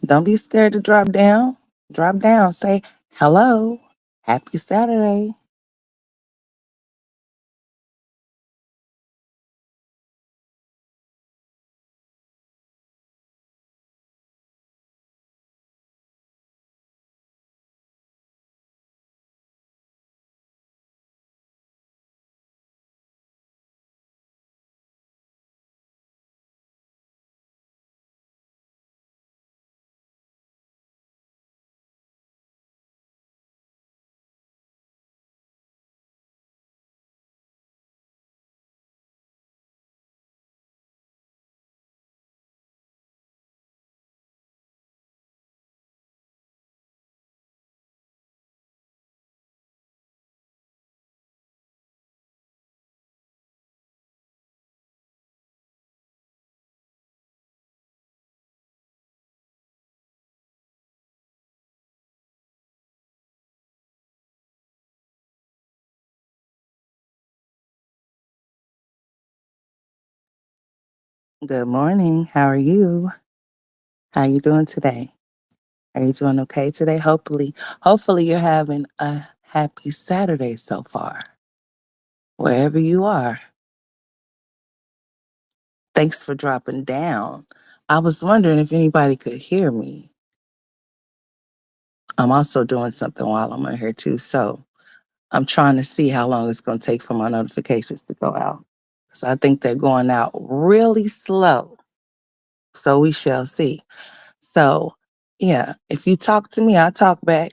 Don't be scared to drop down. Drop down. Say hello. Happy Saturday. Good morning. How are you? How you doing today? Are you doing okay today? Hopefully you're having a happy Saturday so far. Wherever you are. Thanks for dropping down. I was wondering if anybody could hear me. I'm also doing something while I'm on here too. So I'm trying to see how long it's going to take for my notifications to go out. So I think they're going out really slow. So we shall see. So, yeah, if you talk to me, I talk back.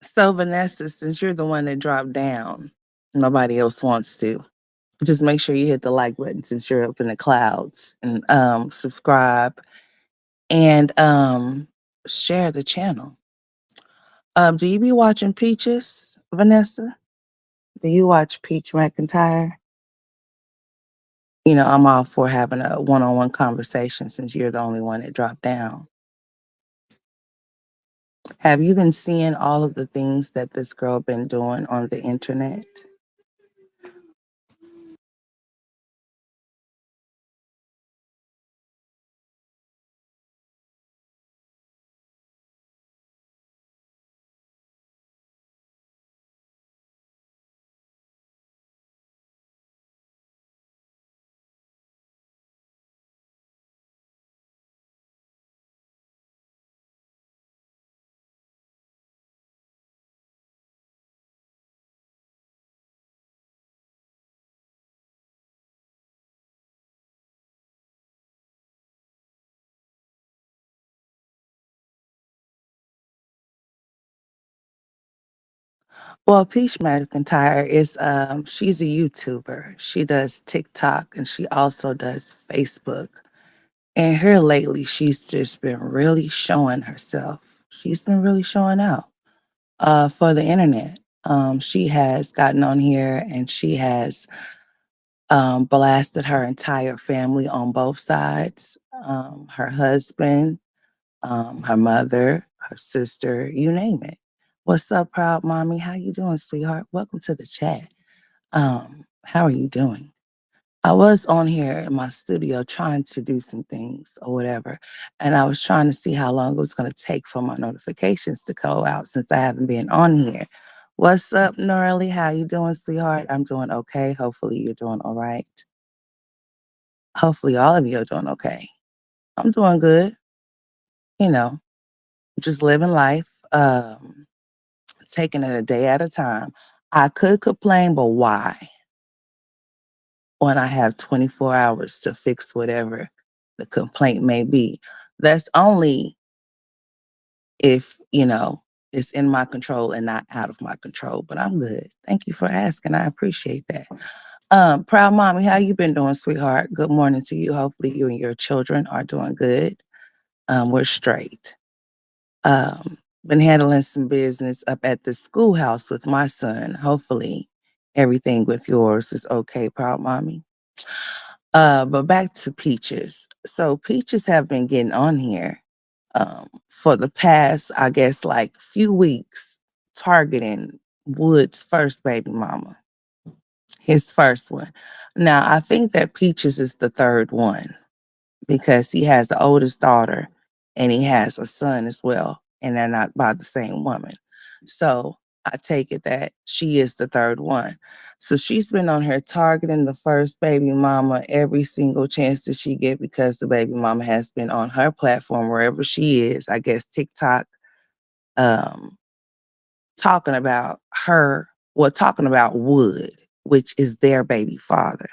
So, Vanessa, since you're the one that dropped down, nobody else wants to. Just make sure you hit the like button since you're up in the clouds and subscribe and share the channel. Do you be watching Peaches, Vanessa? Do you watch Peach McIntyre? I'm all for having a one on one conversation since you're the only one that dropped down. Have you been seeing all of the things that this girl been doing on the internet? Well, Peach McIntyre is she's a YouTuber. She does TikTok and she also does Facebook. And here lately, she's just been really showing herself. She's been really showing out for the internet. She has gotten on here and she has blasted her entire family on both sides, her husband, her mother, her sister, you name it. What's up, proud mommy? How you doing, sweetheart? Welcome to the chat. How are you doing? I was on here in my studio trying to do some things or whatever, and I was trying to see how long it was going to take for my notifications to go out since I haven't been on here. What's up, Norley? How you doing, sweetheart? I'm doing okay. Hopefully you're doing all right. Hopefully all of you are doing okay. I'm doing good, you know, just living life, taking it a day at a time. I could complain, but why? When I have 24 hours to fix whatever the complaint may be. That's only if, it's in my control and not out of my control, but I'm good. Thank you for asking. I appreciate that. Proud mommy, how you been doing, sweetheart? Good morning to you. Hopefully you and your children are doing good. We're straight. Been handling some business up at the schoolhouse with my son. Hopefully everything with yours is okay, proud mommy. But back to Peaches. So Peaches have been getting on here for the past, I guess, like few weeks, targeting Wood's first baby mama. his first one. Now, I think that Peaches is the third one because he has the oldest daughter and he has a son as well, and they're not by the same woman. So I take it that she is the third one. So she's been on here targeting the first baby mama every single chance that she get because the baby mama has been on her platform wherever she is, I guess TikTok, um, talking about her, well, talking about Wood, which is their baby father.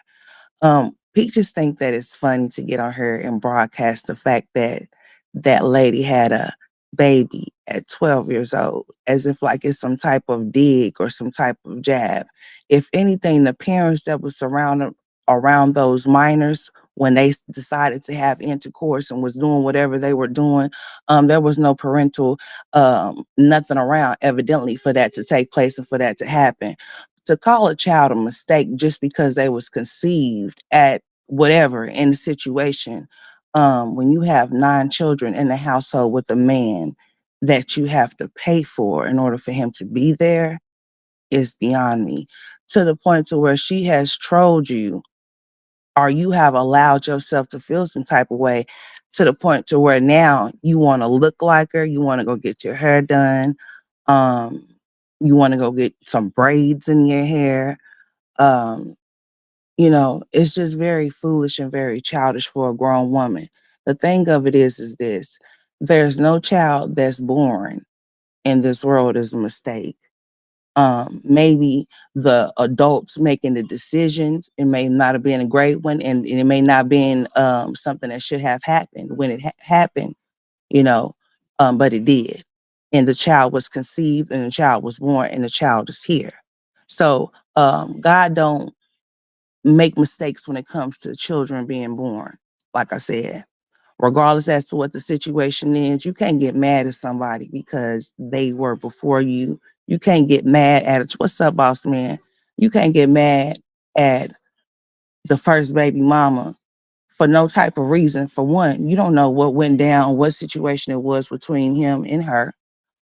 Peaches think that it's funny to get on her and broadcast the fact that that lady had a baby at 12 years old, as if like it's some type of dig or some type of jab. If anything, the parents that was surrounded around those minors when they decided to have intercourse and was doing whatever they were doing, there was no parental nothing around, evidently, for that to take place and for that to happen. To call a child a mistake just because they was conceived at whatever in the situation, when you have 9 children in the household with a man that you have to pay for in order for him to be there is beyond me. To the point to where she has trolled you or you have allowed yourself to feel some type of way to the point to where now you wanna look like her, you wanna go get your hair done, um, you wanna go get some braids in your hair, um, it's just very foolish and very childish for a grown woman. The thing of it is this, there's no child that's born in this world is a mistake. Maybe the adults making the decisions, it may not have been a great one, and it may not have been something that should have happened when it happened, you know, but it did. And the child was conceived and the child was born and the child is here. So God don't make mistakes when it comes to children being born. Like I said, regardless as to what the situation is, you can't get mad at somebody because they were before you. You can't get mad at a what's up, boss man? You can't get mad at the first baby mama for no type of reason. For one, you don't know what went down, what situation it was between him and her.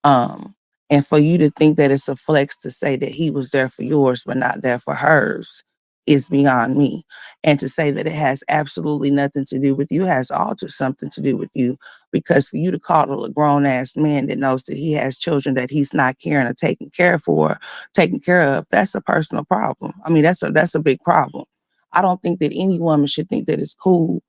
Um, and for you to think that it's a flex to say that he was there for yours but not there for hers is beyond me. And to say that it has absolutely nothing to do with you has all to something to do with you. Because for you to call a grown ass man that knows that he has children that he's not caring or taking care of, that's a personal problem. I mean, that's a big problem. I don't think that any woman should think that it's cool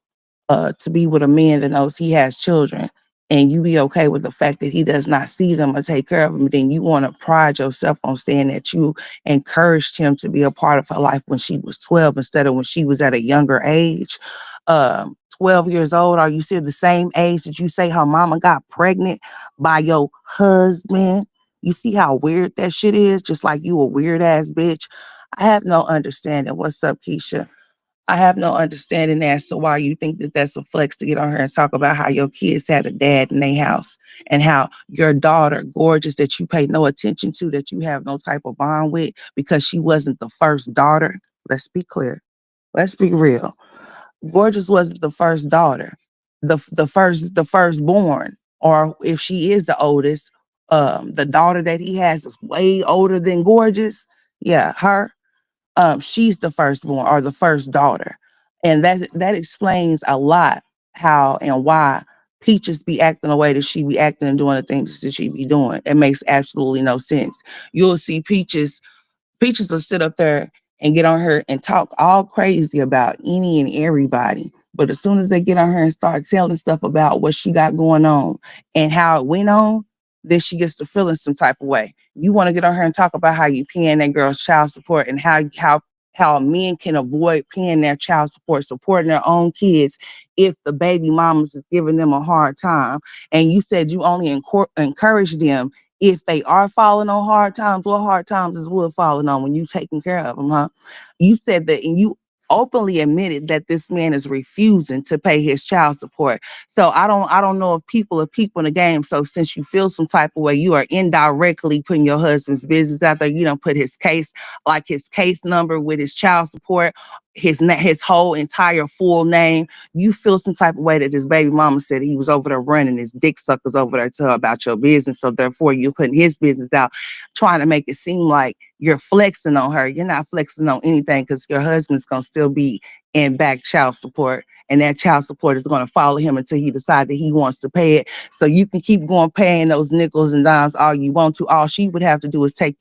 to be with a man that knows he has children and you be okay with the fact that he does not see them or take care of them, then you want to pride yourself on saying that you encouraged him to be a part of her life when she was 12 instead of when she was at a younger age. 12 years old, are you still the same age that you say her mama got pregnant by your husband? You see how weird that shit is? Just like you a weird ass bitch. I have no understanding. What's up, Keisha? I have no understanding as to why you think that that's a flex to get on here and talk about how your kids had a dad in their house and how your daughter, gorgeous, that you pay no attention to, that you have no type of bond with because she wasn't the first daughter. Let's be clear. Let's be real. Gorgeous wasn't the first daughter, the firstborn, or if she is the oldest, the daughter that he has is way older than Gorgeous. Yeah, her, she's the firstborn or the first daughter. And that explains a lot how and why Peaches be acting the way that she be acting and doing the things that she be doing. It makes absolutely no sense. You'll see Peaches will sit up there and get on her and talk all crazy about any and everybody. But as soon as they get on her and start telling stuff about what she got going on and how it went on, then she gets to feeling some type of way. You want to get on her and talk about how you paying that girl's child support and how men can avoid paying their child support, supporting their own kids if the baby mamas is giving them a hard time. And you said you only encourage them if they are falling on hard times. What hard times is Wood falling on when you taking care of them, huh? You said that, and you openly admitted that this man is refusing to pay his child support. So I don't know if people are people in the game. So since you feel some type of way, you are indirectly putting your husband's business out there. You don't put his case, like his case number with his child support his whole entire full name, you feel some type of way that his baby mama said he was over there running his dick suckers over there to her about your business. So therefore you're putting his business out, trying to make it seem like you're flexing on her. You're not flexing on anything because your husband's gonna still be in back child support. And that child support is going to follow him until he decides that he wants to pay it. So you can keep going paying those nickels and dimes all you want to. All she would have to do is take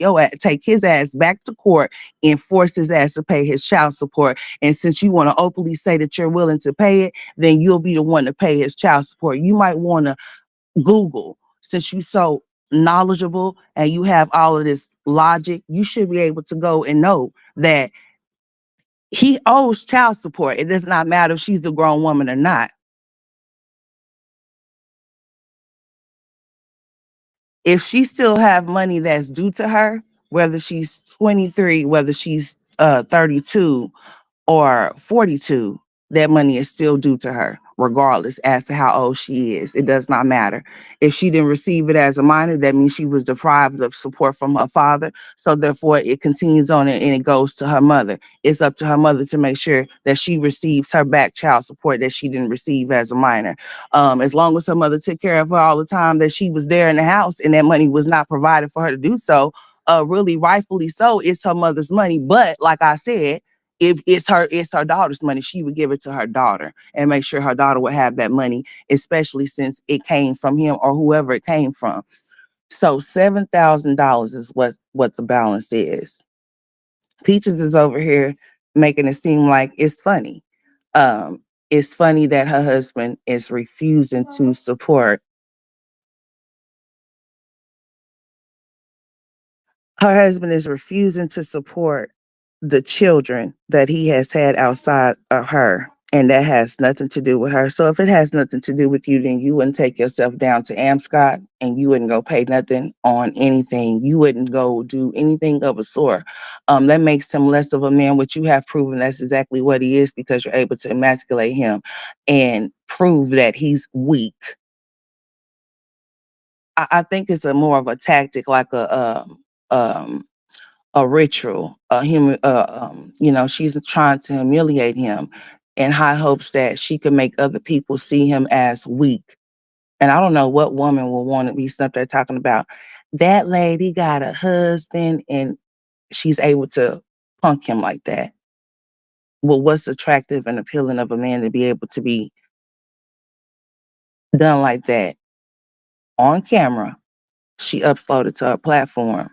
his ass back to court and force his ass to pay his child support. And since you want to openly say that you're willing to pay it, then you'll be the one to pay his child support. You might want to Google, since you're so knowledgeable and you have all of this logic, you should be able to go and know that he owes child support. It does not matter if she's a grown woman or not. If she still have money that's due to her, whether she's 23, whether she's 32, or 42, that money is still due to her, regardless as to how old she is. It does not matter. If she didn't receive it as a minor, that means she was deprived of support from her father. So therefore, it continues on and it goes to her mother. It's up to her mother to make sure that she receives her back child support that she didn't receive as a minor. As long as her mother took care of her all the time that she was there in the house and that money was not provided for her to do so, really rightfully so, it's her mother's money. But like I said, if it's her daughter's money, she would give it to her daughter and make sure her daughter would have that money, especially since it came from him or whoever it came from. So $7,000 is what the balance is. Peaches is over here making it seem like it's funny. It's funny that her husband is refusing to support. Her husband is refusing to support the children that he has had outside of her. And that has nothing to do with her. So if it has nothing to do with you, then you wouldn't take yourself down to Amscot and you wouldn't go pay nothing on anything. You wouldn't go do anything of a sort. That makes him less of a man, which you have proven that's exactly what he is because you're able to emasculate him and prove that he's weak. I think it's a more of a tactic, like a ritual, a human, she's trying to humiliate him in high hopes that she can make other people see him as weak. And I don't know what woman will want to be stuck there talking about that lady got a husband and she's able to punk him like that. Well, what's attractive and appealing of a man to be able to be done like that on camera? She uploaded to her platform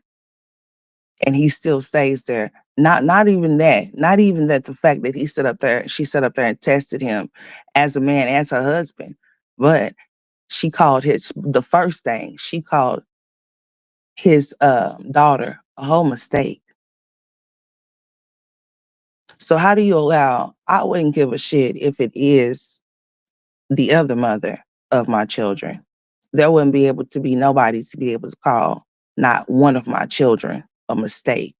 and he still stays there. Not even that. Not even that the fact that she sat up there and tested him as a man, as her husband. But she called the first thing, she called his daughter a whole mistake. So how do you allow, I wouldn't give a shit if it is the other mother of my children. There wouldn't be able to be nobody to be able to call not one of my children a mistake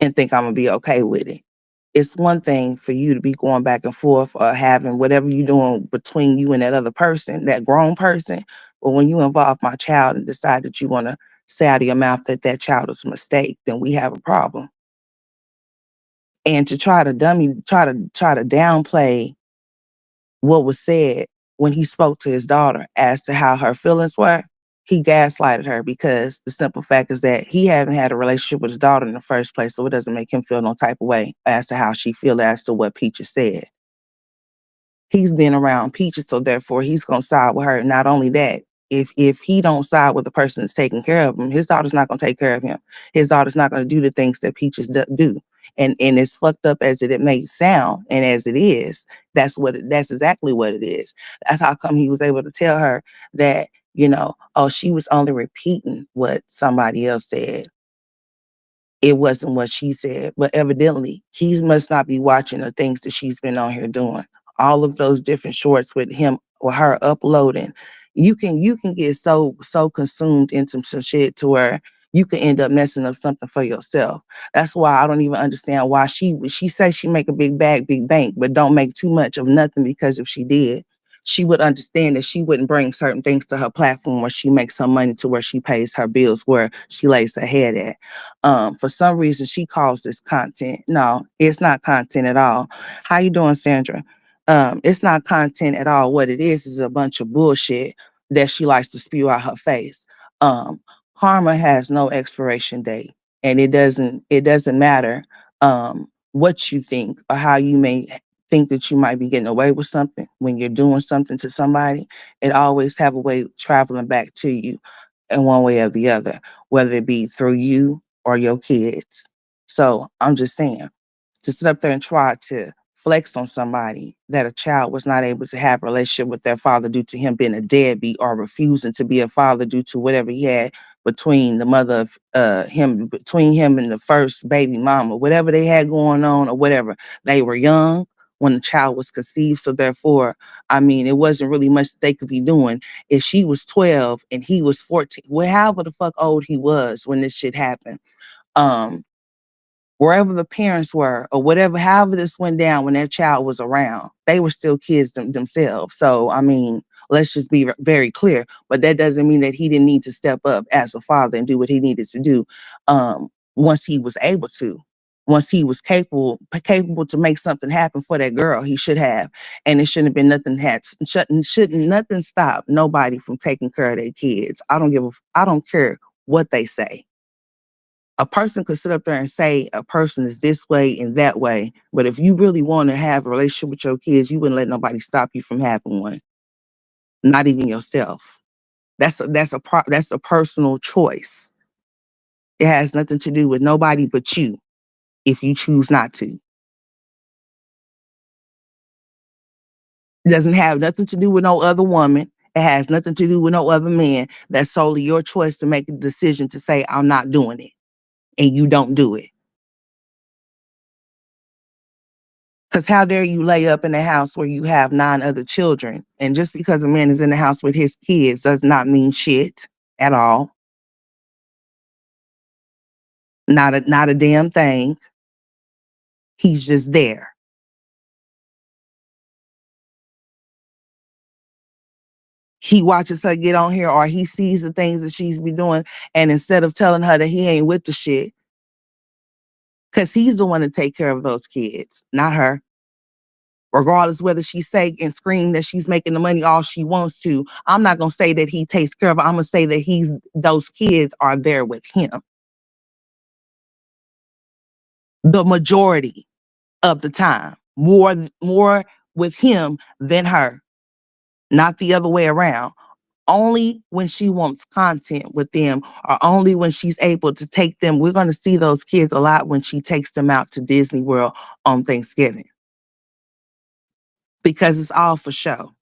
and think I'm gonna be okay with it. It's one thing for you to be going back and forth or having whatever you're doing between you and that other person, that grown person. But when you involve my child and decide that you want to say out of your mouth that that child is a mistake, then we have a problem. And to try to downplay what was said when he spoke to his daughter as to how her feelings were, he gaslighted her because the simple fact is that he hadn't had a relationship with his daughter in the first place, so it doesn't make him feel no type of way as to how she feel as to what Peaches said. He's been around Peaches, so therefore he's gonna side with her. Not only that, if he don't side with the person that's taking care of him, his daughter's not gonna take care of him. His daughter's not gonna do the things that Peaches do. And as fucked up as it may sound, and as it is, that's exactly what it is. That's how come he was able to tell her that, oh, she was only repeating what somebody else said. It wasn't what she said, but evidently he must not be watching the things that she's been on here doing. All of those different shorts with him or her uploading. You can get so consumed into some shit to where you can end up messing up something for yourself. That's why I don't even understand why she says she make a big bag, big bank, but don't make too much of nothing, because if she did, she would understand that she wouldn't bring certain things to her platform where she makes her money to where she pays her bills, where she lays her head at. For some reason, she calls this content. No, it's not content at all. How you doing, Sandra? It's not content at all. What it is a bunch of bullshit that she likes to spew out her face. Um, Karma has no expiration date, and it doesn't matter what you think or how you may think that you might be getting away with something when you're doing something to somebody. It always have a way of traveling back to you in one way or the other, whether it be through you or your kids. So I'm just saying, to sit up there and try to flex on somebody that a child was not able to have a relationship with their father due to him being a deadbeat or refusing to be a father due to whatever he had between the mother of between him and the first baby mama, whatever they had going on or whatever. They were young when the child was conceived. So therefore, I mean, it wasn't really much that they could be doing. If she was 12 and he was 14, well, however the fuck old he was when this shit happened. Um, Wherever the parents were or whatever, however this went down when their child was around, they were still kids themselves. So, I mean, let's just be very clear. But that doesn't mean that he didn't need to step up as a father and do what he needed to do once he was able to. Once he was capable to make something happen for that girl, he should have, and it shouldn't have been nothing shouldn't nothing stop nobody from taking care of their kids. I don't care what they say. A person could sit up there and say a person is this way and that way, but if you really want to have a relationship with your kids, you wouldn't let nobody stop you from having one, not even yourself. That's a personal choice. It has nothing to do with nobody but you if you choose not to. It doesn't have nothing to do with no other woman. It has nothing to do with no other man. That's solely your choice to make a decision to say, I'm not doing it. And you don't do it. Because how dare you lay up in a house where you have 9 other children? And just because a man is in the house with his kids does not mean shit at all. Not a damn thing. He's just there. He watches her get on here or he sees the things that she's be doing. And instead of telling her that he ain't with the shit, because he's the one to take care of those kids, not her. Regardless whether she say and scream that she's making the money all she wants to, I'm not gonna say that he takes care of her. I'm gonna say that those kids are there with him. The majority of the time, more with him than her, not the other way around. Only when she wants content with them or only when she's able to take them. We're going to see those kids a lot when she takes them out to Disney World on Thanksgiving because it's all for show.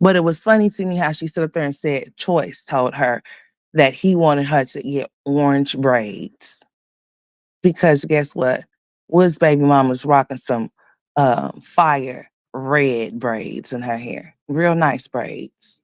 But it was funny to me how she stood up there and said Choice told her that he wanted her to get orange braids. Because guess what? Woods baby mama's rocking some fire red braids in her hair. Real nice braids.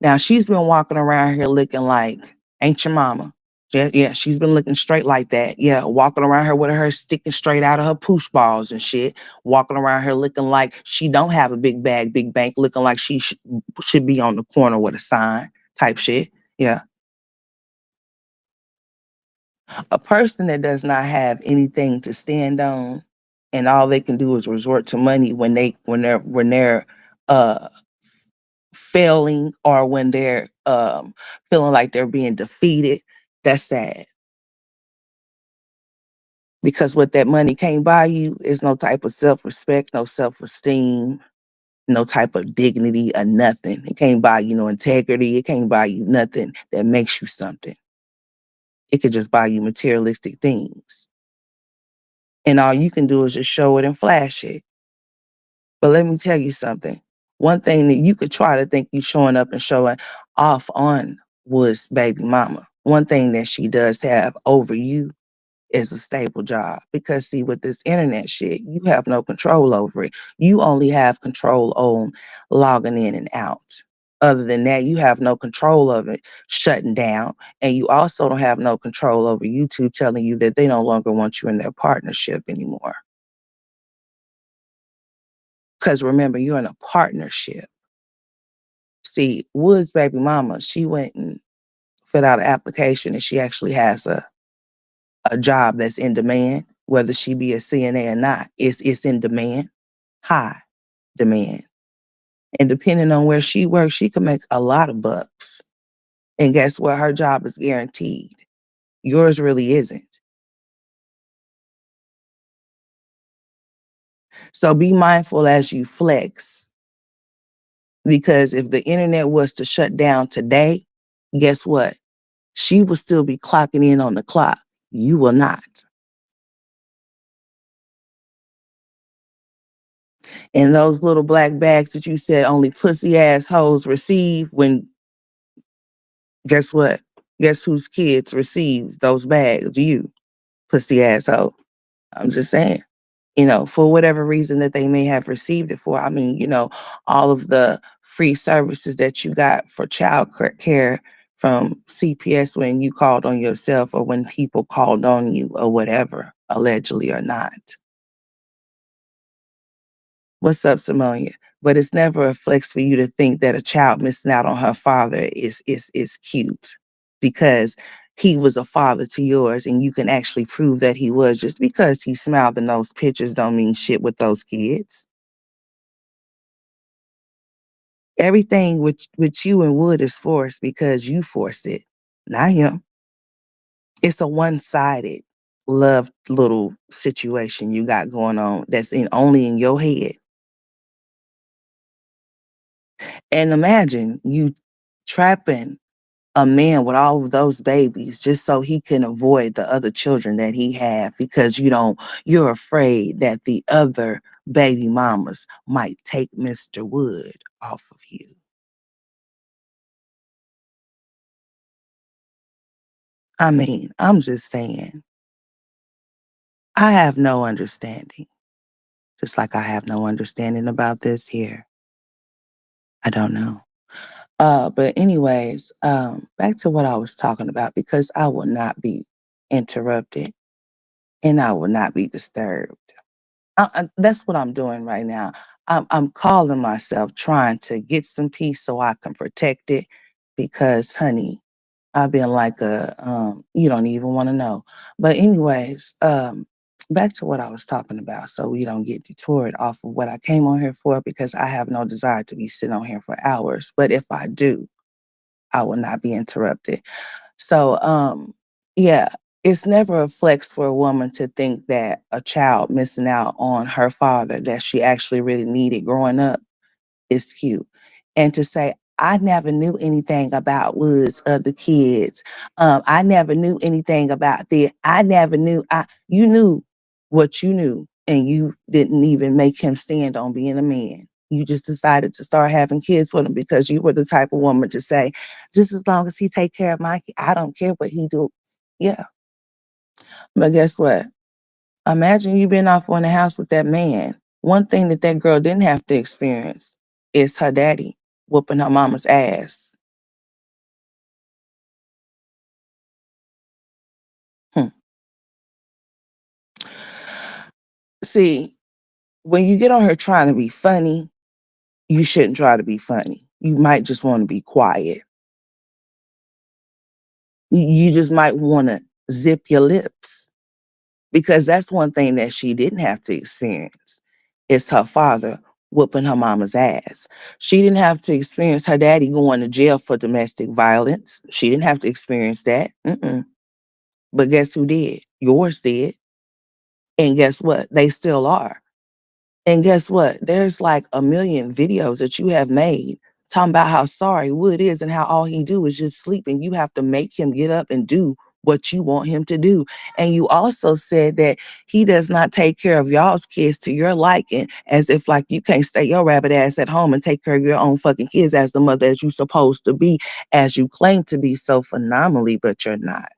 Now she's been walking around here looking like ain't your mama. Yeah, she's been looking straight like that. Yeah, walking around here with her hair sticking straight out of her poosh balls and shit. Walking around here looking like she don't have a big bag, big bank, looking like she should be on the corner with a sign type shit. Yeah. A person that does not have anything to stand on and all they can do is resort to money when they're uh failing or when they're feeling like they're being defeated, that's sad. Because what that money can't buy you is no type of self-respect, no self-esteem, no type of dignity or nothing. It can't buy you no integrity. It can't buy you nothing that makes you something. It could just buy you materialistic things. And all you can do is just show it and flash it. But let me tell you something. One thing that you could try to think you showing up and showing off on was baby mama. One thing that she does have over you is a stable job. Because see, with this internet shit, you have no control over it. You only have control on logging in and out. Other than that, you have no control of it shutting down. And you also don't have no control over YouTube telling you that they no longer want you in their partnership anymore. Because remember, you're in a partnership. See, Wood's baby mama, she went and filled out an application and she actually has a job that's in demand, whether she be a CNA or not. It's in demand, high demand. And depending on where she works, she can make a lot of bucks. And guess what? Her job is guaranteed. Yours really isn't. So be mindful as you flex, because if the internet was to shut down today, guess what? She will still be clocking in on the clock. You will not. And those little black bags that you said only pussy assholes receive, when guess what? Guess whose kids receive those bags? You, pussy asshole. I'm just saying. For whatever reason that they may have received it for. I mean, all of the free services that you got for child care from CPS when you called on yourself or when people called on you or whatever, allegedly or not. What's up, Simonia? But it's never a flex for you to think that a child missing out on her father is cute, because he was a father to yours and you can actually prove that he was. Just because he smiled in those pictures don't mean shit with those kids. Everything with you and Wood is forced because you forced it, not him. It's a one-sided love little situation you got going on that's only in your head. And imagine you trapping a man with all of those babies just so he can avoid the other children that he had, because you're afraid that the other baby mamas might take Mr. Wood off of you. I mean, I'm just saying, I have no understanding, just like I have no understanding about this here. I don't know. But anyways, back to what I was talking about, because I will not be interrupted and I will not be disturbed. That's what I'm doing right now. I'm calling myself, trying to get some peace so I can protect it, because, honey, I've been like you don't even want to know. But anyways, back to what I was talking about, so we don't get detoured off of what I came on here for, because I have no desire to be sitting on here for hours. But if I do, I will not be interrupted. So, yeah, it's never a flex for a woman to think that a child missing out on her father that she actually really needed growing up is cute. And to say, I never knew anything about Wood's other kids. I never knew anything about I never knew. You knew what you knew, and you didn't even make him stand on being a man. You just decided to start having kids with him because you were the type of woman to say, just as long as he take care of my kid, I don't care what he do. Yeah. But guess what? Imagine you been off on the house with that man. One thing that that girl didn't have to experience is her daddy whooping her mama's ass. Hmm. See, when you get on her trying to be funny, you shouldn't try to be funny. You might just want to be quiet. You just might want to zip your lips, because that's one thing that she didn't have to experience. It's her father whooping her mama's ass. She didn't have to experience her daddy going to jail for domestic violence. She didn't have to experience that. Mm-mm. But guess who did? Yours did. And guess what? They still are. And guess what? There's like a million videos that you have made talking about how sorry Wood is and how all he do is just sleep, and you have to make him get up and do what you want him to do. And you also said that he does not take care of y'all's kids to your liking, as if like you can't stay your rabbit ass at home and take care of your own fucking kids as the mother as you supposed to be, as you claim to be so phenomenally, but you're not.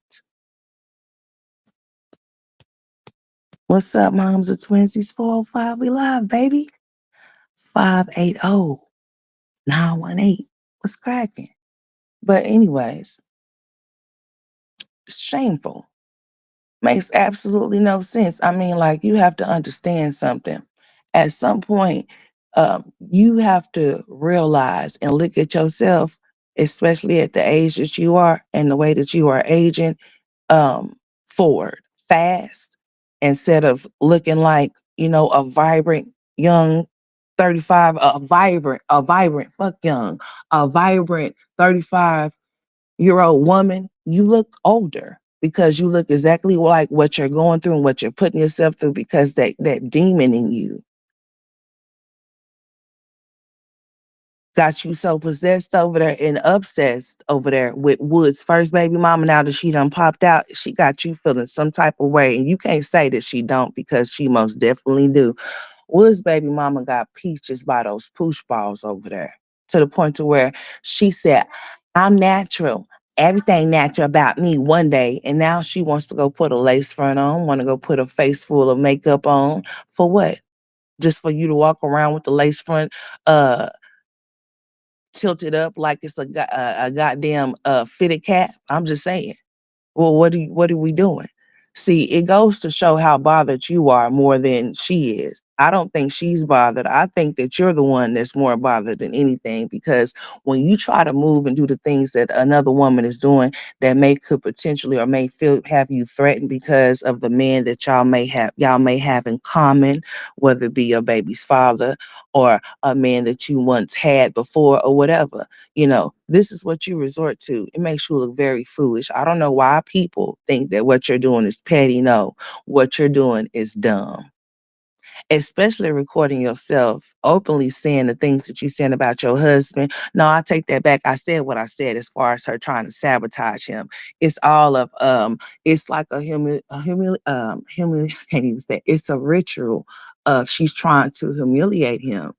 What's up, moms of twinsies? 405, we live, baby. 580 918. What's cracking? But anyways, it's shameful. Makes absolutely no sense. I mean, like, you have to understand something. At some point, You have to realize and look at yourself, especially at the age that you are and the way that you are aging, um, forward fast instead of looking like, a vibrant young 35, fuck young, a vibrant 35-year-old woman. You look older because you look exactly like what you're going through and what you're putting yourself through because that demon in you got you so possessed over there and obsessed over there with Wood's first baby mama. Now that she done popped out, she got you feeling some type of way. And you can't say that she don't because she most definitely do. Wood's baby mama got peaches by those poosh balls over there to the point to where she said, I'm natural. Everything natural about me one day. And now she wants to go put a lace front on, want to go put a face full of makeup on. For what? Just for you to walk around with the lace front uh tilted up like it's a goddamn fitted cap. I'm just saying. Well, what are we doing? See, it goes to show how bothered you are more than she is. I don't think she's bothered. I think that you're the one that's more bothered than anything because when you try to move and do the things that another woman is doing that could potentially or may feel have you threatened because of the man that y'all may have in common, whether it be your baby's father or a man that you once had before or whatever. This is what you resort to. It makes you look very foolish. I don't know why people think that what you're doing is petty. No, what you're doing is dumb. Especially recording yourself openly saying the things that you're saying about your husband. No, I take that back. I said what I said as far as her trying to sabotage him. It's all of it's like I can't even say it's a ritual of she's trying to humiliate him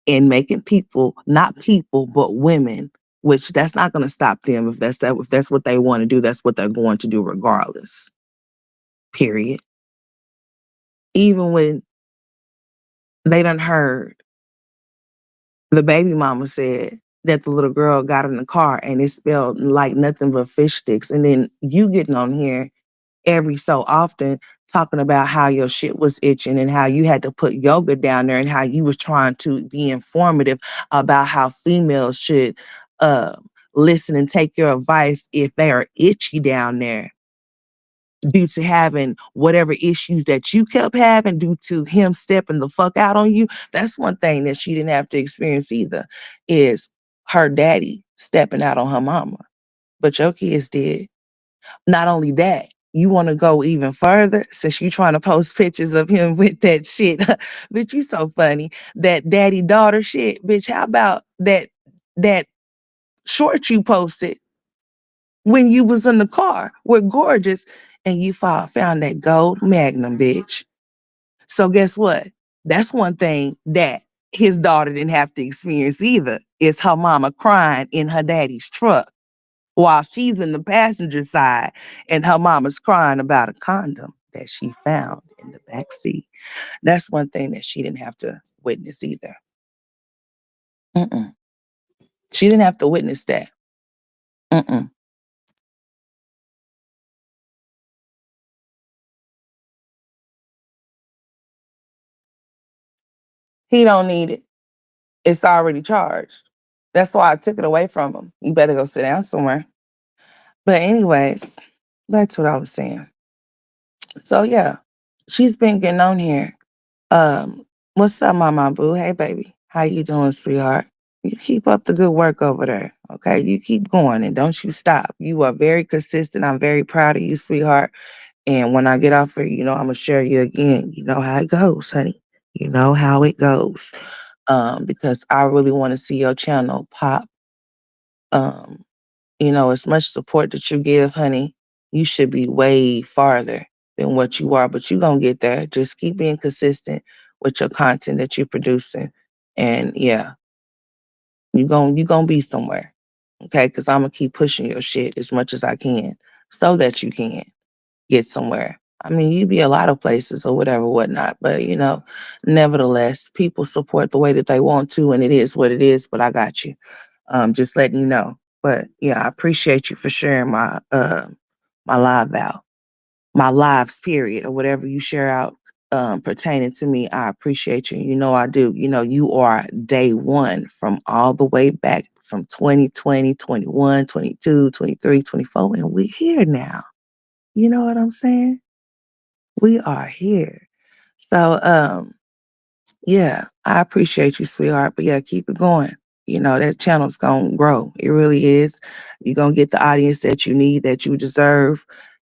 and making people, not people, but women, which that's not going to stop them if that's what they want to do, that's what they're going to do regardless. Period. Even when they done heard the baby mama said that the little girl got in the car and it smelled like nothing but fish sticks. And then you getting on here every so often talking about how your shit was itching and how you had to put yoga down there and how you was trying to be informative about how females should uh, listen and take your advice if they are itchy down there due to having whatever issues that you kept having due to him stepping the fuck out on you. That's one thing that she didn't have to experience either, is her daddy stepping out on her mama. But your kids did. Not only that, you want to go even further since you trying to post pictures of him with that shit. Bitch, you so funny. That daddy daughter shit. Bitch, how about that short you posted when you was in the car with Gorgeous and you found that gold magnum, bitch. So guess what? That's one thing that his daughter didn't have to experience either, is her mama crying in her daddy's truck while she's in the passenger side and her mama's crying about a condom that she found in the back seat. That's one thing that she didn't have to witness either. Mm-mm. She didn't have to witness that. Mm-mm. He don't need it. It's already charged. That's why I took it away from him. You better go sit down somewhere. But anyways, that's what I was saying. So yeah, she's been getting on here. What's up, Mama Boo? Hey, baby. How you doing, sweetheart? You keep up the good work over there, okay? You keep going and don't you stop. You are very consistent. I'm very proud of you, sweetheart. And when I get off here, I'm gonna share you again. You know how it goes, honey. You know how it goes. Because I really want to see your channel pop. Um, as much support that you give, honey, you should be way farther than what you are, but you're going to get there. Just keep being consistent with your content that you're producing. And yeah, you going to be somewhere. Okay. Cause I'm going to keep pushing your shit as much as I can so that you can get somewhere. I mean, you be a lot of places or whatever, whatnot, but nevertheless, people support the way that they want to, and it is what it is. But I got you. Just letting you know. But yeah, I appreciate you for sharing my live out, my lives period, or whatever you share out pertaining to me. I appreciate you. You know I do. You know, you are day one from all the way back from 2020, 21, 22, 23, 24, and we're here now. You know what I'm saying? We are here. So, yeah, I appreciate you, sweetheart. But yeah, keep it going. You know, that channel's gonna grow. It really is. You're gonna get the audience that you need, that you deserve,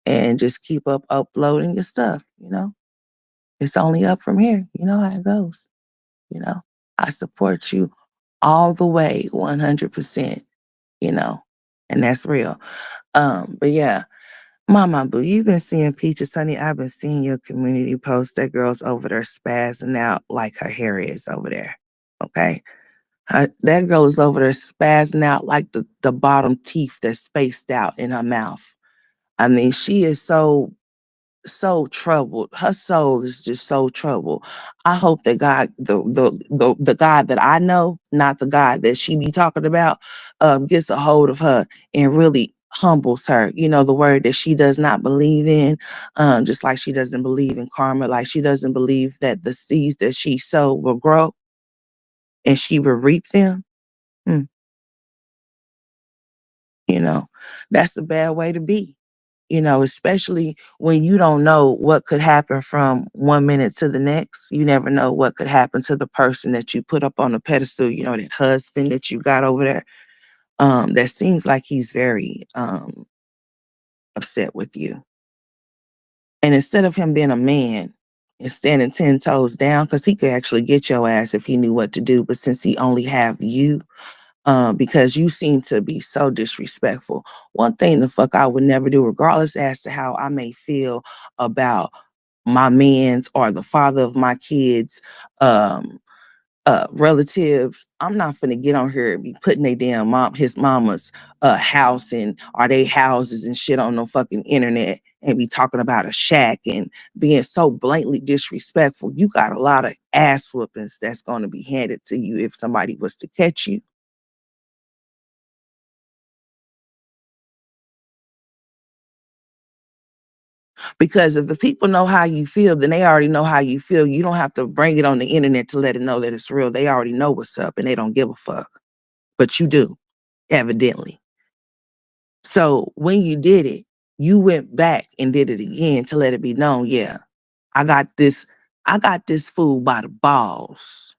and just keep up uploading your stuff, you know? It's only up from here. You know how it goes. You know, I support you all the way, 100%, you know, and that's real. But yeah, Mama Boo, you've been seeing Peaches, honey. I've been seeing your community posts. That girl's over there spazzing out like her hair is over there. Okay. That girl is over there spazzing out like the bottom teeth that's spaced out in her mouth. I mean, she is so troubled. Her soul is just so troubled. I hope that God, the God that I know, not the God that she be talking about, gets a hold of her and really humbles her. You know, the word that she does not believe in, just like she doesn't believe in karma, like she doesn't believe that the seeds that she sowed will grow and she will reap them. Hmm, you know, that's the bad way to be. You know, especially when you don't know what could happen from 1 minute to the next. You never know what could happen to the person that you put up on the pedestal, you know, that husband that you got over there. That seems like he's very upset with you. And instead of him being a man and standing 10 toes down, because he could actually get your ass if he knew what to do, but since he only have you, because you seem to be so disrespectful. One thing the fuck I would never do, regardless as to how I may feel about my man's or the father of my kids, um, relatives, I'm not finna get on here and be putting they damn his mama's house and or they houses and shit on no fucking internet and be talking about a shack and being so blatantly disrespectful. You got a lot of ass whoopings that's gonna be handed to you if somebody was to catch you. Because if the people know how you feel, then they already know how you feel. You don't have to bring it on the internet to let it know that it's real. They already know what's up and they don't give a fuck. But you do, evidently. So when you did it, you went back and did it again to let it be known, yeah, I got this, I got this fool by the balls.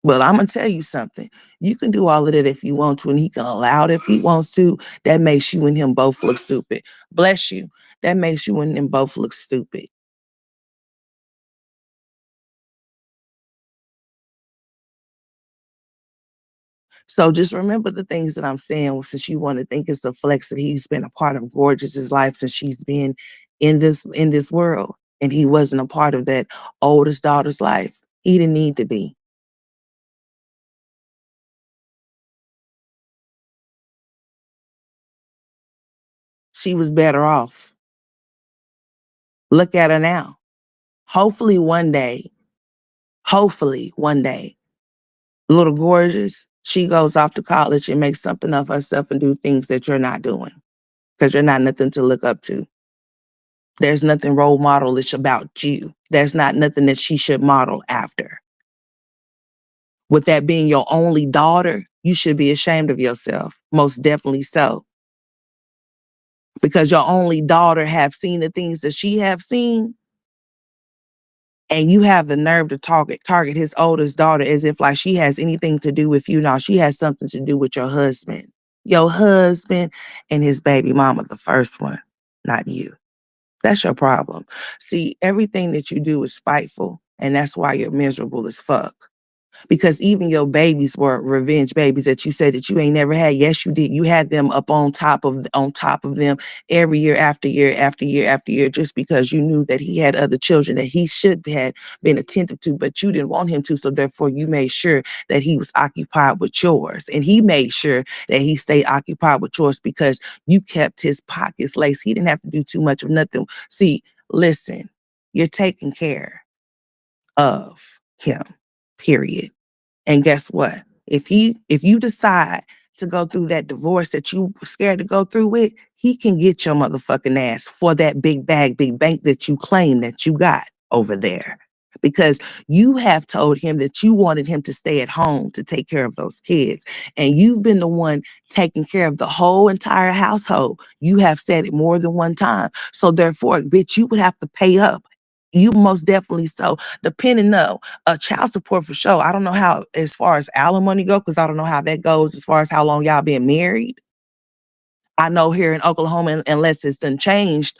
Well, I'm gonna tell you something. You can do all of that if you want to, and he can allow it if he wants to. That makes you and him both look stupid. Bless you. That makes you and them both look stupid. So just remember the things that I'm saying since you want to think it's the flex that he's been a part of Gorgeous's life since she's been in this world. And he wasn't a part of that oldest daughter's life. He didn't need to be. She was better off. Look at her now. Hopefully one day, hopefully one day, little Gorgeous, she goes off to college and makes something of herself and do things that you're not doing. Because you're not nothing to look up to. There's nothing role modelish about you. There's not nothing that she should model after. With that being your only daughter, you should be ashamed of yourself. Most definitely so. Because your only daughter have seen the things that she have seen, and you have the nerve to target his oldest daughter as if like she has anything to do with you. Now she has something to do with your husband. Your husband and his baby mama, the first one, not you. That's your problem. See, everything that you do is spiteful, and that's why you're miserable as fuck. Because even your babies were revenge babies that you said that you ain't never had. Yes, you did. You had them up on top of them every year after year after year after year, just because you knew that he had other children that he should have been attentive to, but you didn't want him to. So therefore, you made sure that he was occupied with yours, and he made sure that he stayed occupied with yours because you kept his pockets laced. He didn't have to do too much of nothing. See, listen, you're taking care of him. Period. And guess what? If you decide to go through that divorce that you scared to go through with, he can get your motherfucking ass for that big bag, big bank that you claim that you got over there. Because you have told him that you wanted him to stay at home to take care of those kids. And you've been the one taking care of the whole entire household. You have said it more than one time. So therefore, bitch, you would have to pay up. You most definitely so. Depending on child support for sure. I don't know how as far as alimony go, because I don't know how that goes as far as how long y'all been married. I know here in Oklahoma, unless it's done changed,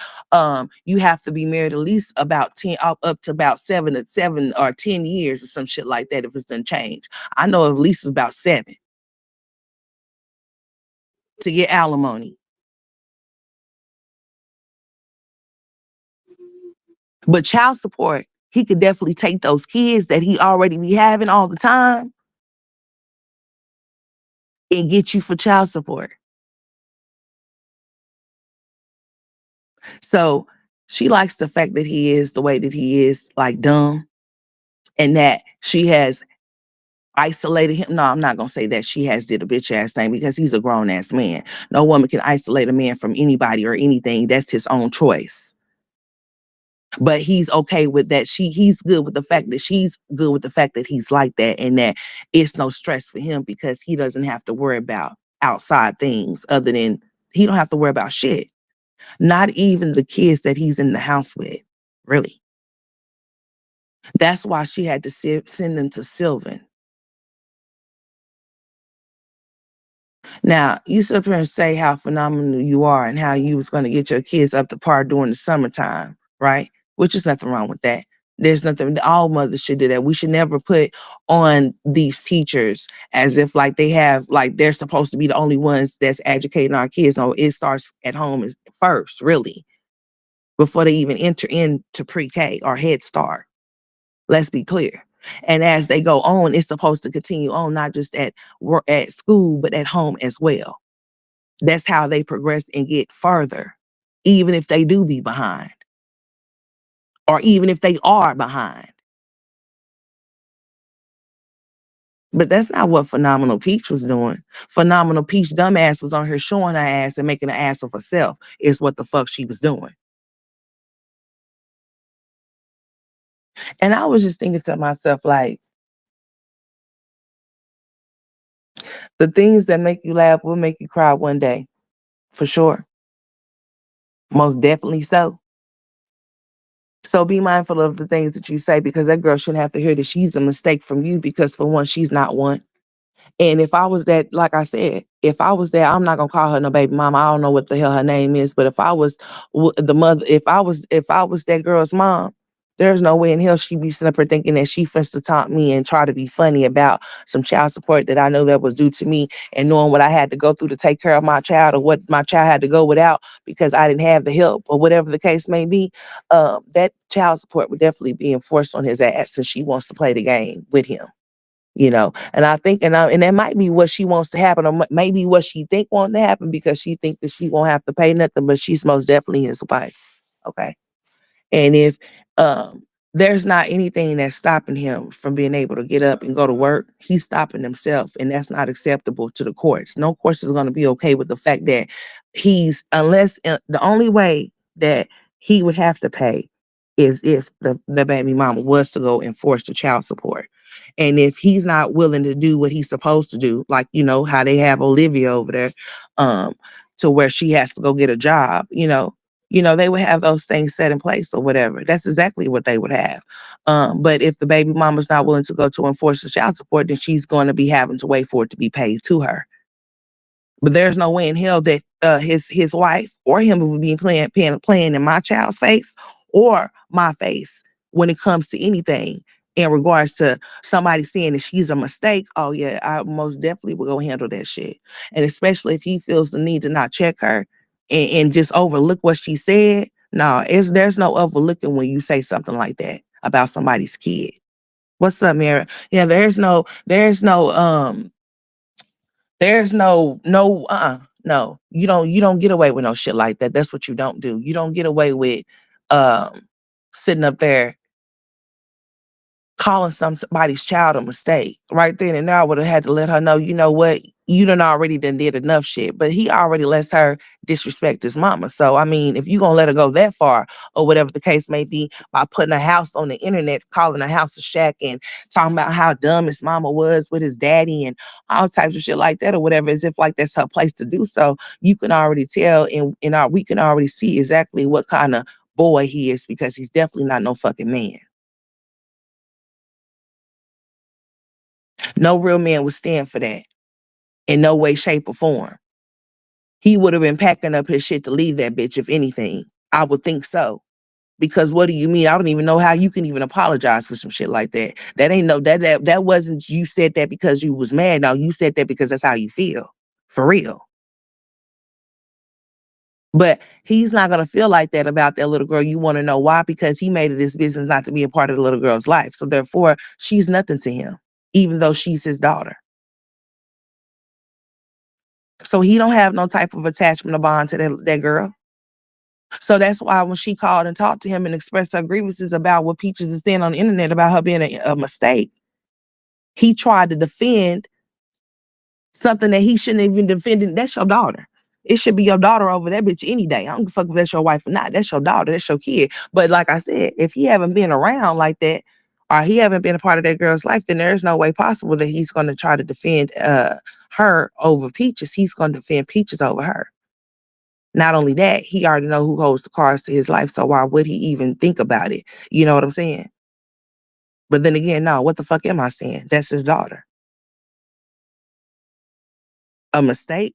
you have to be married at least about 10 up to about 7 or 10 years or some shit like that if it's done changed. I know at least it's about 7 to get alimony. But child support, he could definitely take those kids that he already be having all the time and get you for child support. So she likes the fact that he is the way that he is, like dumb, and that she has isolated him. No, I'm not gonna say that she has did a bitch ass thing because he's a grown ass man. No woman can isolate a man from anybody or anything. That's his own choice. But he's okay with that. He's good with the fact that she's good with the fact that he's like that and that it's no stress for him because he doesn't have to worry about outside things other than he don't have to worry about shit. Not even the kids that he's in the house with, really. That's why she had to send them to Sylvan. Now, you sit up here and say how phenomenal you are and how you was going to get your kids up to par during the summertime, right? Which is nothing wrong with that. There's nothing, all mothers should do that. We should never put on these teachers as if like they have, like they're supposed to be the only ones that's educating our kids. No, it starts at home first, really, before they even enter into pre-K or Head Start. Let's be clear. And as they go on, it's supposed to continue on, not just at work, at school, but at home as well. That's how they progress and get further, even if they do be behind, or even if they are behind. But that's not what Phenomenal Peach was doing. Phenomenal Peach dumbass was on here showing her ass and making an ass of herself, is what the fuck she was doing. And I was just thinking to myself, like, the things that make you laugh will make you cry one day, for sure. Most definitely so. So be mindful of the things that you say because that girl shouldn't have to hear that she's a mistake from you because for one, she's not one. And if I was that, like I said, if I was that, I'm not gonna call her no baby mama. I don't know what the hell her name is, but if I was the mother, if I was that girl's mom, there's no way in hell she'd be sitting up here thinking that she finna to taunt me and try to be funny about some child support that I know that was due to me and knowing what I had to go through to take care of my child or what my child had to go without because I didn't have the help or whatever the case may be. That child support would definitely be enforced on his ass since she wants to play the game with him. And I think, and that might be what she wants to happen, or maybe what she think want to happen because she think that she won't have to pay nothing, but she's most definitely his wife. Okay. And if um, there's not anything that's stopping him from being able to get up and go to work, he's stopping himself, and that's not acceptable to the courts. No courts is going to be okay with the fact that unless the only way that he would have to pay is if the baby mama was to go enforce the child support. And if he's not willing to do what he's supposed to do, like, how they have Olivia over there, um, to where she has to go get a job, they would have those things set in place or whatever. That's exactly what they would have. But if the baby mama's not willing to go to enforce the child support, then she's going to be having to wait for it to be paid to her. But there's no way in hell that his wife or him would be playing in my child's face or my face when it comes to anything in regards to somebody saying that she's a mistake. Oh yeah, I most definitely will go handle that shit. And especially if he feels the need to not check her and just overlook what she said. No, there's no overlooking when you say something like that about somebody's kid. What's up, Mary? Yeah, there's no no. You don't get away with no shit like that. That's what you don't do. You don't get away with um sitting up there calling somebody's child a mistake. Right then and there, I would have had to let her know, you know what, you done already did enough shit. But he already lets her disrespect his mama. So I mean, if you gonna let her go that far, or whatever the case may be, by putting a house on the internet, calling a house a shack, and talking about how dumb his mama was with his daddy and all types of shit like that, or whatever, as if like that's her place to do so, you can already tell, and we can already see exactly what kind of boy he is, because he's definitely not no fucking man. No real man would stand for that in no way, shape, or form. He would have been packing up his shit to leave that bitch, if anything. I would think so. Because what do you mean? I don't even know how you can even apologize for some shit like that. That ain't no that wasn't, you said that because you was mad. No, you said that because that's how you feel. For real. But he's not gonna feel like that about that little girl. You wanna know why? Because he made it his business not to be a part of the little girl's life. So therefore, she's nothing to him, even though she's his daughter. So he don't have no type of attachment or bond to that girl. So that's why when she called and talked to him and expressed her grievances about what Peaches is saying on the internet about her being a mistake, he tried to defend something that he shouldn't even defend. That's your daughter. It should be your daughter over that bitch any day. I don't give a fuck if that's your wife or not. That's your daughter. That's your kid. But like I said, if he haven't been around like that, or he haven't been a part of that girl's life, then there's no way possible that he's going to try to defend her over Peaches. He's going to defend Peaches over her. Not only that, he already know who holds the cards to his life, so why would he even think about it? You know what I'm saying? But then again, no, what the fuck am I saying? That's his daughter. A mistake?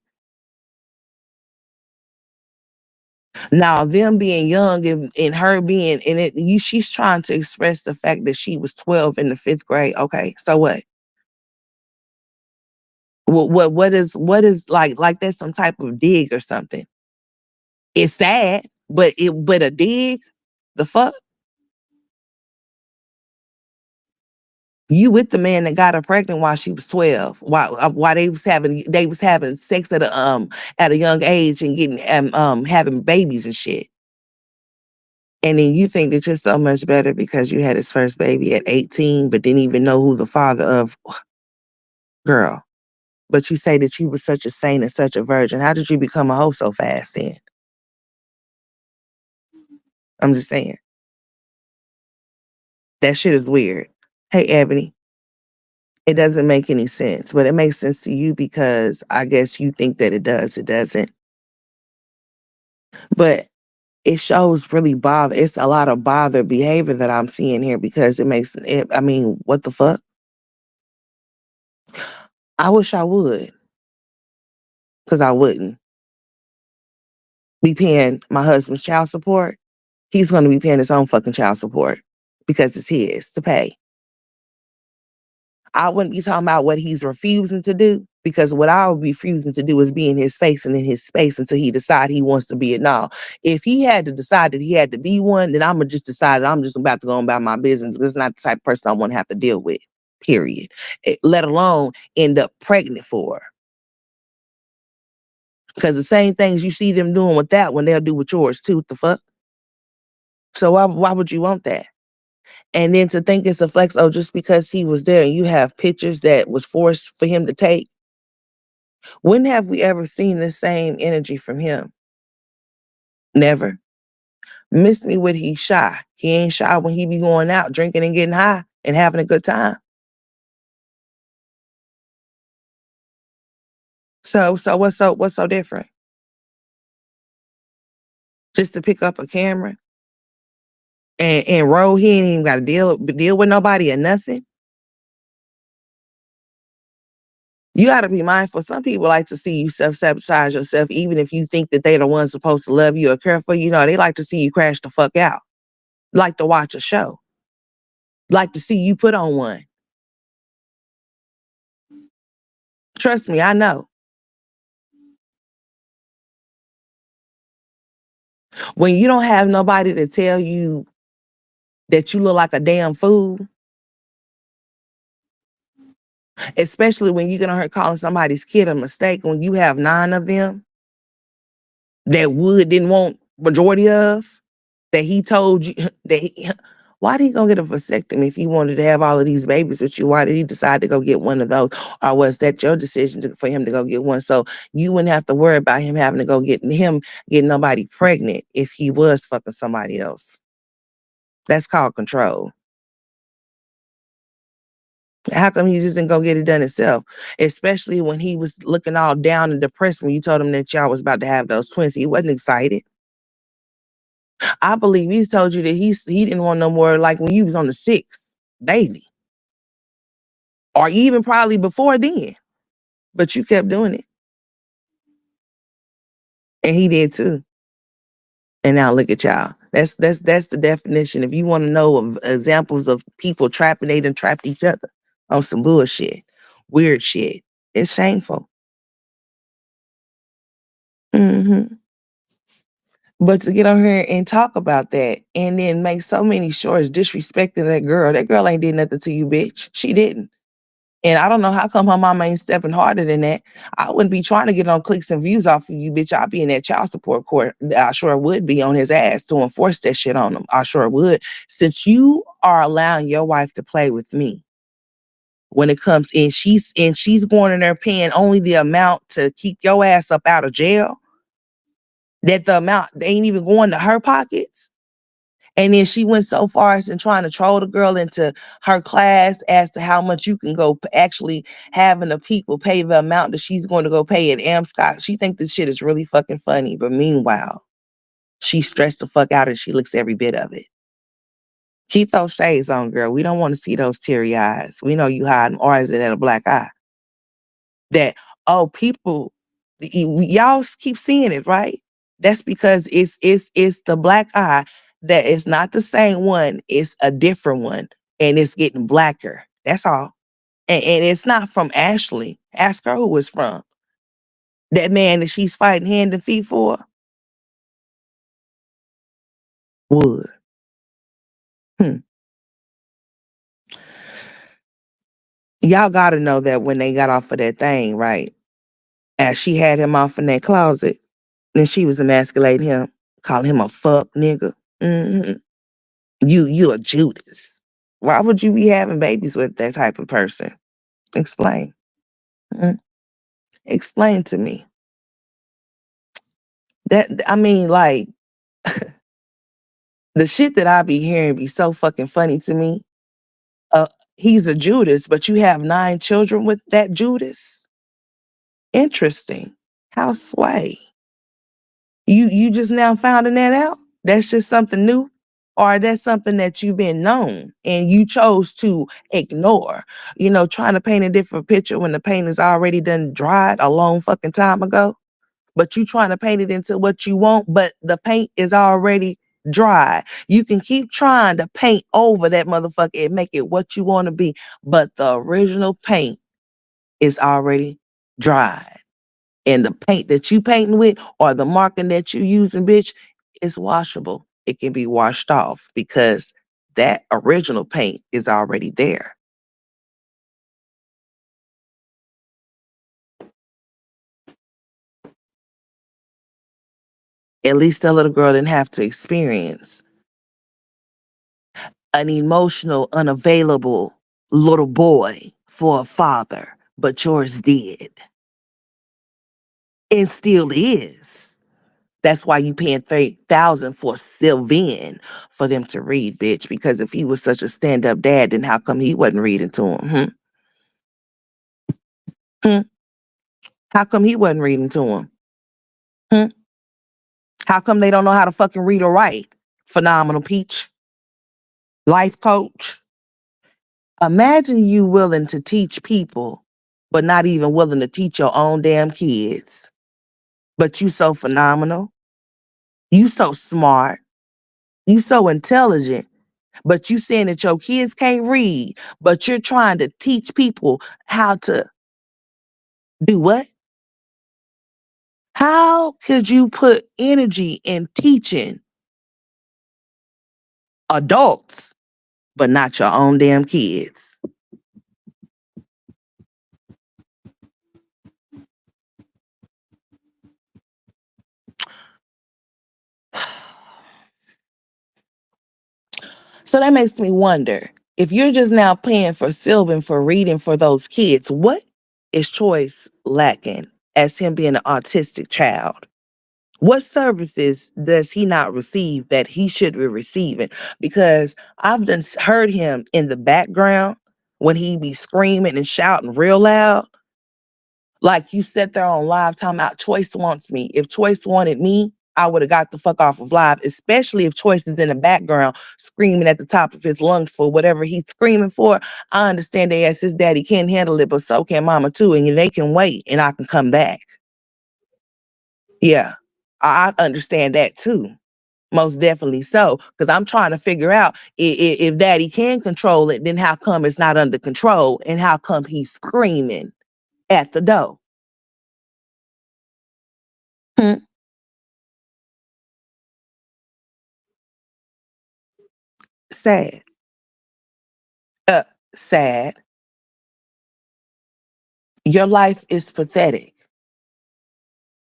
Now, them being young and her being in it, she's trying to express the fact that she was 12 in the 5th grade. Okay, so what? What is like that's some type of dig or something. It's sad, but a dig? The fuck? You with the man that got her pregnant while she was 12, while they was having sex at a young age and getting having babies and shit. And then you think that you're so much better because you had his first baby at 18, but didn't even know who the father of, girl. But you say that you were such a saint and such a virgin. How did you become a hoe so fast then? I'm just saying. That shit is weird. Hey, Ebony, it doesn't make any sense, but it makes sense to you because I guess you think that it does. It doesn't. But it shows really bother. It's a lot of bother behavior that I'm seeing here because it makes it, I mean, what the fuck? I wish I would, because I wouldn't be paying my husband's child support. He's going to be paying his own fucking child support because it's his to pay. I wouldn't be talking about what he's refusing to do, because what I would be refusing to do is be in his face and in his space until he decide he wants to be it. No, if he had to decide that he had to be one, then I'm gonna just decide that I'm just about to go about my business. Because it's not the type of person I want to have to deal with. Period. Let alone end up pregnant for her. Because the same things you see them doing with that one, they'll do with yours too. What the fuck? So why would you want that? And then to think it's a flex, oh, just because he was there and you have pictures that was forced for him to take. When have we ever seen the same energy from him? Never. Miss me when he's shy. He ain't shy when he be going out drinking and getting high and having a good time. So what's so different? Just to pick up a camera and roll, he ain't even got to deal with nobody or nothing. You got to be mindful. Some people like to see you self-sabotage yourself, even if you think that they're the ones supposed to love you or care for you. You know, they like to see you crash the fuck out. Like to watch a show. Like to see you put on one. Trust me, I know. When you don't have nobody to tell you that you look like a damn fool, especially when you're gonna hurt calling somebody's kid a mistake when you have 9 of them that Wood didn't want majority of, that he told you that Why did he go get a vasectomy if he wanted to have all of these babies with you? Why did he decide to go get one of those? Or was that your decision for him to go get one? So you wouldn't have to worry about him having to go get nobody pregnant if he was fucking somebody else. That's called control. How come he just didn't go get it done himself? Especially when he was looking all down and depressed when you told him that y'all was about to have those twins. He wasn't excited. I believe he told you that he didn't want no more like when you was on the 6th baby. Or even probably before then. But you kept doing it. And he did too. And now look at y'all. That's the definition. If you want to know of examples of people trapping, they done trapped each other on some bullshit. Weird shit. It's shameful. Hmm. But to get on here and talk about that and then make so many shorts disrespecting that girl ain't did nothing to you, bitch. She didn't. And I don't know how come her mama ain't stepping harder than that. I wouldn't be trying to get on clicks and views off of you, bitch. I'd be in that child support court. I sure would be on his ass to enforce that shit on him. I sure would. Since you are allowing your wife to play with me when it comes in, she's going in there paying only the amount to keep your ass up out of jail. That the amount they ain't even going to her pockets. And then she went so far as in trying to troll the girl into her class as to how much you can go actually having the people pay the amount that she's going to go pay at Amscot. She think this shit is really fucking funny. But meanwhile, she's stressed the fuck out and she looks every bit of it. Keep those shades on, girl. We don't want to see those teary eyes. We know you hiding, or is it at a black eye? That, oh, people, y'all keep seeing it, right? That's because it's the black eye that is not the same one. It's a different one, and it's getting blacker. That's all. And it's not from Ashley. Ask her who it's from. That man that she's fighting hand and feet for. Would. Hmm. Y'all got to know that when they got off of that thing, right? As she had him off in that closet, and she was emasculating him, calling him a fuck nigga. Hmm. You a Judas. Why would you be having babies with that type of person? Explain. Mm. Explain to me. That I mean, like the shit that I be hearing be so fucking funny to me. Uh, he's a Judas, but you have 9 children with that Judas. Interesting. How sway. You just now finding that out? That's just something new? Or that's something that you've been known and you chose to ignore? Trying to paint a different picture when the paint is already done dried a long fucking time ago. But you trying to paint it into what you want, but the paint is already dry. You can keep trying to paint over that motherfucker and make it what you want to be, but the original paint is already dry. And the paint that you painting with or the marking that you using, bitch, is washable. It can be washed off because that original paint is already there. At least that little girl didn't have to experience an emotional, unavailable little boy for a father, but yours did. And still is. That's why you paying 30,000 for Sylvan for them to read, bitch. Because if he was such a stand-up dad, then how come he wasn't reading to him? Hmm? How come he wasn't reading to him? Hmm? How come they don't know how to fucking read or write? Phenomenal Peach. Life coach. Imagine you willing to teach people, but not even willing to teach your own damn kids. But you so phenomenal. You so smart. You so intelligent. But you saying that your kids can't read, but you're trying to teach people how to do what? How could you put energy in teaching adults, but not your own damn kids? So that makes me wonder, if you're just now paying for Sylvan for reading for those kids, what is Choice lacking as him being an autistic child? What services does he not receive that he should be receiving? Because I've done heard him in the background when he be screaming and shouting real loud. Like you sat there on live talking about Choice wants me. If Choice wanted me, I would have got the fuck off of live, especially if Choice is in the background screaming at the top of his lungs for whatever he's screaming for. I understand they ask his daddy can't handle it, but so can mama too. And they can wait and I can come back. Yeah, I understand that too. Most definitely so. Because I'm trying to figure out if daddy can control it, then how come it's not under control? And how come he's screaming at the door? Hmm. Sad. Uh, sad. Your life is pathetic.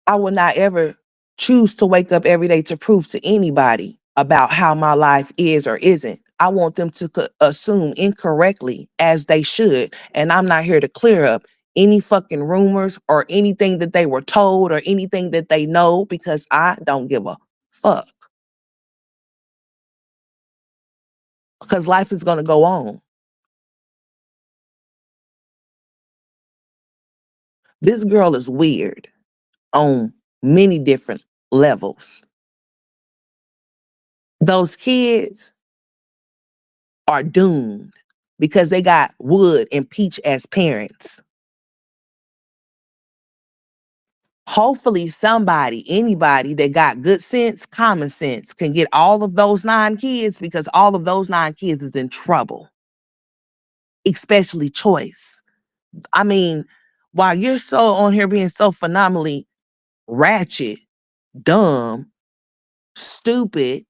I will not ever choose to wake up every day to prove to anybody about how my life is or isn't. I want them to assume incorrectly as they should. And I'm not here to clear up any fucking rumors or anything that they were told or anything that they know because I don't give a fuck. Because life is going to go on. This girl is weird on many different levels. Those kids are doomed because they got Wood and Peach as parents. Hopefully somebody, anybody that got good sense, common sense, can get all of those 9 kids because all of those 9 kids is in trouble, especially Choice. I mean, while you're so on here being so phenomenally ratchet, dumb, stupid,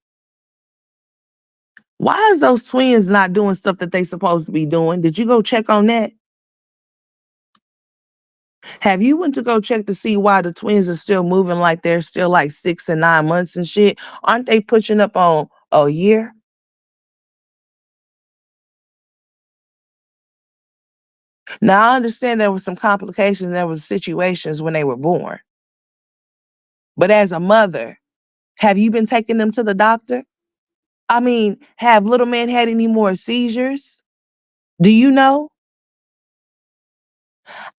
why is those twins not doing stuff that they supposed to be doing? Did you go check on that? Have you went to go check to see why the twins are still moving like they're still like 6 and 9 months and shit? Aren't they pushing up on a year? Now I understand there was some complications, there was situations when they were born. But as a mother, have you been taking them to the doctor? I mean, have little man had any more seizures? Do you know?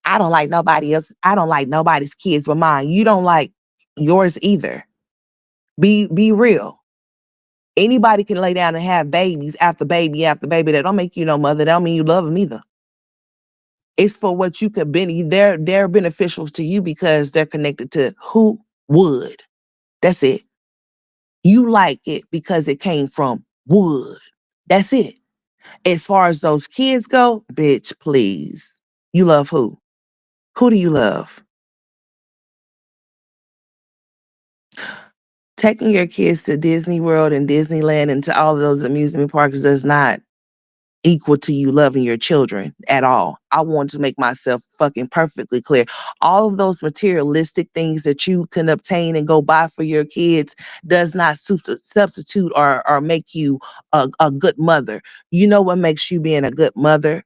I don't like nobody else. I don't like nobody's kids but mine. You don't like yours either. Be real. Anybody can lay down and have babies after baby after baby. That don't make you no mother. That don't mean you love them either. It's for what you could be. They're beneficial to you because they're connected to who would. That's it. You like it because it came from Wood. That's it. As far as those kids go, bitch, please. You love who? Who do you love? Taking your kids to Disney World and Disneyland and to all of those amusement parks does not equal to you loving your children at all. I want to make myself fucking perfectly clear. All of those materialistic things that you can obtain and go buy for your kids does not substitute or make you a good mother. You know what makes you being a good mother?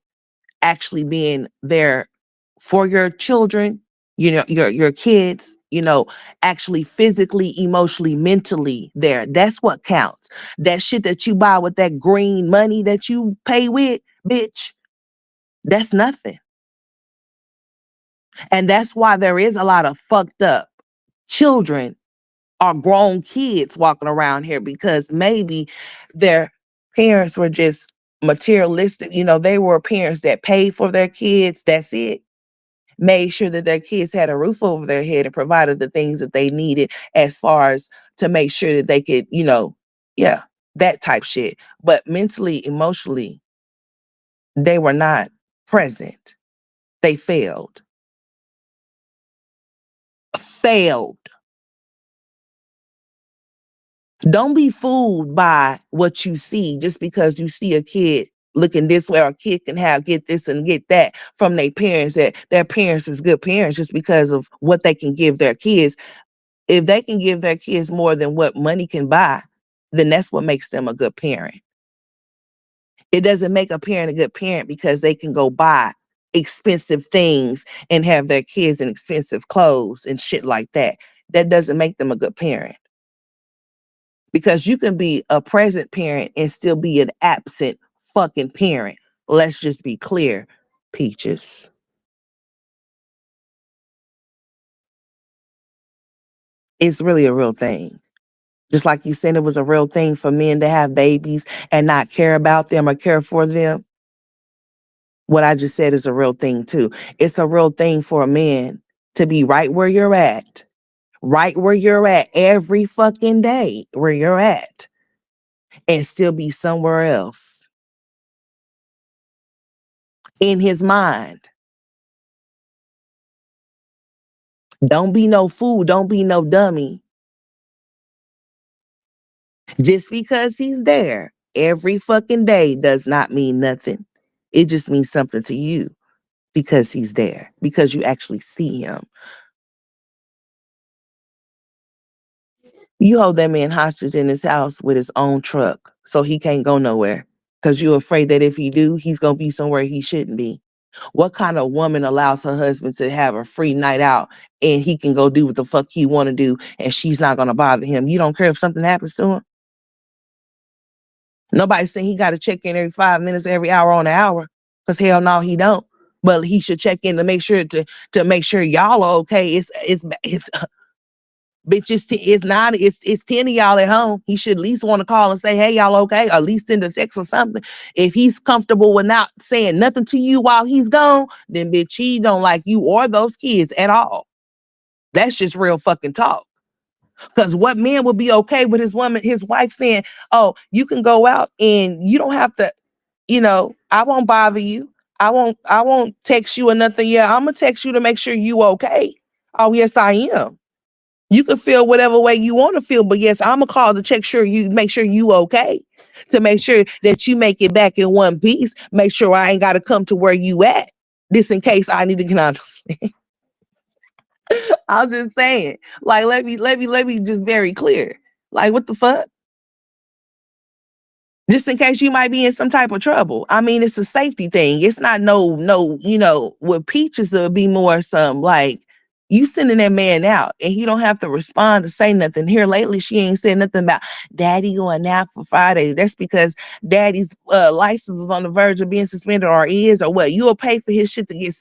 Actually being there for your children, your kids, actually physically, emotionally, mentally there. That's what counts. That shit that you buy with that green money that you pay with, bitch, that's nothing. And that's why there is a lot of fucked up children or grown kids walking around here because maybe their parents were just materialistic. They were parents that paid for their kids. That's it. Made sure that their kids had a roof over their head and provided the things that they needed as far as to make sure that they could, yeah, that type shit. But mentally, emotionally, they were not present. They failed. Failed. Don't be fooled by what you see just because you see a kid looking this way or a kid can get this and get that from their parents, that their parents is good parents just because of what they can give their kids. If they can give their kids more than what money can buy, then that's what makes them a good parent. It doesn't make a parent a good parent because they can go buy expensive things and have their kids in expensive clothes and shit like that. That doesn't make them a good parent. Because you can be a present parent and still be an absent fucking parent. Let's just be clear, Peaches. It's really a real thing. Just like you said, it was a real thing for men to have babies and not care about them or care for them. What I just said is a real thing too. It's a real thing for a man to be right where you're at every fucking day, where you're at, and still be somewhere else in his mind. Don't be no fool. Don't be no dummy. Just because he's there every fucking day does not mean nothing. It just means something to you because he's there, because you actually see him. You hold that man hostage in his house with his own truck so he can't go nowhere because you're afraid that if he do, he's going to be somewhere he shouldn't be. What kind of woman allows her husband to have a free night out and he can go do what the fuck he want to do and she's not going to bother him? You don't care if something happens to him? Nobody's saying he got to check in every 5 minutes, every hour on the hour, because hell no, he don't. But he should check in to make sure to make sure y'all are okay. It's bitch, it's 10 of y'all at home. He should at least want to call and say, hey, y'all okay? Or at least send a text or something. If he's comfortable with not saying nothing to you while he's gone, then bitch, he don't like you or those kids at all. That's just real fucking talk. Because what man would be okay with his wife saying, oh, you can go out and you don't have to, I won't bother you. I won't text you or nothing. Yeah, I'm gonna text you to make sure you okay. Oh, yes, I am. You can feel whatever way you want to feel, but yes, I'm gonna call to make sure you okay. To make sure that you make it back in one piece. Make sure I ain't gotta come to where you at. This in case I need to get out. I'm just saying. Like, let me just very clear. Like, what the fuck? Just in case you might be in some type of trouble. I mean, it's a safety thing. It's not no, with Peaches, it'll be more some like you sending that man out and he don't have to respond to say nothing. Here lately, she ain't said nothing about daddy going out for Friday. That's because daddy's license was on the verge of being suspended or is or what. You'll pay for his shit to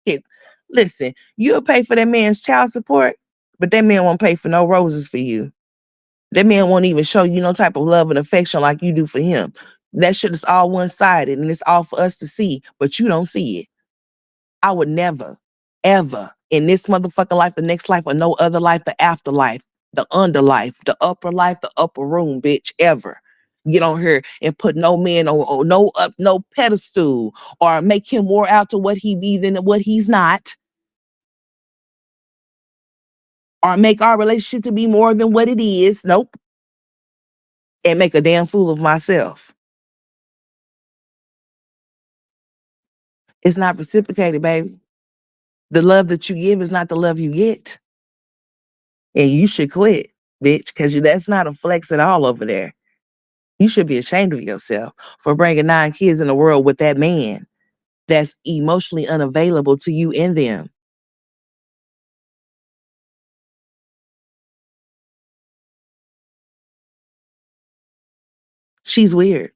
get. Listen, you'll pay for that man's child support, but that man won't pay for no roses for you. That man won't even show you no type of love and affection like you do for him. That shit is all one-sided and it's all for us to see, but you don't see it. I would never, ever in this motherfucking life, the next life, or no other life, the afterlife, the underlife, the upper life, the upper room, bitch, ever get on here and put no man on no pedestal or make him more out to what he be than what he's not, or make our relationship to be more than what it is. Nope. And make a damn fool of myself. It's not reciprocated, baby. The love that you give is not the love you get. And you should quit, bitch, because that's not a flex at all over there. You should be ashamed of yourself for bringing 9 kids in the world with that man that's emotionally unavailable to you and them. She's weird.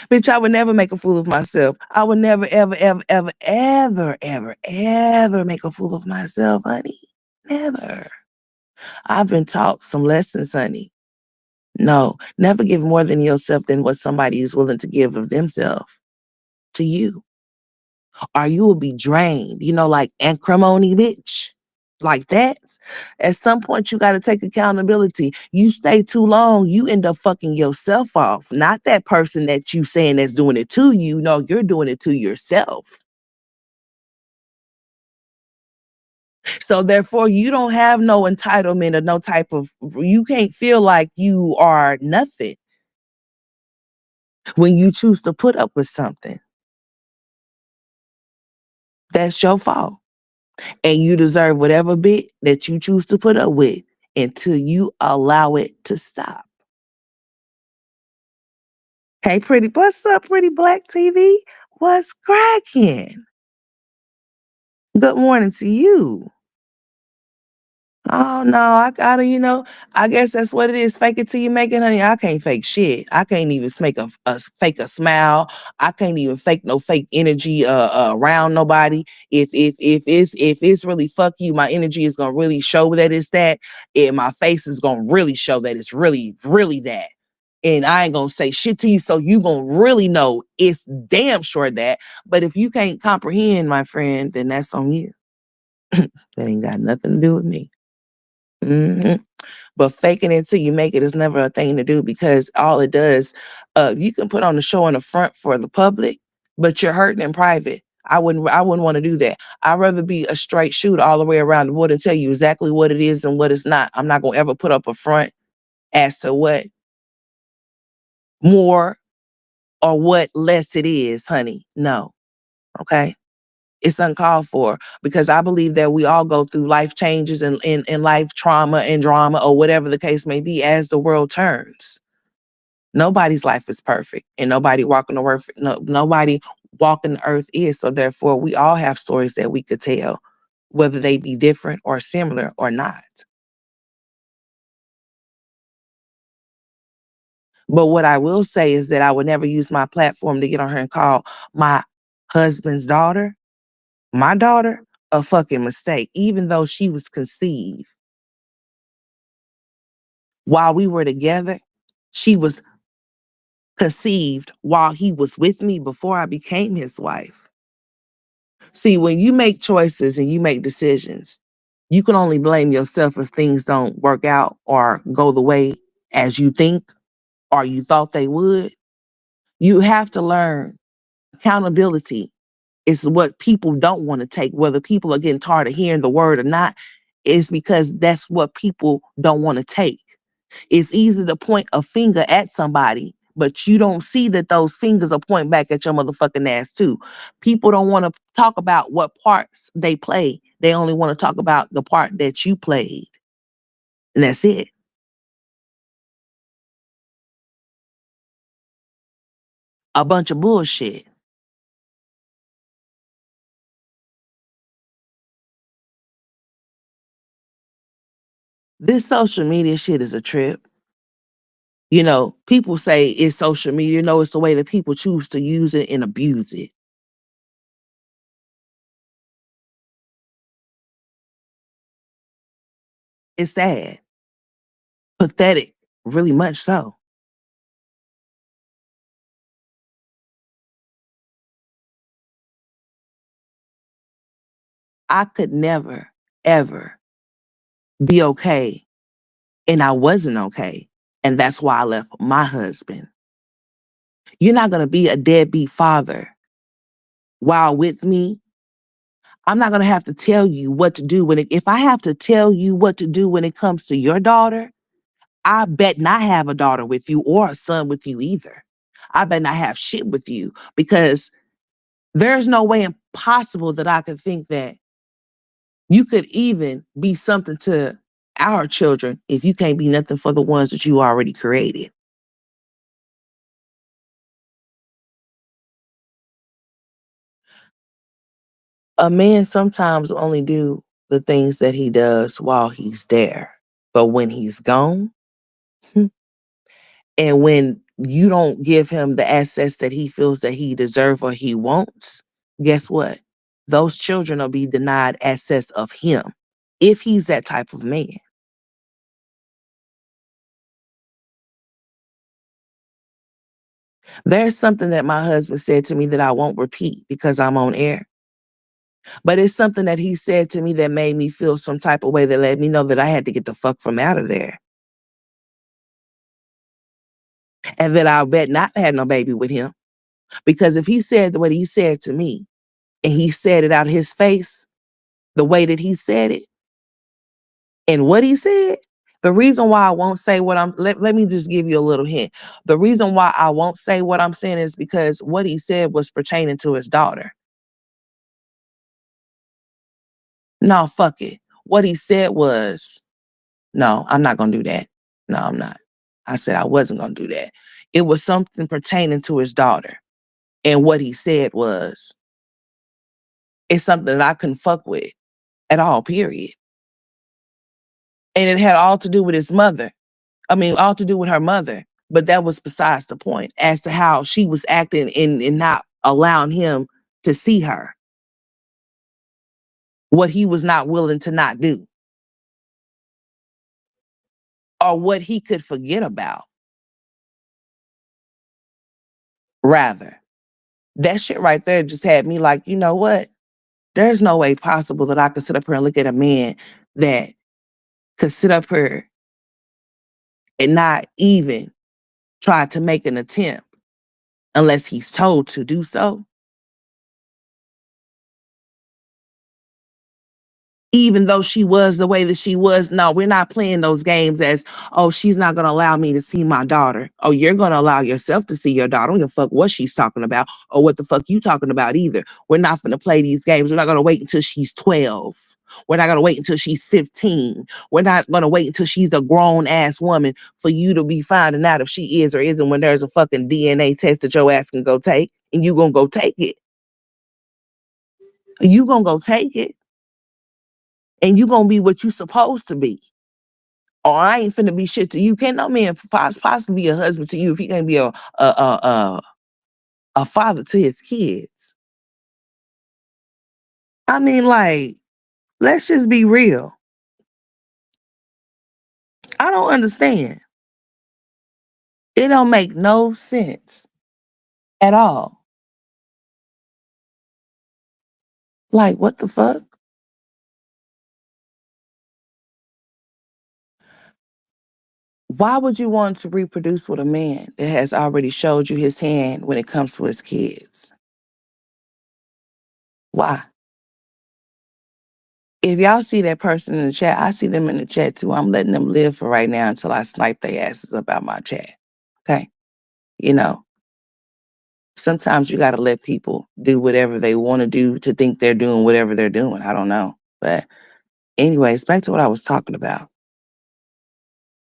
Bitch, I would never make a fool of myself. I would never, ever, ever, ever, ever, ever, ever make a fool of myself, honey. Never. I've been taught some lessons, honey. No, never give more than yourself than what somebody is willing to give of themselves to you. Or you will be drained, like acrimony, bitch. Like that. At some point, you got to take accountability. You stay too long, you end up fucking yourself off. Not that person that you saying that's doing it to you. No, you're doing it to yourself. So therefore, you don't have no entitlement or no type of, you can't feel like you are nothing when you choose to put up with something. That's your fault. And you deserve whatever bit that you choose to put up with until you allow it to stop. Hey, pretty, what's up, pretty black TV? What's cracking? Good morning to you. Oh no, I gotta, I guess that's what it is. Fake it till you make it, honey. I can't fake shit. I can't even fake a smile. I can't even fake no fake energy around nobody. If it's really fuck you, my energy is gonna really show that it's that, and my face is gonna really show that it's really, really that. And I ain't gonna say shit to you, so you gonna really know it's damn sure that. But if you can't comprehend, my friend, then that's on you. That ain't got nothing to do with me. Mhm. But faking it till you make it is never a thing to do because all it does, you can put on the show in the front for the public, but you're hurting in private. I wouldn't want to do that. I'd rather be a straight shoot all the way around the board and tell you exactly what it is and what it's not. I'm not gonna ever put up a front as to what more or what less it is, honey. No. Okay. It's uncalled for because I believe that we all go through life changes and life trauma and drama or whatever the case may be as the world turns. Nobody's life is perfect and nobody walking the earth is. So therefore we all have stories that we could tell, whether they be different or similar or not. But what I will say is that I would never use my platform to get on her and call my husband's daughter, my daughter, a fucking mistake, even though she was conceived while we were together. She was conceived while he was with me before I became his wife. See, when you make choices and you make decisions, you can only blame yourself if things don't work out or go the way as you think or you thought they would. You have to learn accountability is what people don't want to take, whether people are getting tired of hearing the word or not, is because that's what people don't want to take. It's easy to point a finger at somebody, but you don't see that those fingers are pointing back at your motherfucking ass too. People don't want to talk about what parts they play. They only want to talk about the part that you played. And that's it. A bunch of bullshit. This social media shit is a trip. People say it's social media. It's the way that people choose to use it and abuse it. It's sad, pathetic, really much so. I could never, ever be okay. And I wasn't okay. And that's why I left my husband. You're not going to be a deadbeat father while with me. I'm not going to have to tell you what to do if I have to tell you what to do when it comes to your daughter, I bet not have a daughter with you or a son with you either. I bet not have shit with you because there's no way impossible that I could think that you could even be something to our children if you can't be nothing for the ones that you already created. A man sometimes only do the things that he does while he's there. But when he's gone, and when you don't give him the access that he feels that he deserves or he wants, guess what? Those children will be denied access of him if he's that type of man. There's something that my husband said to me that I won't repeat because I'm on air. But it's something that he said to me that made me feel some type of way that let me know that I had to get the fuck from out of there. And that I bet not have no baby with him. Because if he said what he said to me and he said it out of his face, the way that he said it and what he said, the reason why I won't say let me just give you a little hint. The reason why I won't say what I'm saying is because what he said was pertaining to his daughter. No, fuck it. What he said was, no, I'm not gonna do that. No, I'm not. I said I wasn't gonna do that. It was something pertaining to his daughter. And what he said was, it's something that I couldn't fuck with at all, period. And it had all to do with his mother. I mean, all to do with her mother. But that was besides the point as to how she was acting and not allowing him to see her. What he was not willing to not do. Or what he could forget about. Rather. That shit right there just had me like, you know what? There's no way possible that I could sit up here and look at a man that could sit up here and not even try to make an attempt unless he's told to do so. Even though she was the way that she was, no, we're not playing those games as, oh, she's not going to allow me to see my daughter. Oh, you're going to allow yourself to see your daughter. I don't give a fuck what she's talking about or what the fuck you talking about either. We're not going to play these games. We're not going to wait until she's 12. We're not going to wait until she's 15. We're not going to wait until she's a grown ass woman for you to be finding out if she is or isn't when there's a fucking DNA test that your ass can go take and you going to go take it. You going to go take it. And you gonna be what you supposed to be. Or I ain't finna be shit to you. Can't no man possibly be a husband to you if he can't be a father to his kids. I mean, like, let's just be real. I don't understand. It don't make no sense at all. Like, what the fuck? Why would you want to reproduce with a man that has already showed you his hand when it comes to his kids? Why? If y'all see that person in the chat, I see them in the chat too. I'm letting them live for right now until I snipe their asses up out my chat. Okay? You know, sometimes you gotta let people do whatever they want to do to think they're doing whatever they're doing. I don't know. But anyways, back to what I was talking about.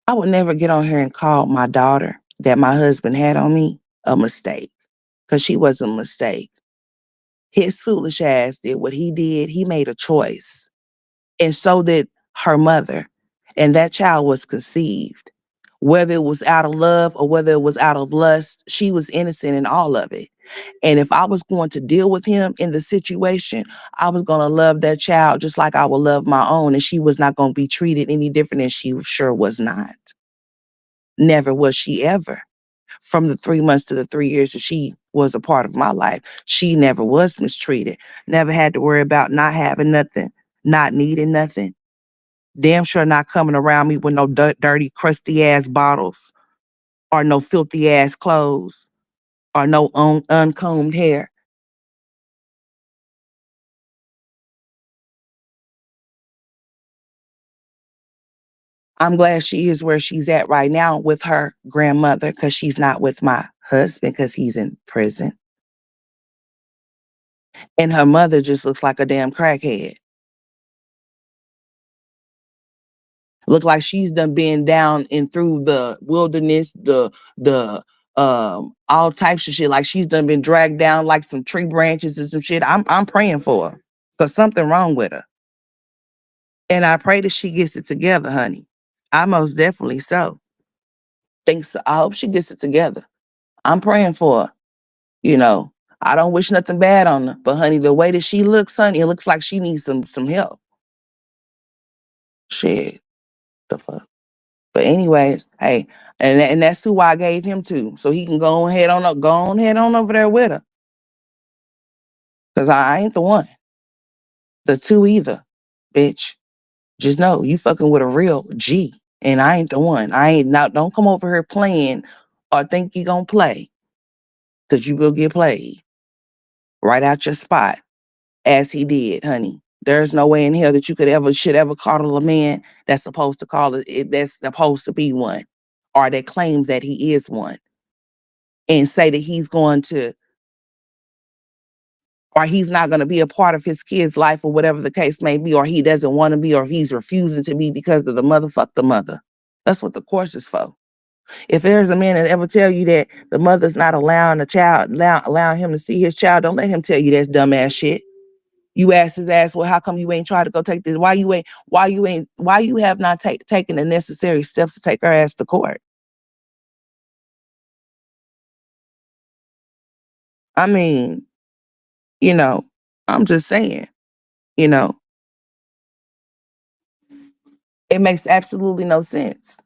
I would never get on here and call my daughter that my husband had on me a mistake. Because she was a mistake. His foolish ass did what he did. He made a choice. And so did her mother. And that child was conceived. Whether it was out of love or whether it was out of lust, she was innocent in all of it. And if I was going to deal with him in the situation, I was going to love that child just like I would love my own. And she was not going to be treated any different, and she sure was not. Never was she ever. From the 3 months to the 3 years that she was a part of my life, she never was mistreated. Never had to worry about not having nothing, not needing nothing. Damn sure not coming around me with no dirty, crusty ass bottles or no filthy ass clothes or no uncombed hair. I'm glad she is where she's at right now with her grandmother because she's not with my husband because he's in prison. And her mother just looks like a damn crackhead. Look like she's done been down and through the wilderness, the all types of shit. Like she's done been dragged down like some tree branches and some shit. I'm praying for her. Cause something wrong with her. And I pray that she gets it together, honey. I most definitely so. Think so. I hope she gets it together. I'm praying for her. You know, I don't wish nothing bad on her. But honey, the way that she looks, honey, it looks like she needs some help. Shit. The fuck. But anyways, hey, and that's who I gave him to. So he can go on head on over there with her. Cause I ain't the one. The two either, bitch. Just know you fucking with a real G. And I ain't the one. I ain't not don't come over here playing or think you gonna play. Cause you will get played. Right out your spot. As he did, honey. There's no way in hell that you should ever coddle a man that's supposed to that's supposed to be one. Or that claims that he is one. And say that he's going to or he's not going to be a part of his kid's life or whatever the case may be, or he doesn't want to be, or he's refusing to be because of the mother. Fuck the mother. That's what the course is for. If there's a man that ever tell you that the mother's not allowing allowing him to see his child, don't let him tell you that's dumbass shit. You ask his ass, well, how come you ain't tried to go take this? Why you have not taken the necessary steps to take her ass to court? I mean, you know, I'm just saying, you know, it makes absolutely no sense.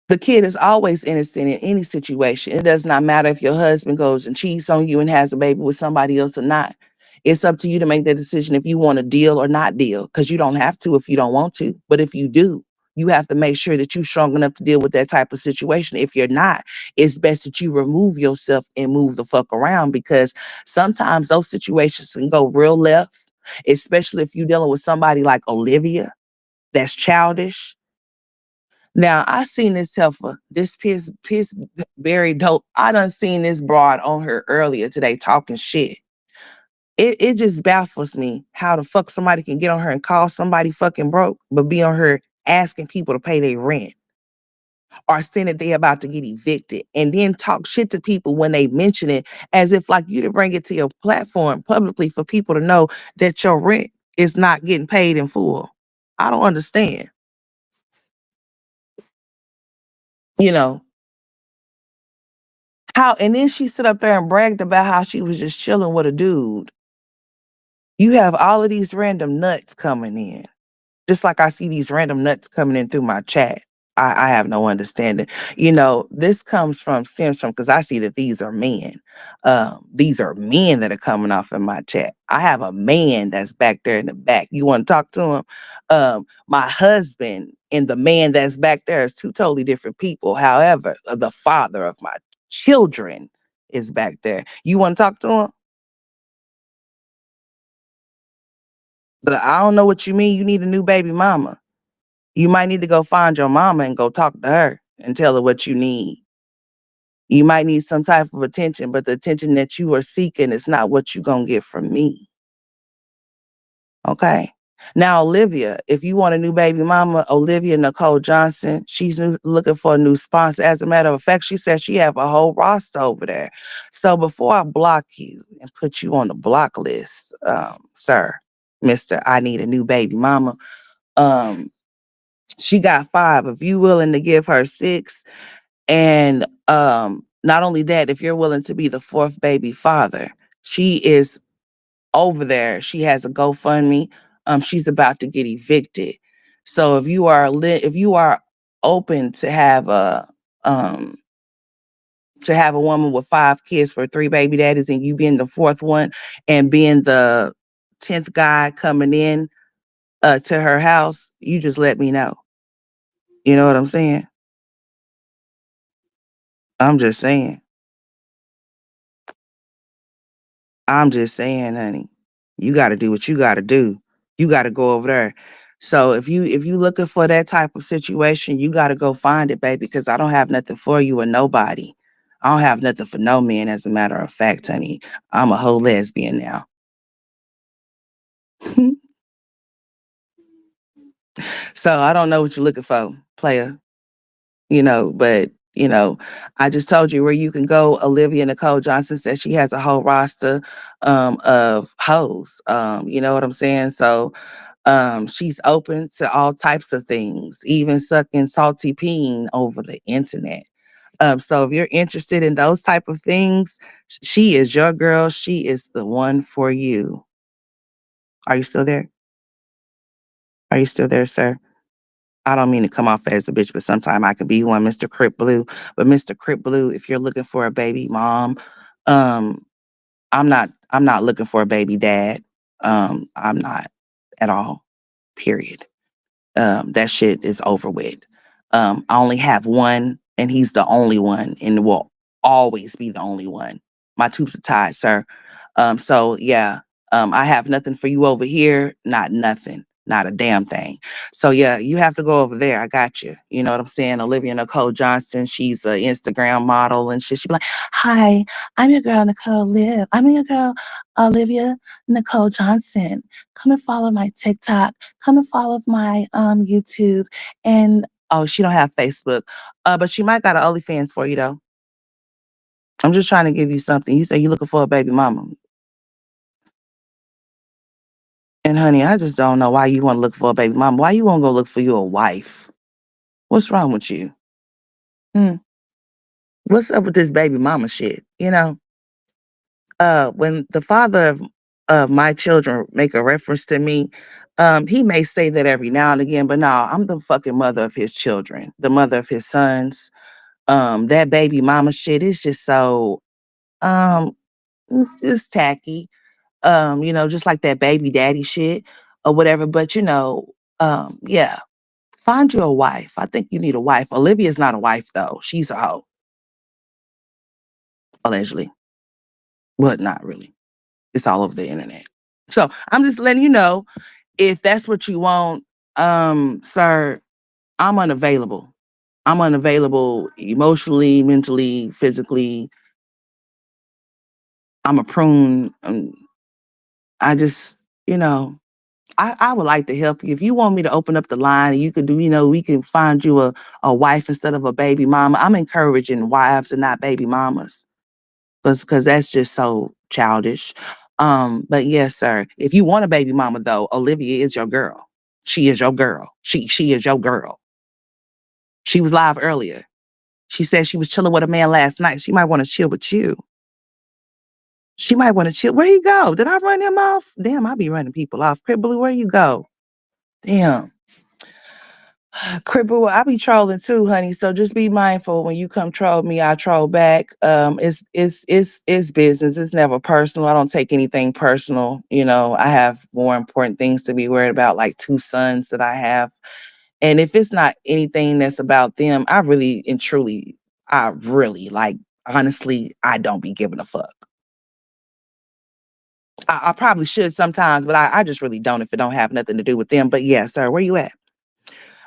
The kid is always innocent in any situation. It does not matter if your husband goes and cheats on you and has a baby with somebody else or not. It's up to you to make that decision if you want to deal or not deal, because you don't have to if you don't want to. But if you do, you have to make sure that you're strong enough to deal with that type of situation. If you're not, it's best that you remove yourself and move the fuck around, because sometimes those situations can go real left, especially if you're dealing with somebody like Olivia that's childish. Now I seen this heifer, this piss very dope. I done seen this broad on her earlier today talking shit. It just baffles me how the fuck somebody can get on her and call somebody fucking broke, but be on her asking people to pay their rent or saying that they about to get evicted, and then talk shit to people when they mention it, as if like you to bring it to your platform publicly for people to know that your rent is not getting paid in full. I don't understand. You know, how, and then she stood up there and bragged about how she was just chilling with a dude. You have all of these random nuts coming in. Just like I see these random nuts coming in through my chat. I have no understanding. You know, this stems from, because I see that these are men. These are men that are coming off in my chat. I have a man that's back there in the back. You want to talk to him? My husband and the man that's back there is two totally different people. However, the father of my children is back there. You want to talk to him? But I don't know what you mean. You need a new baby mama. You might need to go find your mama and go talk to her and tell her what you need. You might need some type of attention, but the attention that you are seeking is not what you're going to get from me. Okay. Now, Olivia, if you want a new baby mama, Olivia Nicole Johnson, she's looking for a new sponsor. As a matter of fact, she said she have a whole roster over there. So before I block you and put you on the block list, sir, Mr. I need a new baby mama, um, she got 5. If you willing to give her 6, and not only that, if you're willing to be the 4th baby father, she is over there. She has a GoFundMe. She's about to get evicted. So if you are open um to have a woman with 5 kids for 3 baby daddies, and you being the 4th one and being the 10th guy coming in to her house, you just let me know. You know what I'm saying? I'm just saying. I'm just saying, honey. You gotta do what you gotta do. You gotta go over there. So if you looking for that type of situation, you gotta go find it, baby, because I don't have nothing for you or nobody. I don't have nothing for no man, as a matter of fact, honey. I'm a whole lesbian now. So I don't know what you're looking for, player. But I just told you where you can go. Olivia Nicole Johnson says she has a whole roster of hoes. You know what I'm saying? So she's open to all types of things, even sucking salty peen over the internet. So if you're interested in those type of things, she is your girl. She is the one for you. Are you still there? Are you still there, sir? I don't mean to come off as a bitch, but sometimes I could be one, Mr. Crip Blue. But Mr. Crip Blue, if you're looking for a baby mom, um, I'm not looking for a baby dad. I'm not at all. Period. That shit is over with. I only have one, and he's the only one, and will always be the only one. My tubes are tied, sir. So yeah, I have nothing for you over here. Not nothing. Not a damn thing. So yeah, you have to go over there. I got you. You know what I'm saying? Olivia Nicole Johnson. She's an Instagram model and shit. She be like, "Hi, I'm your girl Nicole Liv. I'm your girl Olivia Nicole Johnson. Come and follow my TikTok. Come and follow my YouTube, and Oh, she don't have Facebook. But she might got an OnlyFans for you though. I'm just trying to give you something. You say you looking for a baby mama. And honey, I just don't know why you want to look for a baby mama. Why you want to go look for you a wife? What's wrong with you? Hmm. What's up with this baby mama shit? When the father of my children make a reference to me, he may say that every now and again, but no, I'm the fucking mother of his children, the mother of his sons. That baby mama shit is just so um it's tacky. Just like that baby daddy shit or whatever. But yeah, find you a wife. I think you need a wife. Olivia's not a wife though. She's a hoe, allegedly, but not really. It's all over the internet. So I'm just letting you know if that's what you want, sir, I'm unavailable. I'm unavailable emotionally, mentally, physically. I'm a prune. I just, I would like to help you. If you want me to open up the line and you could do, we can find you a wife instead of a baby mama. I'm encouraging wives and not baby mamas because that's just so childish. But yes, sir. If you want a baby mama though, Olivia is your girl. She is your girl. She is your girl. She was live earlier. She said she was chilling with a man last night. She might want to chill with you. She might want to chill. Where you go? Did I run him off? Damn, I be running people off. Crib Blue, where you go? Damn. Cripple, I be trolling too, honey. So just be mindful when you come troll me, I troll back. It's business. It's never personal. I don't take anything personal. I have more important things to be worried about, like two sons that I have. And if it's not anything that's about them, I really and truly, I really like honestly, I don't be giving a fuck. I probably should sometimes, but I just really don't if it don't have nothing to do with them. But yeah, sir, where you at?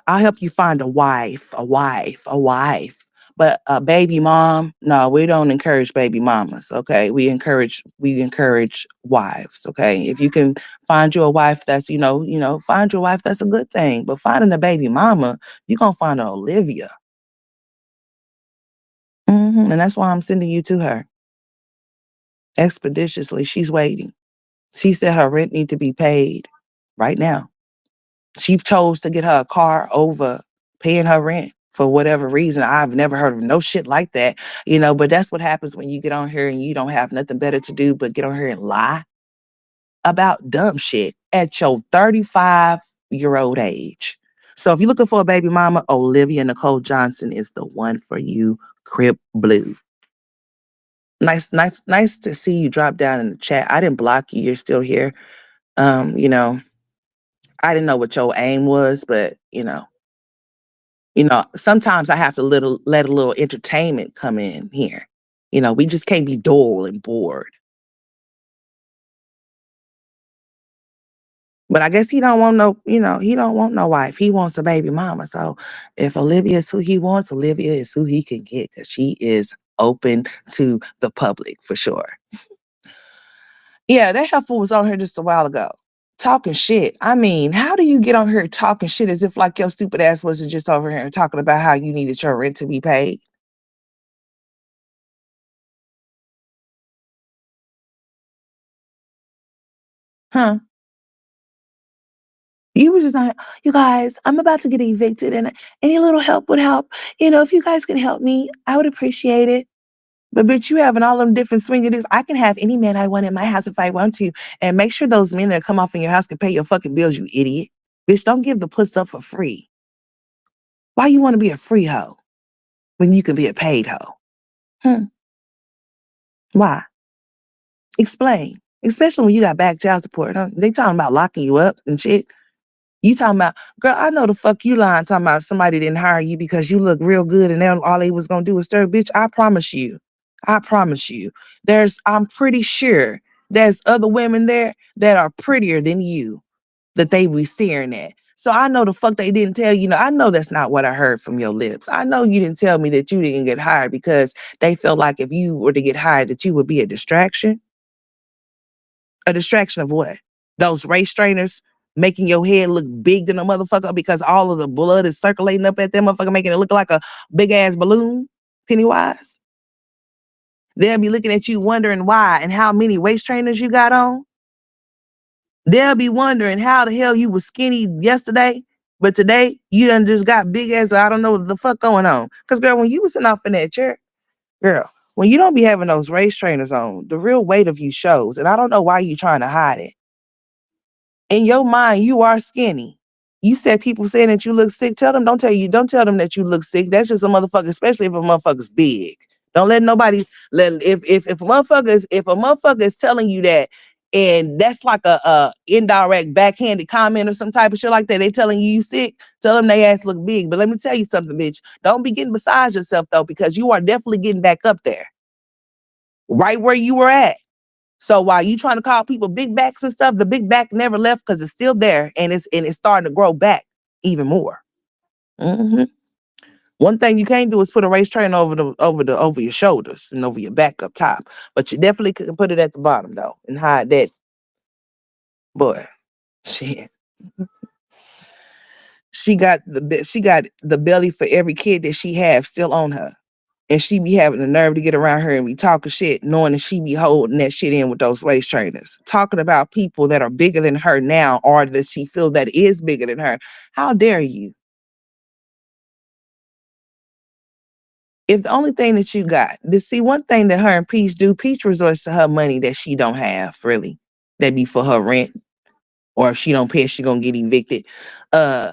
I'll help you find a wife, a wife, a wife. But a baby mom, no, we don't encourage baby mamas. Okay, we encourage wives. Okay, if you can find you a wife that's find your wife that's a good thing. But finding a baby mama, you gonna find an Olivia, and that's why I'm sending you to her expeditiously. She's waiting. She said her rent need to be paid right now. She chose to get her a car over paying her rent for whatever reason. I've never heard of no shit like that, but that's what happens when you get on here and you don't have nothing better to do but get on here and lie about dumb shit at your 35-year-old age. So if you're looking for a baby mama, Olivia Nicole Johnson is the one for you, Crip Blue. Nice to see you drop down in the chat. I didn't block you. You're still here. Um, you know, I didn't know what your aim was, but sometimes I have to let a little entertainment come in here. We just can't be dull and bored. But I guess he don't want he don't want no wife. He wants a baby mama. So if Olivia is who he wants, Olivia is who he can get because she is open to the public for sure. Yeah, that heifer was on here just a while ago. Talking shit. I mean, how do you get on here talking shit as if like your stupid ass wasn't just over here talking about how you needed your rent to be paid? Huh? You was just like, you guys, I'm about to get evicted and any little help would help. If you guys can help me, I would appreciate it. But bitch, you having all them different swinging. I can have any man I want in my house if I want to. And make sure those men that come off in your house can pay your fucking bills, you idiot. Bitch, don't give the puss up for free. Why you want to be a free hoe when you can be a paid hoe? Hmm. Why? Explain. Especially when you got back child support. Huh? They talking about locking you up and shit. You talking about, girl, I know the fuck you lying talking about somebody didn't hire you because you look real good and then all they was gonna do was stir. Bitch, I promise you. I promise you. I'm pretty sure there's other women there that are prettier than you that they be staring at. So I know the fuck they didn't tell you. I know that's not what I heard from your lips. I know you didn't tell me that you didn't get hired because they felt like if you were to get hired that you would be a distraction. A distraction of what? Those race trainers? making your head look big than a motherfucker because all of the blood is circulating up at that motherfucker, making it look like a big ass balloon, Pennywise. They'll be looking at you wondering why and how many waist trainers you got on. They'll be wondering how the hell you was skinny yesterday, but today you done just got big ass. I don't know what the fuck going on. Cause girl, when you was sitting off in that chair, girl, when you don't be having those waist trainers on, the real weight of you shows. And I don't know why you trying to hide it. In your mind, you are skinny. You said people saying that you look sick. Don't tell them that you look sick. That's just a motherfucker, especially if a motherfucker's big. Don't let nobody if a motherfucker is telling you that and that's like a indirect backhanded comment or some type of shit like that. They telling you sick, tell them they ass look big. But let me tell you something, bitch. Don't be getting beside yourself though, because you are definitely getting back up there. Right where you were at. So while you trying to call people big backs and stuff, the big back never left because it's still there and it's starting to grow back even more. hmm One thing you can't do is put a race train over your shoulders and over your back up top, but you definitely can put it at the bottom though and hide that. Boy, shit. She got the belly for every kid that she have still on her. And she be having the nerve to get around her and be talking shit, knowing that she be holding that shit in with those waist trainers. Talking about people that are bigger than her now or that she feels that is bigger than her. How dare you? If the only thing that you got, to see one thing that her and Peach do, Peach resorts to her money that she don't have, really. That be for her rent. Or if she don't pay, she gonna get evicted. Uh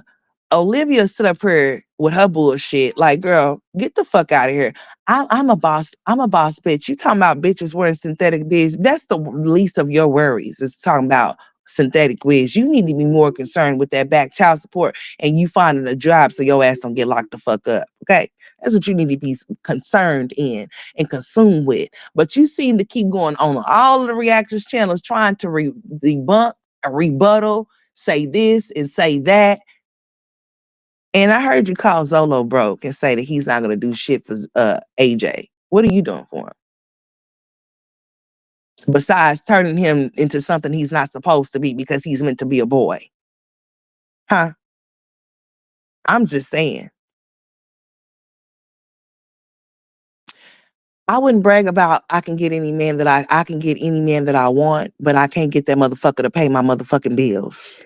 Olivia stood up here with her bullshit. Like, girl, get the fuck out of here. I'm a boss. I'm a boss bitch. You talking about bitches wearing synthetic wigs. That's the least of your worries. Is talking about synthetic wigs. You need to be more concerned with that back child support and you finding a job so your ass don't get locked the fuck up. Okay? That's what you need to be concerned in and consumed with. But you seem to keep going on all of the reactors channels trying to debunk, a rebuttal, say this and say that. And I heard you call Zolo broke and say that he's not gonna do shit for AJ. What are you doing for him? Besides turning him into something he's not supposed to be because he's meant to be a boy. Huh? I'm just saying. I wouldn't brag about I can get any man that I can get any man that I want, but I can't get that motherfucker to pay my motherfucking bills.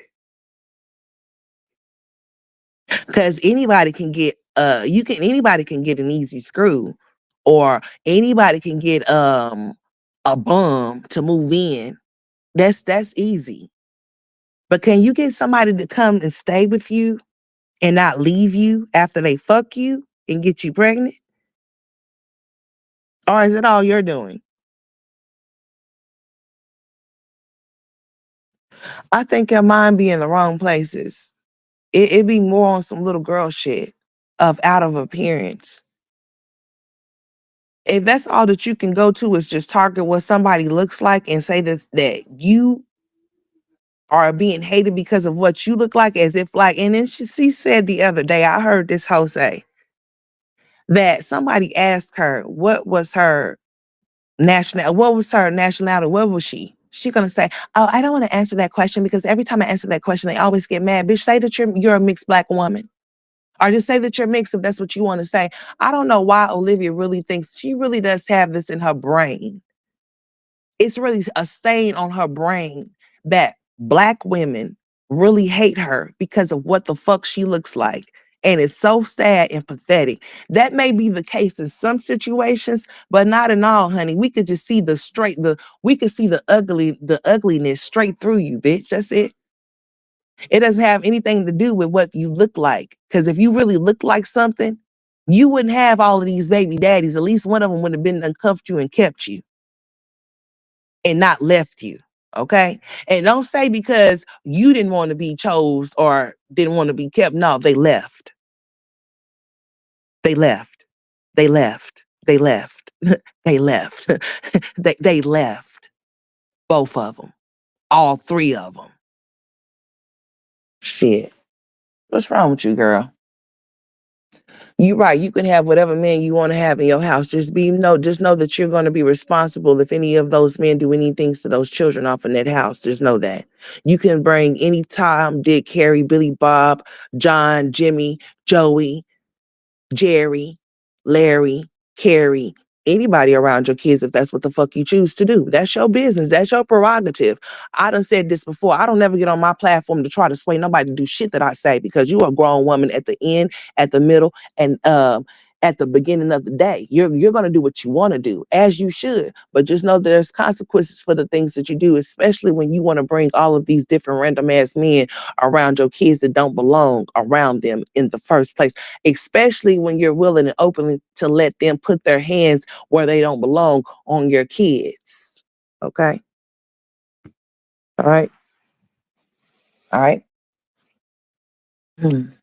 Cause anybody can get an easy screw or anybody can get a bum to move in. That's easy. But can you get somebody to come and stay with you and not leave you after they fuck you and get you pregnant? Or is it all you're doing? I think your mind be in the wrong places. It be more on some little girl shit of out of appearance. If that's all that you can go to is just target what somebody looks like and say that you are being hated because of what you look like, as if like, and then she said the other day, I heard this hoe say that somebody asked her what was her nationality, what was she? She gonna say, oh, I don't want to answer that question because every time I answer that question, they always get mad. Bitch, say that you're a mixed black woman. Or just say that you're mixed if that's what you want to say. I don't know why Olivia really thinks she really does have this in her brain. It's really a stain on her brain that black women really hate her because of what the fuck she looks like. And it's so sad and pathetic. That may be the case in some situations, but not in all, honey. We could just see we could see the ugliness straight through you, bitch. That's it. It doesn't have anything to do with what you look like. Because if you really look like something, you wouldn't have all of these baby daddies. At least one of them would have been uncuffed you and kept you and not left you. Okay. And don't say because you didn't want to be chose or didn't want to be kept. No, they left. They left. They left. They left. They left. They left. Both of them. All three of them. Shit. What's wrong with you, girl? You're right. You can have whatever man you want to have in your house. Just know that you're going to be responsible if any of those men do anything to those children off in that house. Just know that. You can bring any Tom, Dick, Harry, Billy, Bob, John, Jimmy, Joey, Jerry, Larry, Carrie, anybody around your kids if that's what the fuck you choose to do. That's your business. That's your prerogative. I done said this before. I don't never get on my platform to try to sway nobody to do shit that I say because you are a grown woman at the end, at the middle, and at the beginning of the day. You're gonna do what you want to do, as you should. But just know there's consequences for the things that you do, especially when you want to bring all of these different random ass men around your kids that don't belong around them in the first place, especially when you're willing and open to let them put their hands where they don't belong on your kids. Okay? All right? All right? Mm,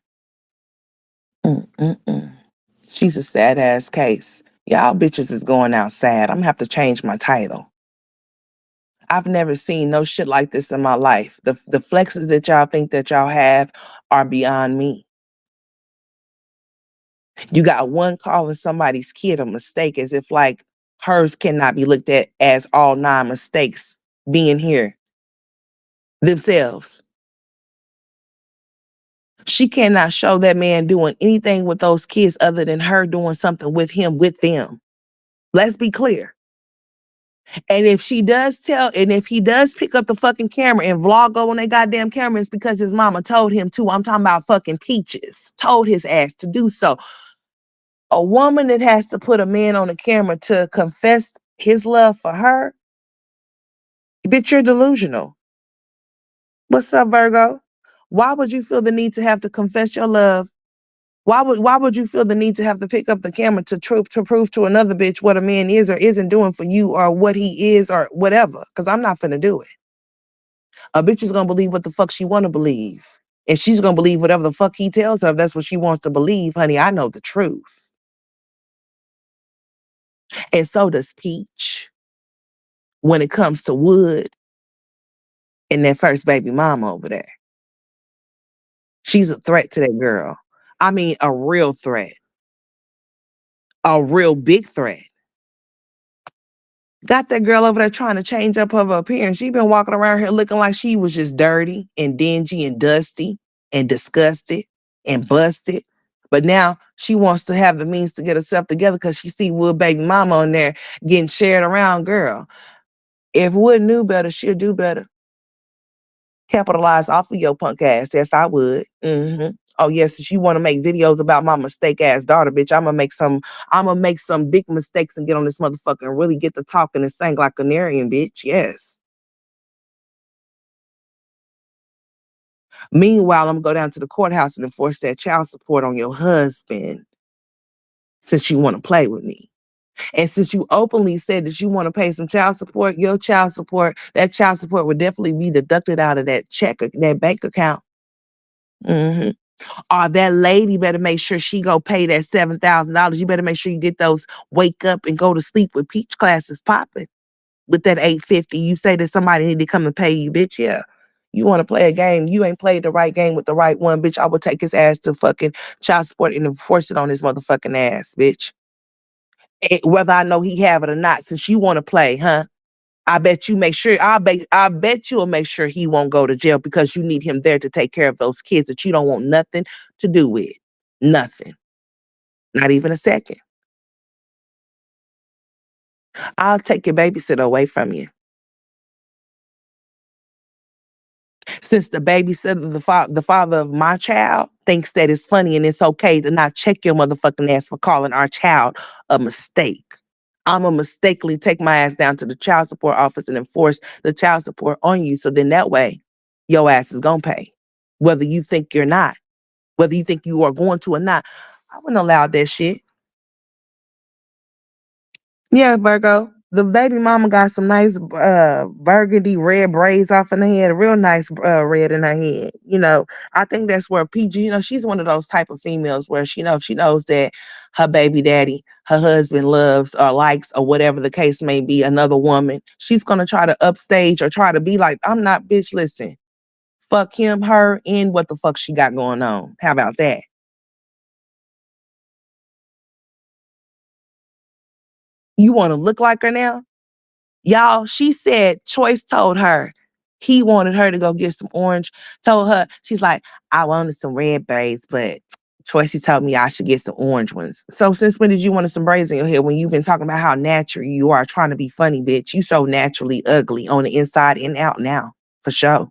mm. She's a sad ass case. Y'all bitches is going out sad. I'm gonna have to change my title. I've never seen no shit like this in my life. The flexes that y'all think that y'all have are beyond me. You got one calling somebody's kid a mistake as if like hers cannot be looked at as all nine mistakes being here themselves. She cannot show that man doing anything with those kids other than her doing something with him, with them. Let's be clear. And if she does and if he does pick up the fucking camera and vlog on that goddamn camera, it's because his mama told him to. I'm talking about fucking Peaches. Told his ass to do so. A woman that has to put a man on the camera to confess his love for her, bitch, you're delusional. What's up, Virgo? Why would you feel the need to have to confess your love? Why would you feel the need to have to pick up the camera to prove to another bitch what a man is or isn't doing for you or what he is or whatever? Because I'm not finna do it. A bitch is gonna believe what the fuck she wanna believe. And she's gonna believe whatever the fuck he tells her if that's what she wants to believe. Honey, I know the truth. And so does Peach when it comes to Wood and that first baby mama over there. She's a threat to that girl. I mean, a real threat. A real big threat. Got that girl over there trying to change up her appearance. She been walking around here looking like she was just dirty and dingy and dusty and disgusted and busted. But now she wants to have the means to get herself together because she see Wood baby mama on there getting shared around. Girl, if Wood knew better, she'll do better. Capitalize off of your punk ass. Yes, I would. Oh yes, if you want to make videos about my mistake ass daughter, bitch, I'm gonna make some big mistakes and get on this motherfucker and really get to talking and sing like a Canarian, bitch. Yes. Meanwhile, I'm gonna go down to the courthouse and enforce that child support on your husband since you want to play with me. And since you openly said that you want to pay some child support, that child support would definitely be deducted out of that check, that bank account. hmm Or that lady better make sure she go pay that $7,000. You better make sure you get those wake up and go to sleep with Peach classes popping with that 850. You say that somebody need to come and pay you, bitch. Yeah. You want to play a game. You ain't played the right game with the right one, bitch. I will take his ass to fucking child support and enforce it on his motherfucking ass, bitch. Whether I know he have it or not, since you want to play, huh? I bet you make sure I bet you'll make sure he won't go to jail because you need him there to take care of those kids that you don't want nothing to do with. Nothing. Not even a second. I'll take your babysitter away from you. Since the babysitter, the father of my child, thinks that it's funny and it's okay to not check your motherfucking ass for calling our child a mistake. I'ma mistakenly take my ass down to the child support office and enforce the child support on you. So then that way, your ass is gonna pay. Whether you think you're not, whether you think you are going to or not. I wouldn't allow that shit. Yeah, Virgo. The baby mama got some nice burgundy red braids off in her head, a real nice red in her head. I think that's where PG, she's one of those type of females where she knows that her baby daddy, her husband loves or likes or whatever the case may be, another woman. She's gonna try to upstage or try to be like, I'm not, bitch, listen. Fuck him, her, and what the fuck she got going on. How about that? You want to look like her now? Y'all, she said Choice told her he wanted her to go get some orange. Told her, she's like, I wanted some red braids, but Choice, he told me I should get some orange ones. So since when did you want some braids in your hair when you've been talking about how natural you are trying to be funny, bitch? You so naturally ugly on the inside and out now, for sure.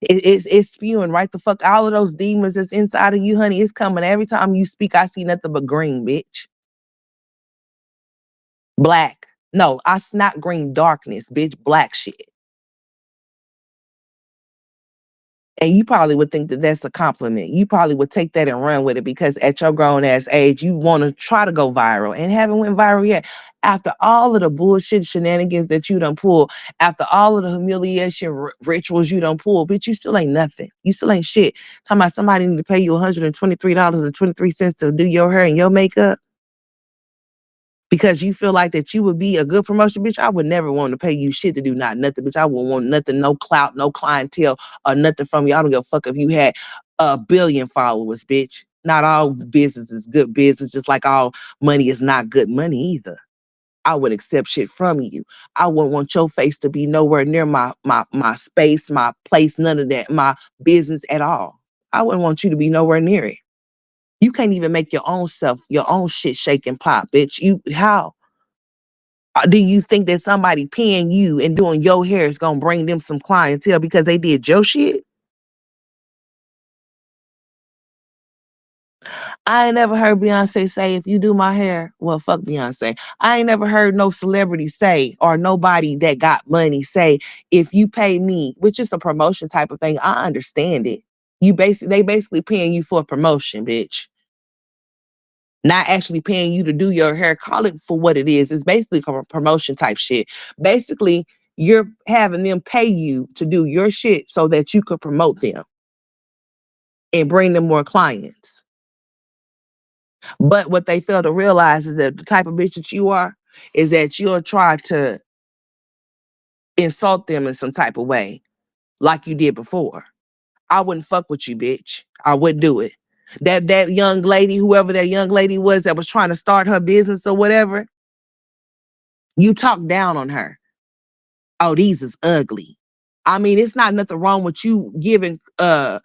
It's spewing right the fuck. All of those demons that's inside of you, honey, it's coming. Every time you speak, I see nothing but green, bitch. Black. No, I not green darkness, bitch. Black shit. And you probably would think that that's a compliment. You probably would take that and run with it because at your grown ass age, you want to try to go viral and haven't went viral yet. After all of the bullshit shenanigans that you done pull, after all of the humiliation rituals you done pull, bitch, you still ain't nothing. You still ain't shit. Talking about somebody need to pay you $123.23 to do your hair and your makeup because you feel like that you would be a good promotion, bitch. I would never want to pay you shit to do not nothing, bitch. I wouldn't want nothing, no clout, no clientele, or nothing from you. I don't give a fuck if you had 1 billion followers, bitch. Not all business is good business, just like all money is not good money either. I would accept shit from you. I wouldn't want your face to be nowhere near my space, my place, none of that, my business at all. I wouldn't want you to be nowhere near it. You can't even make your own self, your own shit shake and pop, bitch. You how? Do you think that somebody paying you and doing your hair is gonna bring them some clientele because they did your shit? I ain't never heard Beyonce say, if you do my hair, well, fuck Beyonce. I ain't never heard no celebrity say, or nobody that got money say, if you pay me, which is a promotion type of thing, I understand it. They basically paying you for a promotion, bitch. Not actually paying you to do your hair. Call it for what it is. It's basically promotion type shit. Basically, you're having them pay you to do your shit so that you could promote them and bring them more clients. But what they fail to realize is that the type of bitch that you are is that you'll try to insult them in some type of way, like you did before. I wouldn't fuck with you, bitch. I wouldn't do it. That young lady, whoever that young lady was that was trying to start her business or whatever, you talk down on her. Oh, these is ugly. I mean, it's not nothing wrong with you giving a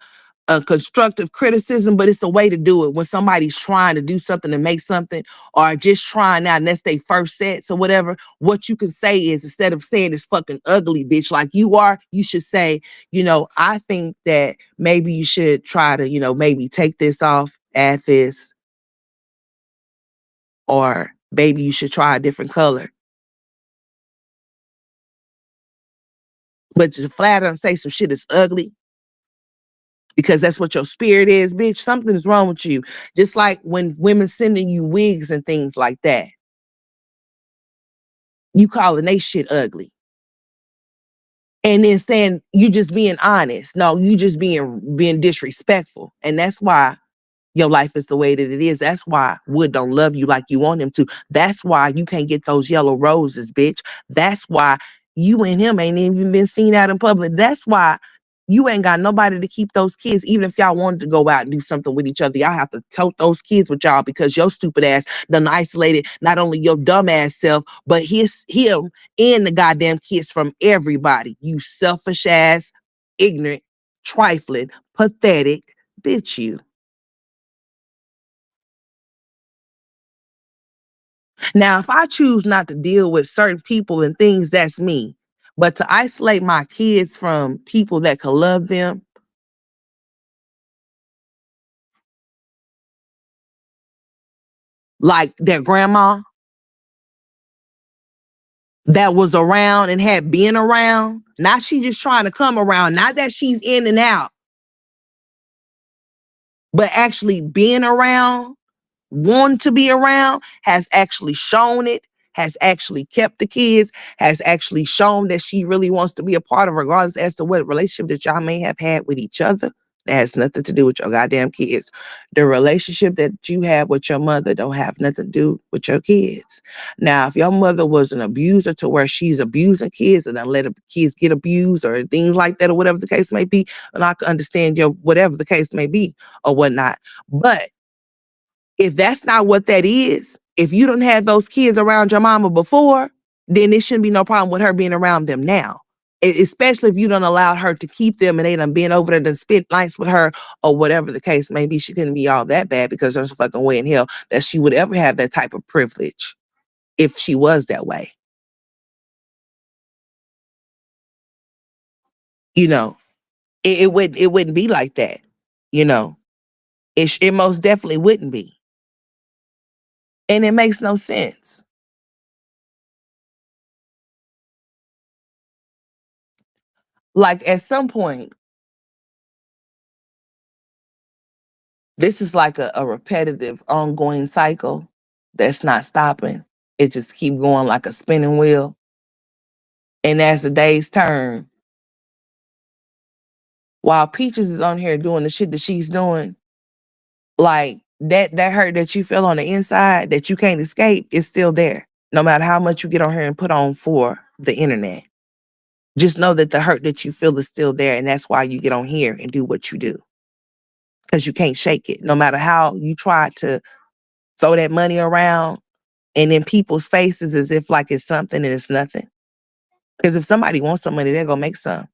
constructive criticism, but it's the way to do it when somebody's trying to do something to make something or just trying out and that's their first sets or whatever. What you can say is instead of saying it's fucking ugly, bitch, like you are, you should say, I think that maybe you should try to, maybe take this off, add this, or maybe you should try a different color. But to flat out say some shit is ugly, because that's what your spirit is, bitch, something is wrong with you. Just like when women sending you wigs and things like that, you calling they shit ugly. And then saying you just being honest. No, you just being disrespectful. And that's why your life is the way that it is. That's why Wood don't love you like you want him to. That's why you can't get those yellow roses, bitch. That's why you and him ain't even been seen out in public. That's why you ain't got nobody to keep those kids. Even if y'all wanted to go out and do something with each other, y'all have to tote those kids with y'all because your stupid ass done isolated not only your dumb ass self, but him and the goddamn kids from everybody. You selfish ass, ignorant, trifling, pathetic bitch, you. Now, if I choose not to deal with certain people and things, that's me. But to isolate my kids from people that could love them, like their grandma that was around and had been around, not she just trying to come around, not that she's in and out, but actually being around, wanting to be around, has actually shown it, has actually kept the kids, has actually shown that she really wants to be a part of, regardless as to what relationship that y'all may have had with each other. That has nothing to do with your goddamn kids. The relationship that you have with your mother don't have nothing to do with your kids. Now, if your mother was an abuser to where she's abusing kids and then let the kids get abused or things like that or whatever the case may be, then I can understand your whatever the case may be or whatnot. But If that's not what that is, if you don't have those kids around your mama before, then it shouldn't be no problem with her being around them now. Especially if you don't allow her to keep them and they done been over there and spent nights with her or whatever the case may be. She couldn't be all that bad because there's a fucking way in hell that she would ever have that type of privilege if she was that way. You know, it wouldn't be like that. You know, it most definitely wouldn't be. And it makes no sense. Like at some point, this is like a repetitive, ongoing cycle that's not stopping. It just keep going like a spinning wheel. And as the days turn, while Peaches is on here doing the shit that she's doing, like that hurt that you feel on the inside that you can't escape is still there. No matter how much you get on here and put on for the internet. Just know that the hurt that you feel is still there. And that's why you get on here and do what you do. Because you can't shake it. No matter how you try to throw that money around and in people's faces as if like it's something and it's nothing. Because if somebody wants some money, they're gonna make some.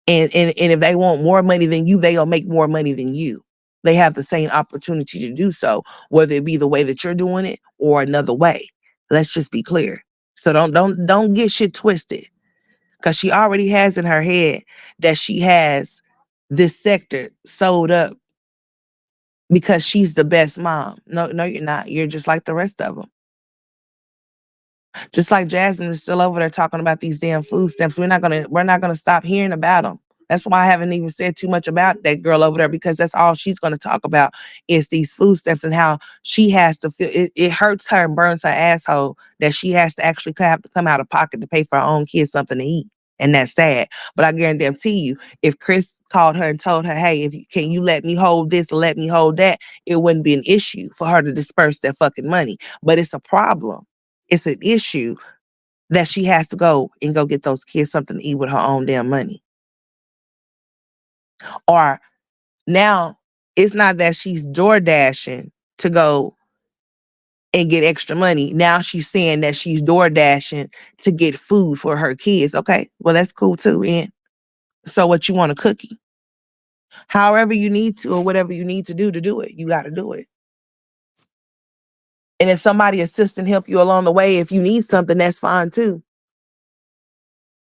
And if they want more money than you, they'll make more money than you. They have the same opportunity to do so, whether it be the way that you're doing it or another way. Let's just be clear. So don't get shit twisted. Cause she already has in her head that she has this sector sold up because she's the best mom. No, you're not. You're just like the rest of them. Just like Jasmine is still over there talking about these damn food stamps. We're not gonna stop hearing about them. That's why I haven't even said too much about that girl over there because that's all she's gonna talk about is these food stamps and how she has to feel it hurts her and burns her asshole that she has to actually have to come out of pocket to pay for her own kids something to eat. And that's sad. But I guarantee you, if Chris called her and told her, hey, can you let me hold this or let me hold that, it wouldn't be an issue for her to disperse that fucking money. But it's a problem. It's an issue that she has to go and go get those kids something to eat with her own damn money. Or now it's not that she's door dashing to go and get extra money. Now she's saying that she's door dashing to get food for her kids. Okay, well that's cool too. And so what you want a cookie? However you need to or whatever you need to do it, you got to do it. And if somebody assists and help you along the way, if you need something, that's fine too.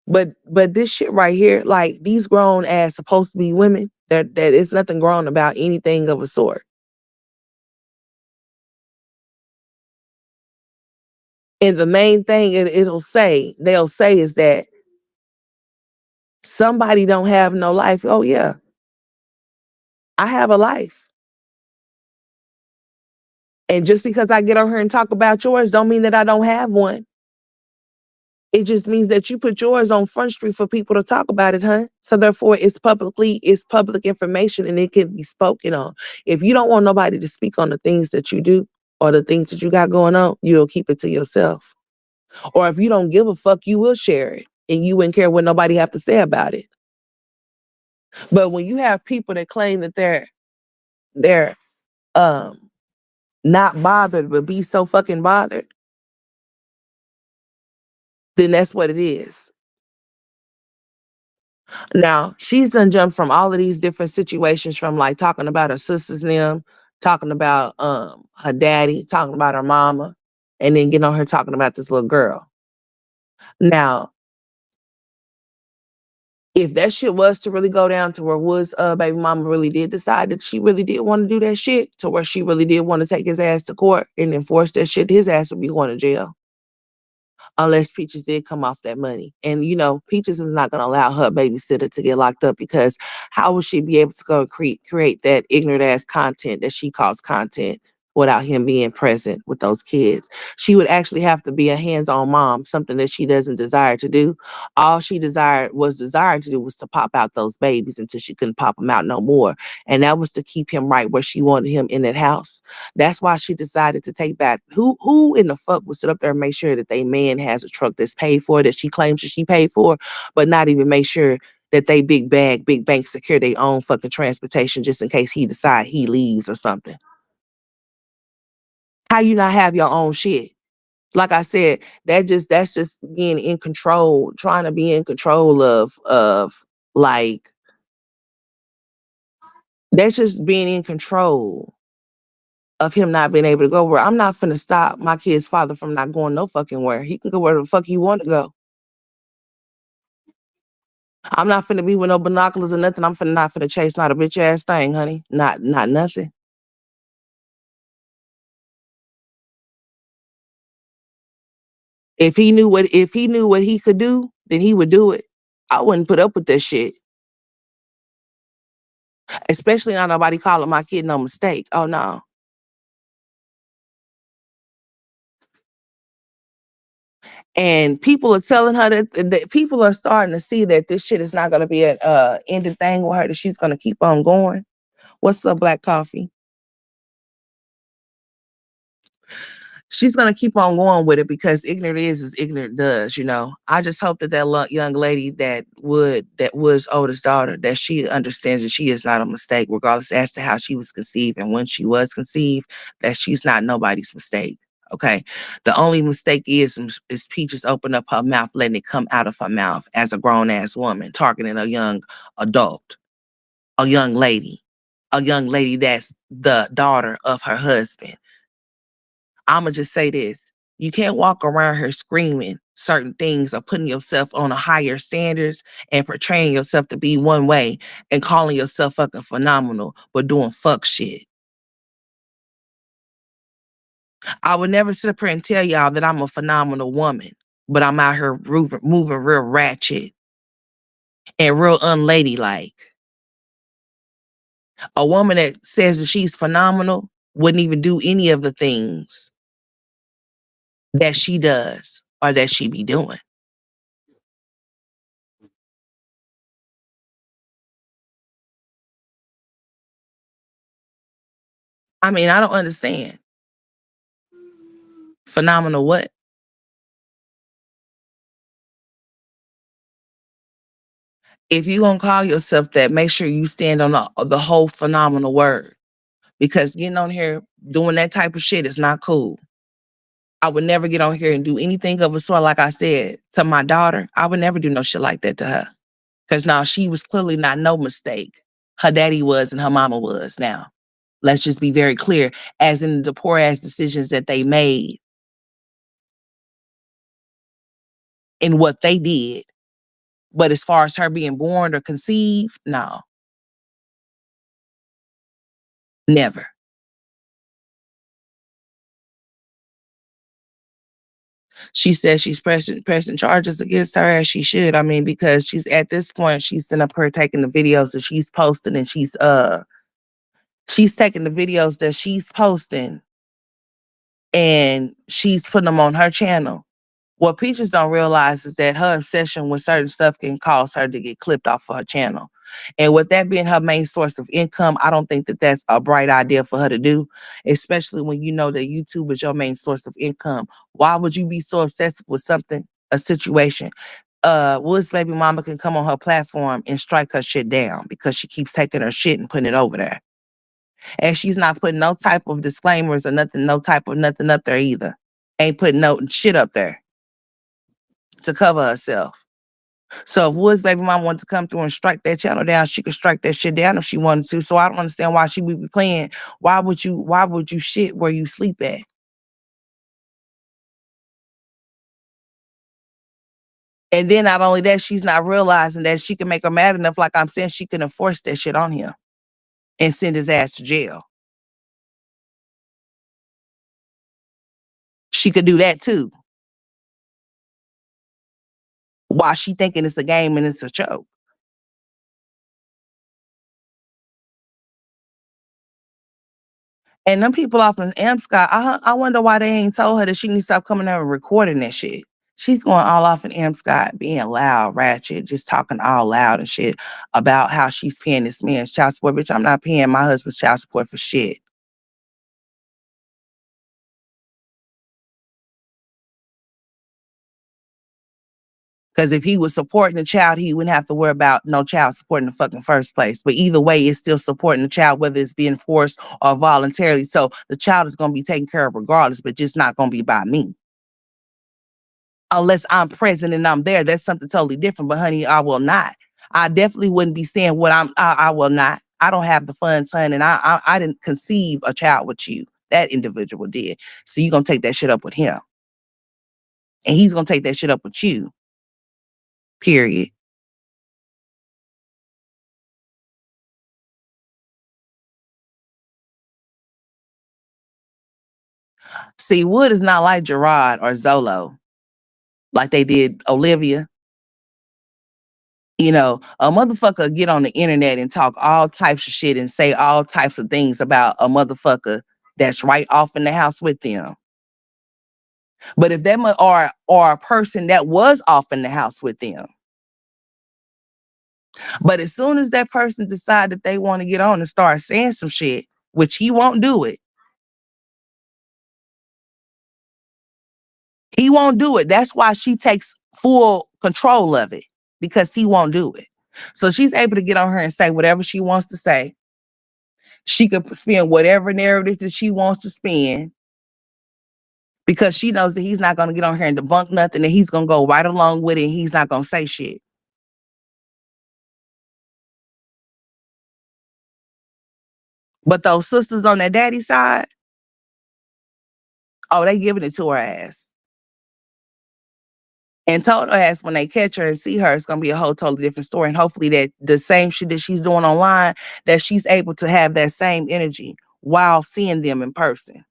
But this shit right here, like these grown ass supposed to be women, that is nothing grown about anything of a sort. And the main thing they'll say is that somebody don't have no life. Oh yeah, I have a life. And just because I get on here and talk about yours don't mean that I don't have one. It just means that you put yours on Front Street for people to talk about it, huh? So therefore it's public information and it can be spoken on. If you don't want nobody to speak on the things that you do or the things that you got going on, you'll keep it to yourself. Or if you don't give a fuck, you will share it and you wouldn't care what nobody have to say about it. But when you have people that claim that they're um not bothered but be so fucking bothered, then that's what it is. Now, she's done jumped from all of these different situations from like talking about her sisters and them, talking about her daddy, talking about her mama, and then getting on her talking about this little girl. Now, if that shit was to really go down to where Wood's baby mama really did decide that she really did want to do that shit, to where she really did want to take his ass to court and enforce that shit, his ass would be going to jail. Unless Peaches did come off that money. And Peaches is not gonna allow her babysitter to get locked up because how would she be able to go create that ignorant ass content that she calls content without him being present with those kids? She would actually have to be a hands-on mom, something that she doesn't desire to do. All she desired to do was to pop out those babies until she couldn't pop them out no more. And that was to keep him right where she wanted him in that house. That's why she decided to take back. Who in the fuck would sit up there and make sure that they man has a truck that's paid for, that she claims that she paid for, but not even make sure that they big bank secure their own fucking transportation just in case he decide he leaves or something. How you not have your own shit? Like I said, that's just being in control, trying to be in control of like that's just being in control of him not being able to go where I'm not finna stop my kid's father from not going no fucking where. He can go where the fuck he want to go. I'm not finna be with no binoculars or nothing. I'm finna not finna chase not a bitch ass thing, honey. Not nothing. If he knew what he could do, then he would do it. I wouldn't put up with that shit. Especially not nobody calling my kid no mistake. Oh no. And people are telling her that people are starting to see that this shit is not gonna be an ending thing with her, that she's gonna keep on going. What's up, Black Coffee? She's gonna keep on going with it because ignorant is as ignorant does, you know. I just hope that young lady that was Oda's daughter, that she understands that she is not a mistake, regardless as to how she was conceived and when she was conceived, that she's not nobody's mistake. Okay. The only mistake is Peaches open up her mouth, letting it come out of her mouth as a grown ass woman, targeting a young adult, a young lady that's the daughter of her husband. I'ma just say this. You can't walk around here screaming certain things or putting yourself on a higher standards and portraying yourself to be one way and calling yourself fucking phenomenal, but doing fuck shit. I would never sit up here and tell y'all that I'm a phenomenal woman, but I'm out here moving real ratchet and real unladylike. A woman that says that she's phenomenal wouldn't even do any of the things that she does or that she be doing. I mean, I don't understand. Phenomenal what? If you gonna call yourself that, make sure you stand on the whole phenomenal word. Because getting on here doing that type of shit is not cool. I would never get on here and do anything of a sort. Like I said to my daughter, I would never do no shit like that to her. Cause now she was clearly not no mistake. Her daddy was and her mama was now. Let's just be very clear, as in the poor ass decisions that they made and what they did. But as far as her being born or conceived, no, never. She says she's pressing charges against her as she should. I mean, because she's at this point, she's sitting up her taking the videos that she's posting and she's taking the videos that she's posting and she's putting them on her channel. What Peaches don't realize is that her obsession with certain stuff can cause her to get clipped off of her channel. And with that being her main source of income, I don't think that that's a bright idea for her to do, especially when you know that YouTube is your main source of income. Why would you be so obsessed with something, a situation? Woods baby mama can come on her platform and strike her shit down because she keeps taking her shit and putting it over there. And she's not putting no type of disclaimers or nothing, no type of nothing up there either. Ain't putting no shit up there to cover herself. So if Woods baby mom wanted to come through and strike that channel down, she could strike that shit down if she wanted to. So I don't understand why she would be playing. Why would you shit where you sleep at? And then not only that, she's not realizing that she can make her mad enough, like I'm saying, she can enforce that shit on him and send his ass to jail. She could do that too. While she thinking it's a game and it's a joke. And them people off in Amscot, I wonder why they ain't told her that she needs to stop coming there and recording that shit. She's going all off in Amscot, being loud, ratchet, just talking all loud and shit about how she's paying this man's child support. Bitch, I'm not paying my husband's child support for shit. Because if he was supporting the child, he wouldn't have to worry about no child support in the fucking first place. But either way, it's still supporting the child, whether it's being forced or voluntarily. So the child is going to be taken care of regardless, but just not going to be by me. Unless I'm present and I'm there, that's something totally different. But honey, I will not. I definitely wouldn't be saying what I will not. I don't have the funds, honey, and I didn't conceive a child with you. That individual did. So you're going to take that shit up with him. And he's going to take that shit up with you. Period. See, Wood is not like Gerard or Zolo, like they did Olivia. You know, a motherfucker get on the internet and talk all types of shit and say all types of things about a motherfucker that's right off in the house with them. But if them or a person that was off in the house with them, but as soon as that person decide that they want to get on and start saying some shit, which he won't do it. He won't do it. That's why she takes full control of it, because he won't do it. So she's able to get on her and say whatever she wants to say. She could spin whatever narrative that she wants to spin, because she knows that he's not going to get on her and debunk nothing, and he's going to go right along with it, and he's not going to say shit. But those sisters on that daddy side, oh, they giving it to her ass. And told her ass when they catch her and see her, it's gonna be a whole totally different story. And hopefully that the same shit that she's doing online, that she's able to have that same energy while seeing them in person.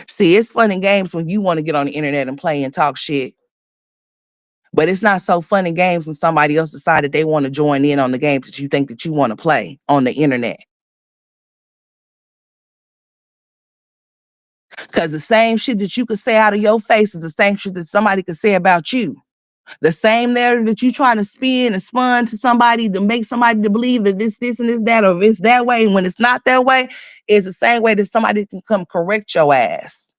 See, it's fun and games when you want to get on the internet and play and talk shit. But it's not so fun and games when somebody else decided they want to join in on the games that you think that you want to play on the internet. Because the same shit that you could say out of your face is the same shit that somebody could say about you. The same narrative that you trying to spin and spun to somebody to make somebody to believe that this, and this, that, or it's that way. And when it's not that way, it's the same way that somebody can come correct your ass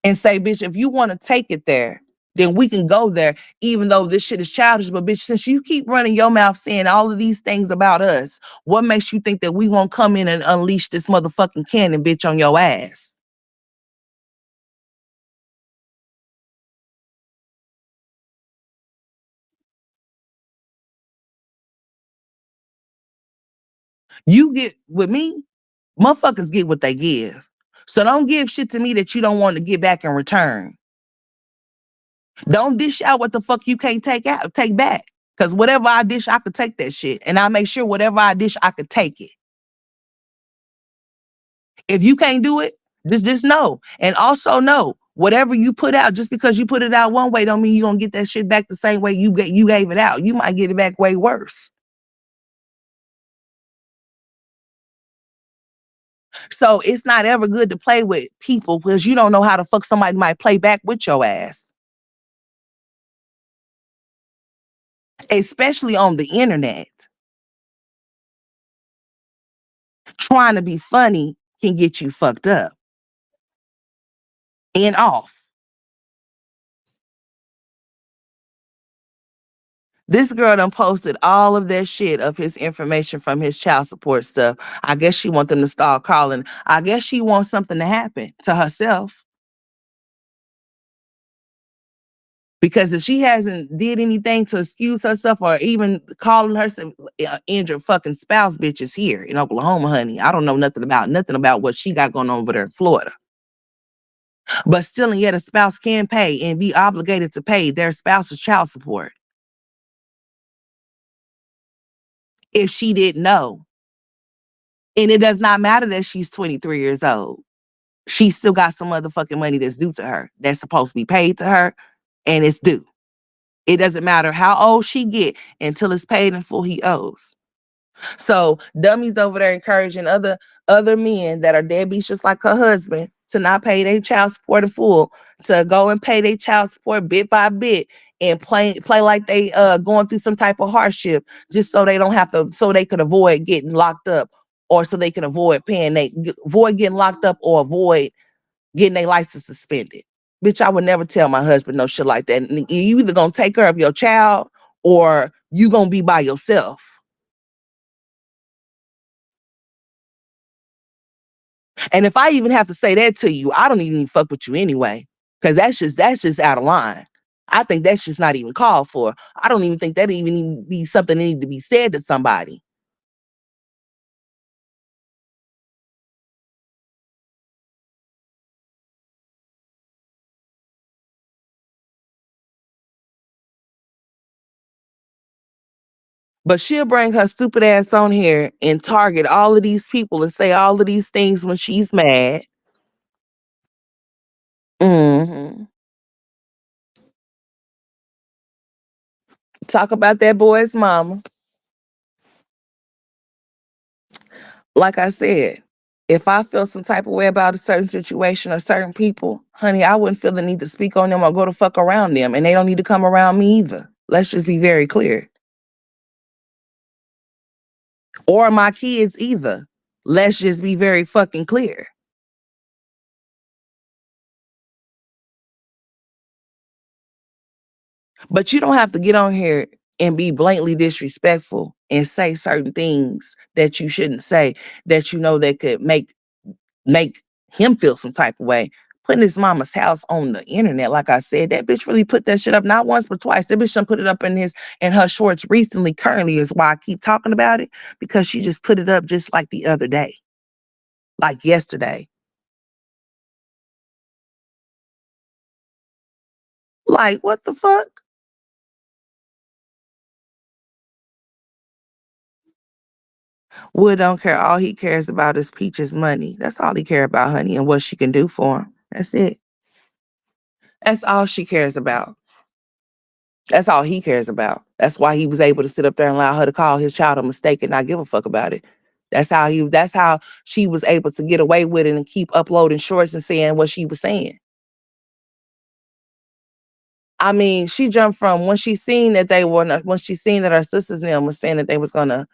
and say, bitch, if you want to take it there, then we can go there, even though this shit is childish. But bitch, since you keep running your mouth saying all of these things about us, what makes you think that we won't come in and unleash this motherfucking cannon, bitch, on your ass? You get with me, motherfuckers get what they give. So don't give shit to me that you don't want to get back in return. Don't dish out what the fuck you can't take back. Cause whatever I dish, I could take that shit. And I make sure whatever I dish, I could take it. If you can't do it, just know. And also know, whatever you put out, just because you put it out one way, don't mean you're gonna get that shit back the same way you gave it out. You might get it back way worse. So it's not ever good to play with people because you don't know how the fuck somebody might play back with your ass. Especially on the internet. Trying to be funny can get you fucked up and off. This girl done posted all of that shit of his information from his child support stuff. I guess she want them to start calling. I guess she wants something to happen to herself. Because if she hasn't did anything to excuse herself or even calling herself injured fucking spouse bitches here in Oklahoma, honey. I don't know nothing about what she got going on over there in Florida. But still, and yet a spouse can pay and be obligated to pay their spouse's child support. If she didn't know. And it does not matter that she's 23 years old. She still got some motherfucking money that's due to her. That's supposed to be paid to her, and it's due. It doesn't matter how old she get until it's paid in full he owes. So dummies over there encouraging other men that are deadbeats just like her husband to not pay their child support in full, to go and pay their child support bit by bit and play like they going through some type of hardship just so they don't have to, so they could avoid getting locked up, or so they can avoid getting locked up, or avoid getting their license suspended. Bitch, I would never tell my husband no shit like that. And you either gonna take care of your child or you gonna be by yourself. And if I even have to say that to you, I don't even fuck with you anyway. Cause that's just out of line. I think that's just not even called for. I don't even think that even need to be something that need to be said to somebody. But she'll bring her stupid ass on here and target all of these people and say all of these things when she's mad. Mhm. Talk about that boy's mama. Like I said, if I feel some type of way about a certain situation or certain people, honey, I wouldn't feel the need to speak on them or go the fuck around them. And they don't need to come around me either. Let's just be very clear. Or my kids either. Let's just be very fucking clear. But you don't have to get on here and be blatantly disrespectful and say certain things that you shouldn't say that you know that could make him feel some type of way. Putting his mama's house on the internet, like I said, that bitch really put that shit up not once but twice. That bitch done put it up in her shorts recently. Currently is why I keep talking about it, because she just put it up just like the other day, like yesterday. Like what the fuck? Wood don't care. All he cares about is Peach's money. That's all he care about, honey, and what she can do for him. That's it. That's all she cares about. That's all he cares about. That's why he was able to sit up there and allow her to call his child a mistake and not give a fuck about it. That's how she was able to get away with it and keep uploading shorts and saying what she was saying. I mean, she jumped from when she seen that when she seen that her sisters and them was saying that they was gonna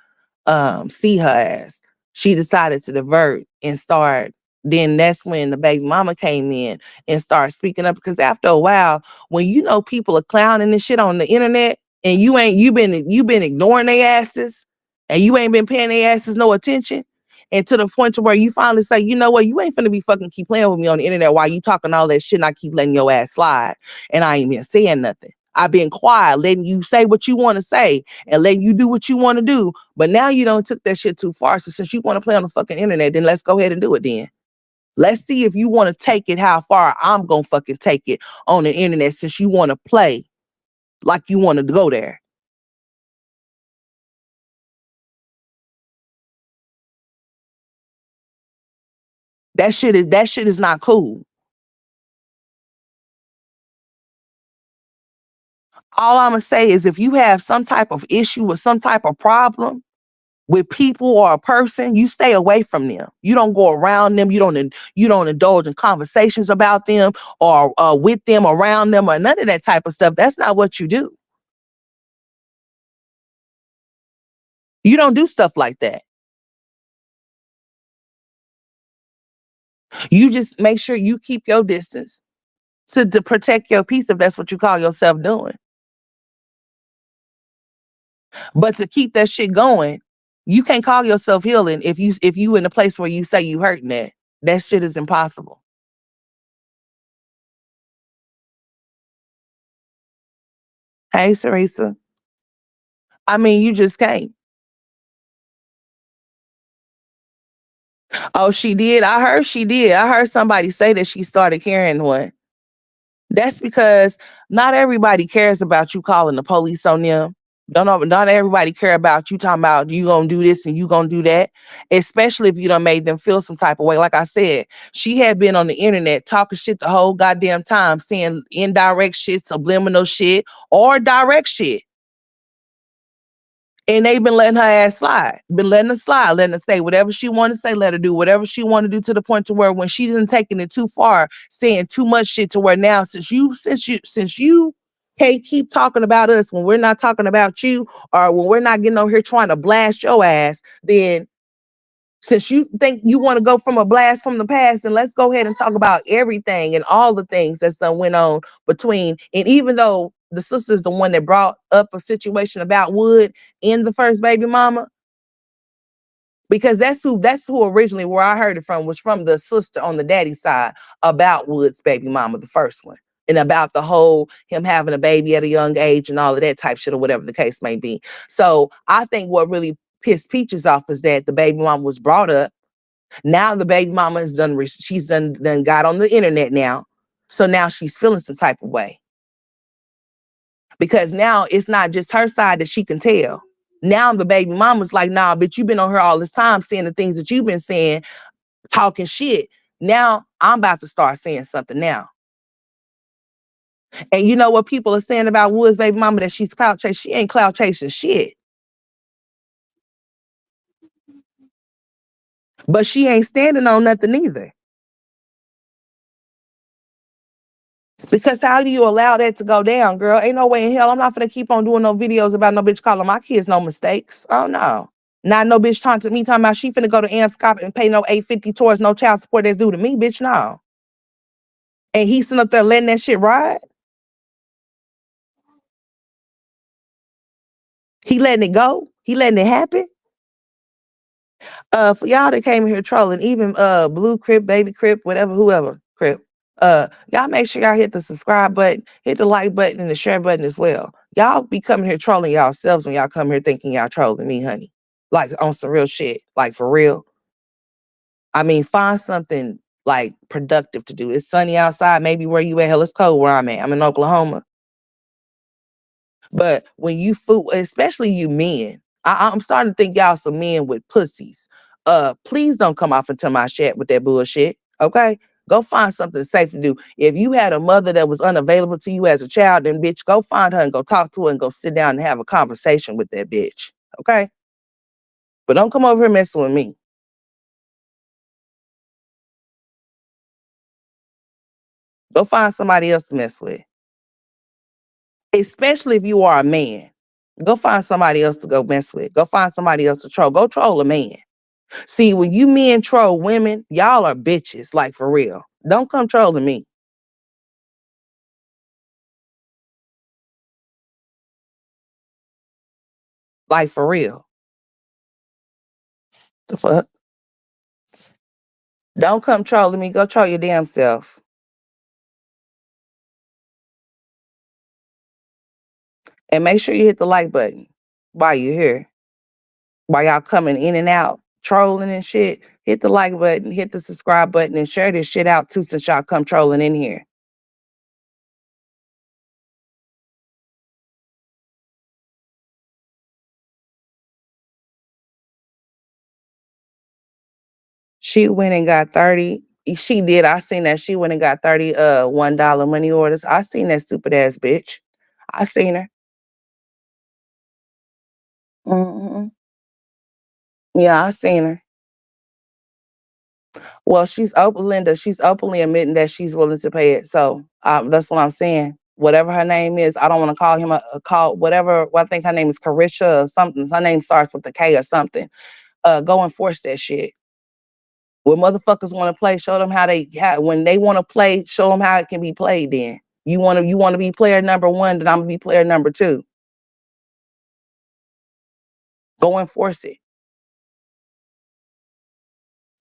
see her ass. She decided to divert and start. Then that's when the baby mama came in and started speaking up, because after a while, when you know people are clowning this shit on the internet and you been ignoring their asses and you ain't been paying their asses no attention, and to the point to where you finally say, you know what, you ain't finna be fucking keep playing with me on the internet while you talking all that shit and I keep letting your ass slide and I ain't been saying nothing. I've been quiet, letting you say what you want to say and letting you do what you want to do. But now you don't took that shit too far. So since you want to play on the fucking internet, then let's go ahead and do it then. Let's see if you want to take it how far I'm gonna fucking take it on the internet, since you want to play like you want to go there. That shit is not cool. All I'm gonna say is if you have some type of issue or some type of problem with people or a person, you stay away from them. You don't go around them. You don't indulge in conversations about them or with them, around them, or none of that type of stuff. That's not what you do. You don't do stuff like that. You just make sure you keep your distance to protect your peace if that's what you call yourself doing. But to keep that shit going, you can't call yourself healing if you in a place where you say you hurting that. That shit is impossible. Hey, Sarisa. I mean, you just can't. Oh, she did. I heard she did. I heard somebody say that she started carrying one. That's because not everybody cares about you calling the police on them. Don't know, not everybody care about you talking about you gonna do this and you gonna do that, especially if you done made them feel some type of way. Like I said, she had been on the internet talking shit the whole goddamn time, saying indirect shit, subliminal shit, or direct shit. And they've been letting her ass slide. Been letting her slide, letting her say whatever she want to say, let her do whatever she want to do, to the point to where when she isn't taking it too far, saying too much shit, to where now since you can't keep talking about us when we're not talking about you, or when we're not getting over here trying to blast your ass, then Since you think you want to go from a blast from the past, then let's go ahead and talk about everything and all the things that's done went on between. And even though the sister's the one that brought up a situation about Wood in the first baby mama, because that's who originally where I heard it from was from the sister on the daddy side about Wood's baby mama, the first one. And about the whole him having a baby at a young age and all of that type shit or whatever the case may be. So I think what really pissed Peaches off is that the baby mama was brought up. Now the baby mama is done. She's done got on the internet now, so now she's feeling some type of way because now it's not just her side that she can tell. Now the baby mama's like, nah, bitch, you've been on her all this time saying the things that you've been saying, talking shit. Now I'm about to start saying something now. And you know what people are saying about Wood's baby mama that she's clout chasing? She ain't clout chasing shit. But she ain't standing on nothing either. Because how do you allow that to go down, girl? Ain't no way in hell I'm not gonna keep on doing no videos about no bitch calling my kids no mistakes. Oh no. Not no bitch talking about she finna go to Amscop and pay no $850 towards no child support that's due to me, bitch. No. And he's sitting up there letting that shit ride. He letting it go. He letting it happen. For y'all that came here trolling, even Blue Crip, Baby Crip, whatever, whoever Crip. Y'all make sure y'all hit the subscribe button, hit the like button, and the share button as well. Y'all be coming here trolling yourselves when y'all come here thinking y'all trolling me, honey. Like on some real shit. Like for real. I mean, find something like productive to do. It's sunny outside, maybe where you at. Hell, it's cold where I'm at. I'm in Oklahoma. But when you fool, especially you men, I'm starting to think y'all some men with pussies. Please don't come off into my chat with that bullshit. Okay? Go find something safe to do. If you had a mother that was unavailable to you as a child, then bitch, go find her and go talk to her and go sit down and have a conversation with that bitch. Okay? But don't come over here messing with me. Go find somebody else to mess with. Especially if you are a man. Go find somebody else to go mess with. Go find somebody else to troll. Go troll a man. See, when you men troll women, y'all are bitches, like for real. Don't come trolling me. Like for real. The fuck? Don't come trolling me. Go troll your damn self. And make sure you hit the like button while you're here. While y'all coming in and out, trolling and shit. Hit the like button, hit the subscribe button, and share this shit out too since y'all come trolling in here. She went and got 30. She did. I seen that. She went and got 30 $1 money orders. I seen that stupid ass bitch. I seen her. Hmm. Yeah, I seen her. Well, she's open, Linda. She's openly admitting that she's willing to pay it. So that's what I'm saying. Whatever her name is, I don't want to call him a call. Whatever. Well, I think her name is Carisha or something. Her name starts with a K or something. Go enforce that shit. When motherfuckers want to play, show them how when they want to play, show them how it can be played. Then you want to be player number one, then I'm gonna be player number two. Go enforce it.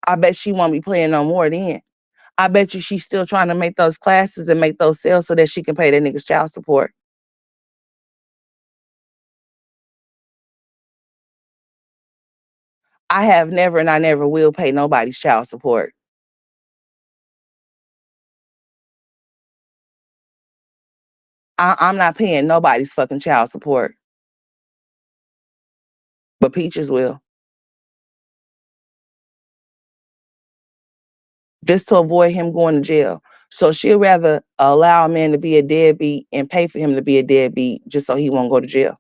I bet she won't be playing no more then. I bet you she's still trying to make those classes and make those sales so that she can pay that nigga's child support. I have never and I never will pay nobody's child support. I'm not paying nobody's fucking child support, but Peaches will. Just to avoid him going to jail. So she'll rather allow a man to be a deadbeat and pay for him to be a deadbeat just so he won't go to jail.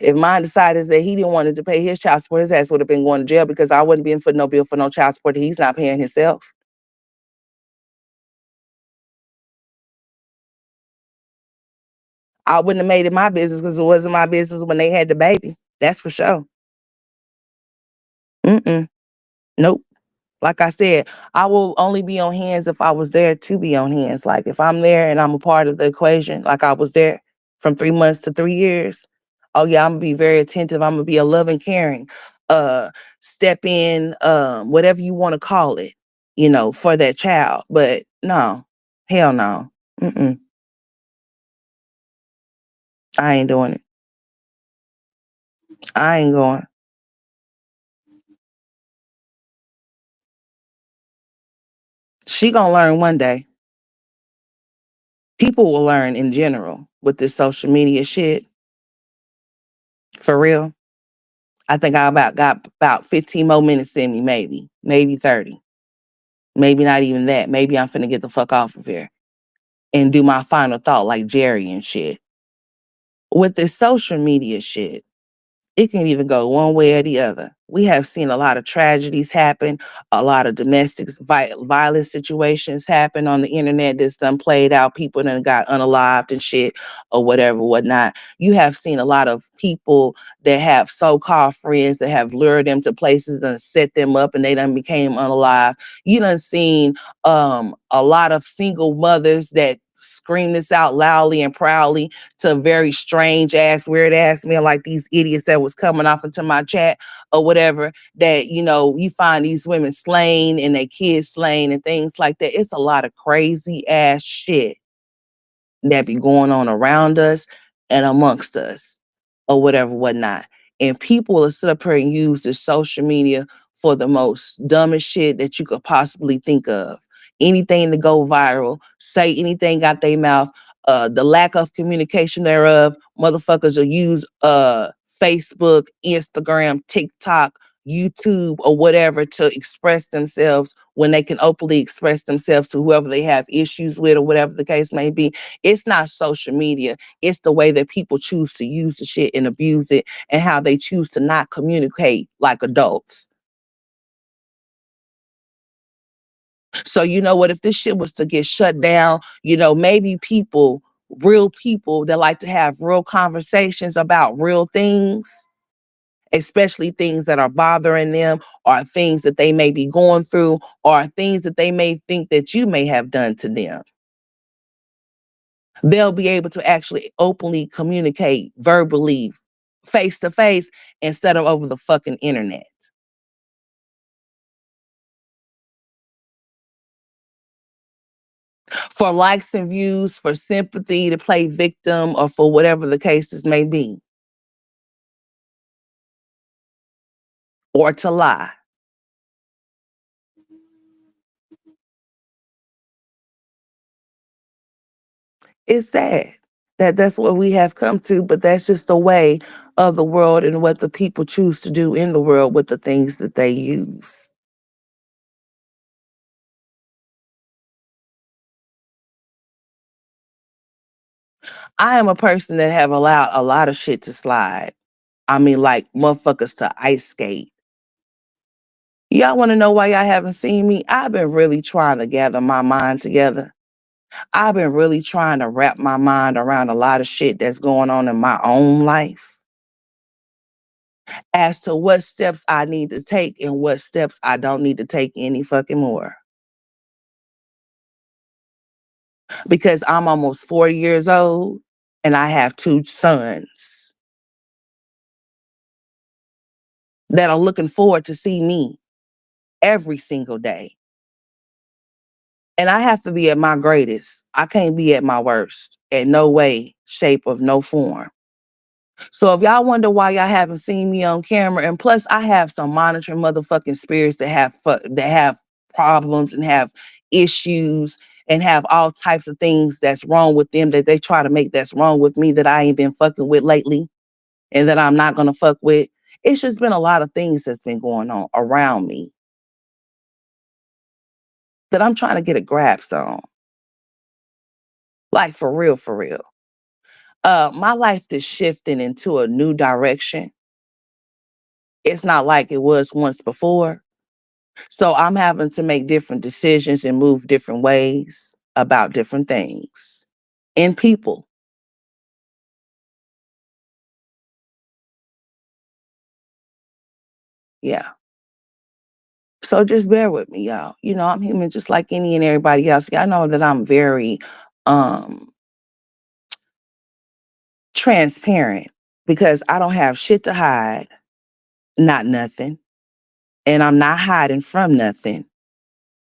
If mine decided that he didn't want to pay his child support, his ass would have been going to jail because I wouldn't be in for no bill for no child support that he's not paying himself. I wouldn't have made it my business because it wasn't my business when they had the baby. That's for sure. Mm-mm. Nope. Like I said, I will only be on hands if I was there to be on hands. Like if I'm there and I'm a part of the equation, like I was there from 3 months to 3 years. Oh yeah, I'm gonna be very attentive. I'm gonna be a loving, caring, uh, step in, whatever you want to call it, for that child. But no, hell no. Mm-mm. I ain't doing it. I ain't going. She gonna learn one day. People will learn in general with this social media shit. For real. I think I got about 15 more minutes in me, maybe 30. Maybe not even that. Maybe I'm finna get the fuck off of here and do my final thought like Jerry and shit. With this social media shit, it can either go one way or the other. We have seen a lot of tragedies happen, a lot of domestic violence situations happen on the internet that's done played out. People done got unalived and shit or whatever, whatnot. You have seen a lot of people that have so-called friends that have lured them to places and set them up and they done became unalive. You done seen a lot of single mothers that scream this out loudly and proudly to very strange ass, weird ass men like these idiots that was coming off into my chat or whatever, that, you find these women slain and their kids slain and things like that. It's a lot of crazy ass shit that be going on around us and amongst us or whatever, whatnot. And people will sit up here and use the social media for the most dumbest shit that you could possibly think of. Anything to go viral, say anything out their mouth, the lack of communication thereof, motherfuckers will use Facebook, Instagram, TikTok, YouTube, or whatever to express themselves when they can openly express themselves to whoever they have issues with or whatever the case may be. It's not social media. It's the way that people choose to use the shit and abuse it and how they choose to not communicate like adults. So you know what? If this shit was to get shut down, maybe real people that like to have real conversations about real things, especially things that are bothering them or things that they may be going through or things that they may think that you may have done to them. They'll be able to actually openly communicate verbally, face to face, instead of over the fucking internet. For likes and views, for sympathy, to play victim, or for whatever the cases may be, or to lie. It's sad that that's what we have come to, but that's just the way of the world and what the people choose to do in the world with the things that they use. I am a person that have allowed a lot of shit to slide. I mean, like motherfuckers to ice skate. Y'all want to know why y'all haven't seen me? I've been really trying to gather my mind together. I've been really trying to wrap my mind around a lot of shit that's going on in my own life as to what steps I need to take and what steps I don't need to take any fucking more. Because I'm almost 40 years old and I have two sons that are looking forward to see me every single day. And I have to be at my greatest. I can't be at my worst in no way, shape, of no form. So if y'all wonder why y'all haven't seen me on camera, and plus I have some monitoring motherfucking spirits that have problems and have issues and have all types of things that's wrong with them that they try to make that's wrong with me that I ain't been fucking with lately and that I'm not gonna fuck with. It's just been a lot of things that's been going on around me that I'm trying to get a grasp on. Like for real, for real. My life is shifting into a new direction. It's not like it was once before. So I'm having to make different decisions and move different ways about different things and people. Yeah. So just bear with me, y'all. You know, I'm human just like any and everybody else. Y'all know that I'm very um transparent because I don't have shit to hide, not nothing, and I'm not hiding from nothing.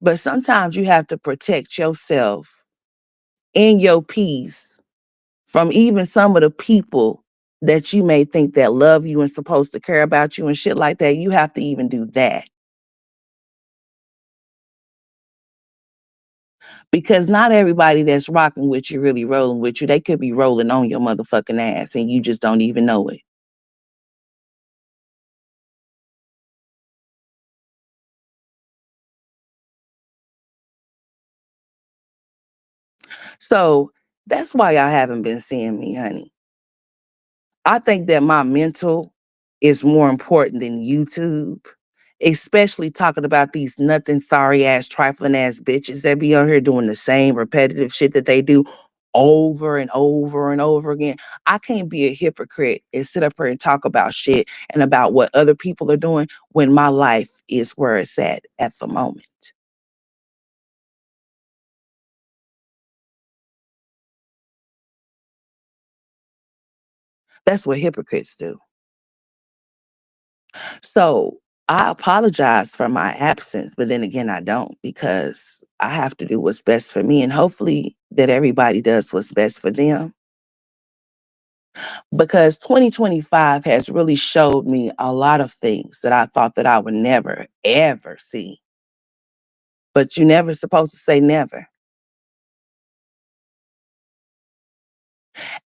But sometimes you have to protect yourself and your peace from even some of the people that you may think that love you and supposed to care about you and shit like that. You have to even do that. Because not everybody that's rocking with you really rolling with you. They could be rolling on your motherfucking ass and you just don't even know it. So that's why y'all haven't been seeing me, honey. I think that my mental is more important than YouTube, especially talking about these nothing sorry ass, trifling ass bitches that be out here doing the same repetitive shit that they do over and over and over again. I can't be a hypocrite and sit up here and talk about shit and about what other people are doing when my life is where it's at the moment. That's what hypocrites do. So I apologize for my absence, but then again, I don't because I have to do what's best for me and hopefully that everybody does what's best for them. Because 2025 has really showed me a lot of things that I thought that I would never, ever see. But you're never supposed to say never.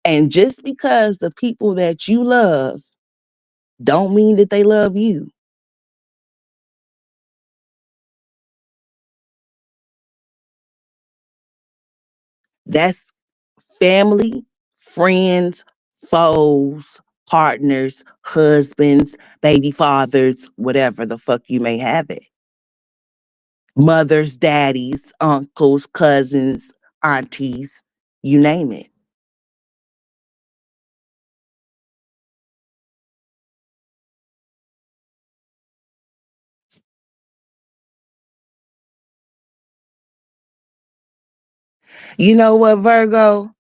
And just because the people that you love don't mean that they love you. That's family, friends, foes, partners, husbands, baby fathers, whatever the fuck you may have it. Mothers, daddies, uncles, cousins, aunties, you name it. You know what, Virgo?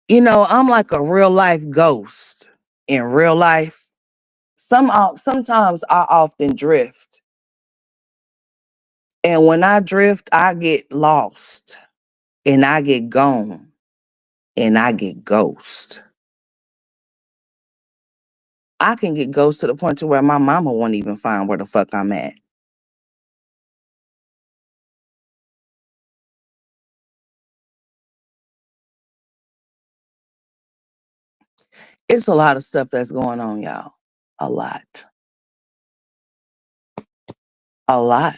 You know, I'm like a real life ghost in real life. Sometimes I often drift. And when I drift, I get lost and I get gone and I get ghost. I can get ghost to the point to where my mama won't even find where the fuck I'm at. It's a lot of stuff that's going on, y'all. A lot. A lot.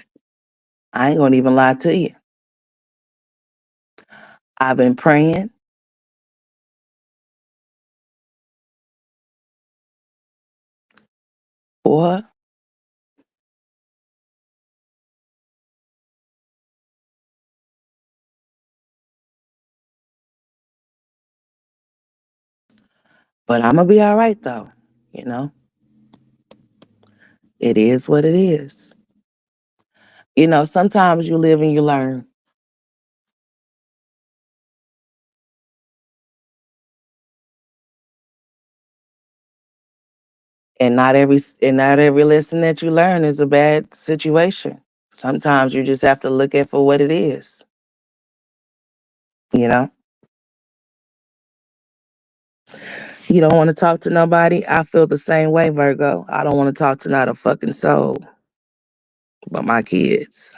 I ain't gonna even lie to you. I've been praying, boy, but I'm gonna be all right though. You know, it is what it is. You know, sometimes you live and you learn, and not every lesson that you learn is a bad situation. Sometimes you just have to look at for what it is. You know, you don't want to talk to nobody. I feel the same way, Virgo. I don't want to talk to not a fucking soul but my kids.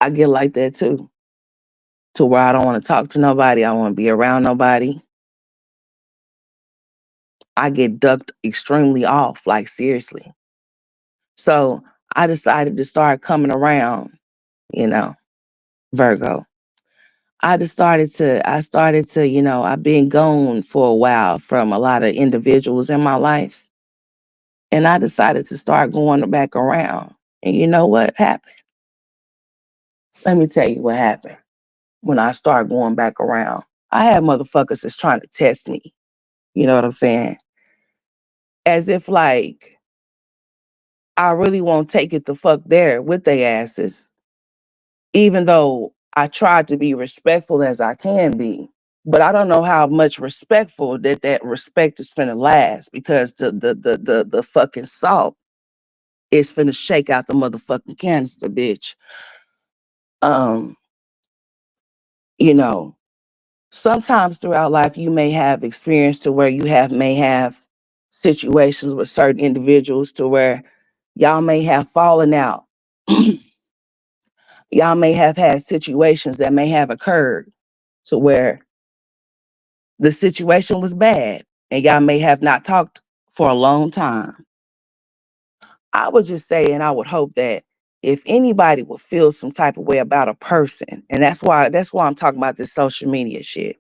I get like that too, to where I don't want to talk to nobody. I don't want to be around nobody. I get ducked extremely off, like seriously. So I decided to start coming around, you know, Virgo. I started to, I've been gone for a while from a lot of individuals in my life. And I decided to start going back around. And you know what happened? Let me tell you what happened when I started going back around. I had motherfuckers that's trying to test me. You know what I'm saying? as if like I really won't take it the fuck there with they asses, even though I tried to be respectful as I can be. But I don't know how much respectful that respect is finna last because the fucking salt is finna shake out the motherfucking canister, bitch. Um, you know, sometimes throughout life you may have experience to where you have may have situations with certain individuals to where y'all may have fallen out. Y'all may have had situations that may have occurred to where the situation was bad and y'all may have not talked for a long time. I would just say, and I would hope that if anybody would feel some type of way about a person, and that's why I'm talking about this social media shit.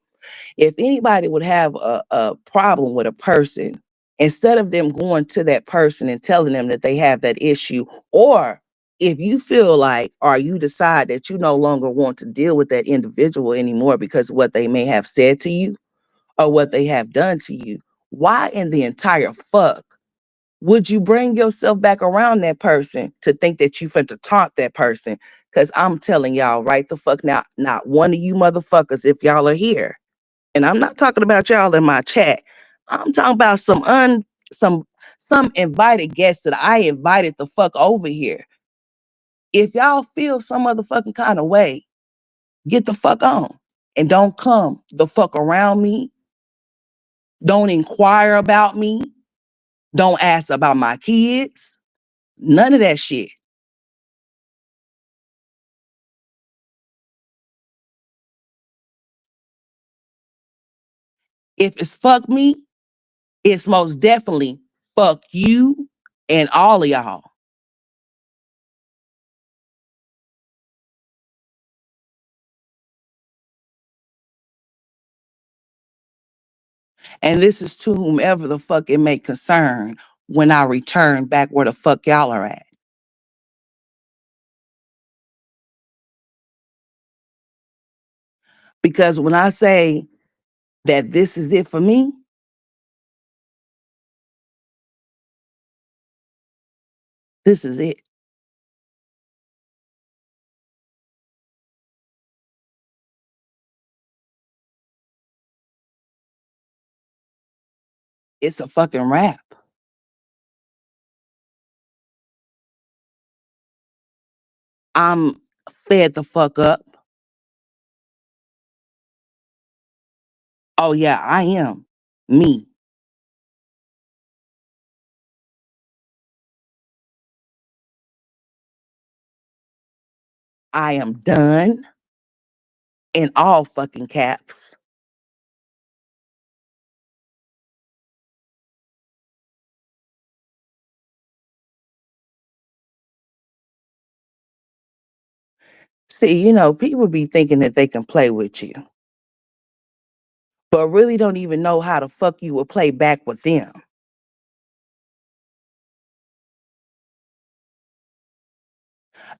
If anybody would have a problem with a person, instead of them going to that person and telling them that they have that issue, or if you feel like, or you decide that you no longer want to deal with that individual anymore because of what they may have said to you or what they have done to you, why in the entire fuck would you bring yourself back around that person to think that you finna taunt that person? Cause I'm telling y'all right the fuck now, not one of you motherfuckers, if y'all are here, and I'm not talking about y'all in my chat. I'm talking about some some invited guests that I invited the fuck over here. If y'all feel some motherfucking kind of way, get the fuck on. And don't come the fuck around me. Don't inquire about me. Don't ask about my kids. None of that shit. If it's fuck me, it's most definitely fuck you and all of y'all. And this is to whomever the fuck it may concern when I return back where the fuck y'all are at. Because when I say that this is it for me, this is it. It's a fucking wrap. I'm fed the fuck up. Oh yeah, I am me. I am done in all fucking caps. See, people be thinking that they can play with you, but really don't even know how the fuck you will play back with them.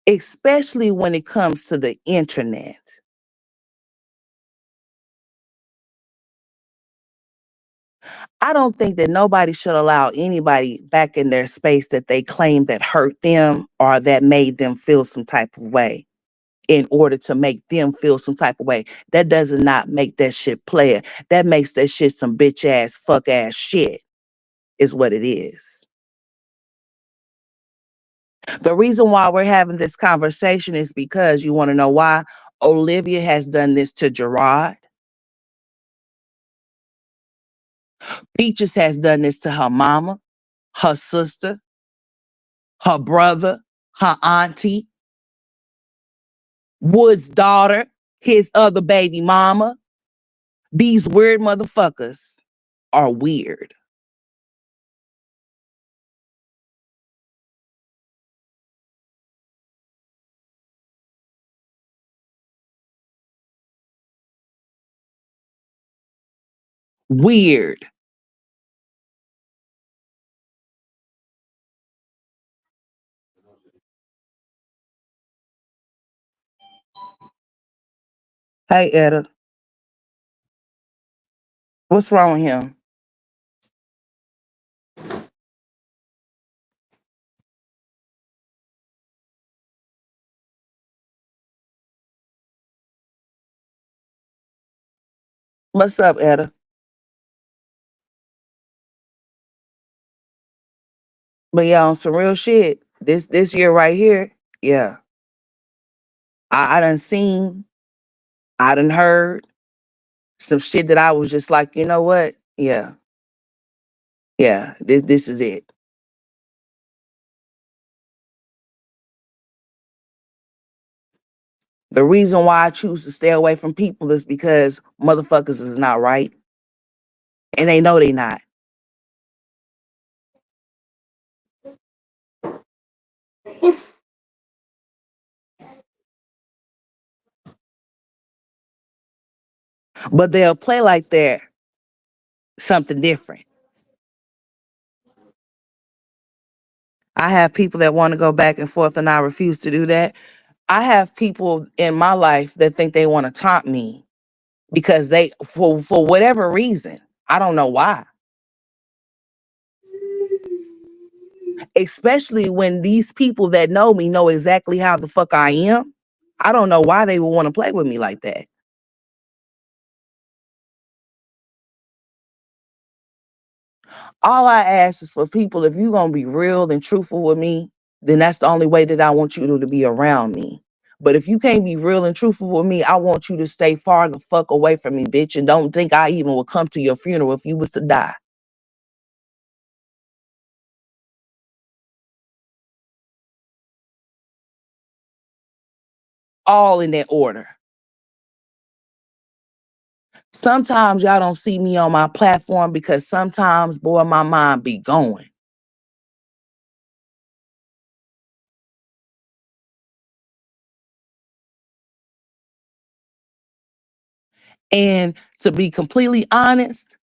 Especially when it comes to the internet. I don't think that nobody should allow anybody back in their space that they claim that hurt them or that made them feel some type of way in order to make them feel some type of way. That does not make that shit player. That makes that shit some bitch ass, fuck ass shit, is what it is. The reason why we're having this conversation is because you want to know why Olivia has done this to Gerard. Peaches has done this to her mama, her sister, her brother, her auntie, Wood's daughter, his other baby mama. These weird motherfuckers are weird. Weird. Hey, Etta, what's wrong with him? What's up, Etta? But yeah, on some real shit, this year right here, yeah. I done seen, I done heard some shit that I was just like, you know what? Yeah, yeah, this is it. The reason why I choose to stay away from people is because motherfuckers is not right. And they know they not. But they'll play like they're something different. I have people that want to go back and forth and I refuse to do that. I have people in my life that think they want to taunt me because they for whatever reason. I don't know why. Especially when these people that know me know exactly how the fuck I am. I don't know why they would want to play with me like that. All I ask is for people, if you're gonna be real and truthful with me, then that's the only way that I want you to be around me. But if you can't be real and truthful with me, I want you to stay far the fuck away from me, bitch. And don't think I even would come to your funeral if you was to die. All in that order. Sometimes y'all don't see me on my platform because sometimes, boy, my mind be going. And to be completely honest,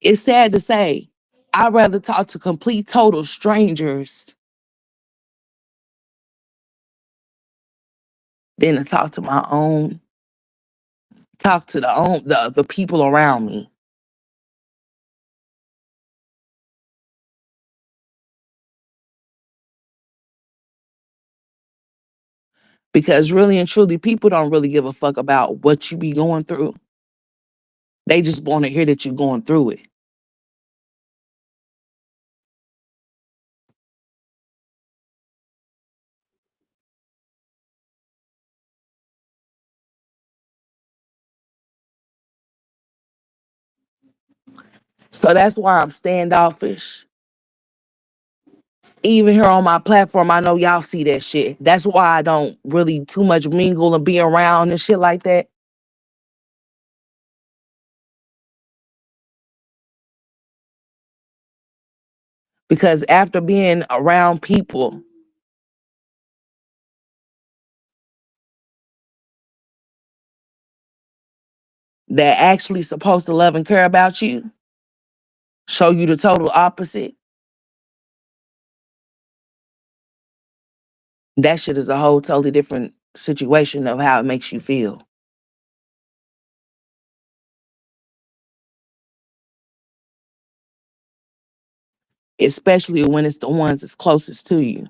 it's sad to say, I'd rather talk to complete total strangers than to talk to talk to the people around me. Because really and truly, people don't really give a fuck about what you be going through. They just want to hear that you're going through it. So that's why I'm standoffish. Even here on my platform, I know y'all see that shit. That's why I don't really too much mingle and be around and shit like that. Because after being around people that actually supposed to love and care about you, show you the total opposite, that shit is a whole totally different situation of how it makes you feel. Especially when it's the ones that's closest to you.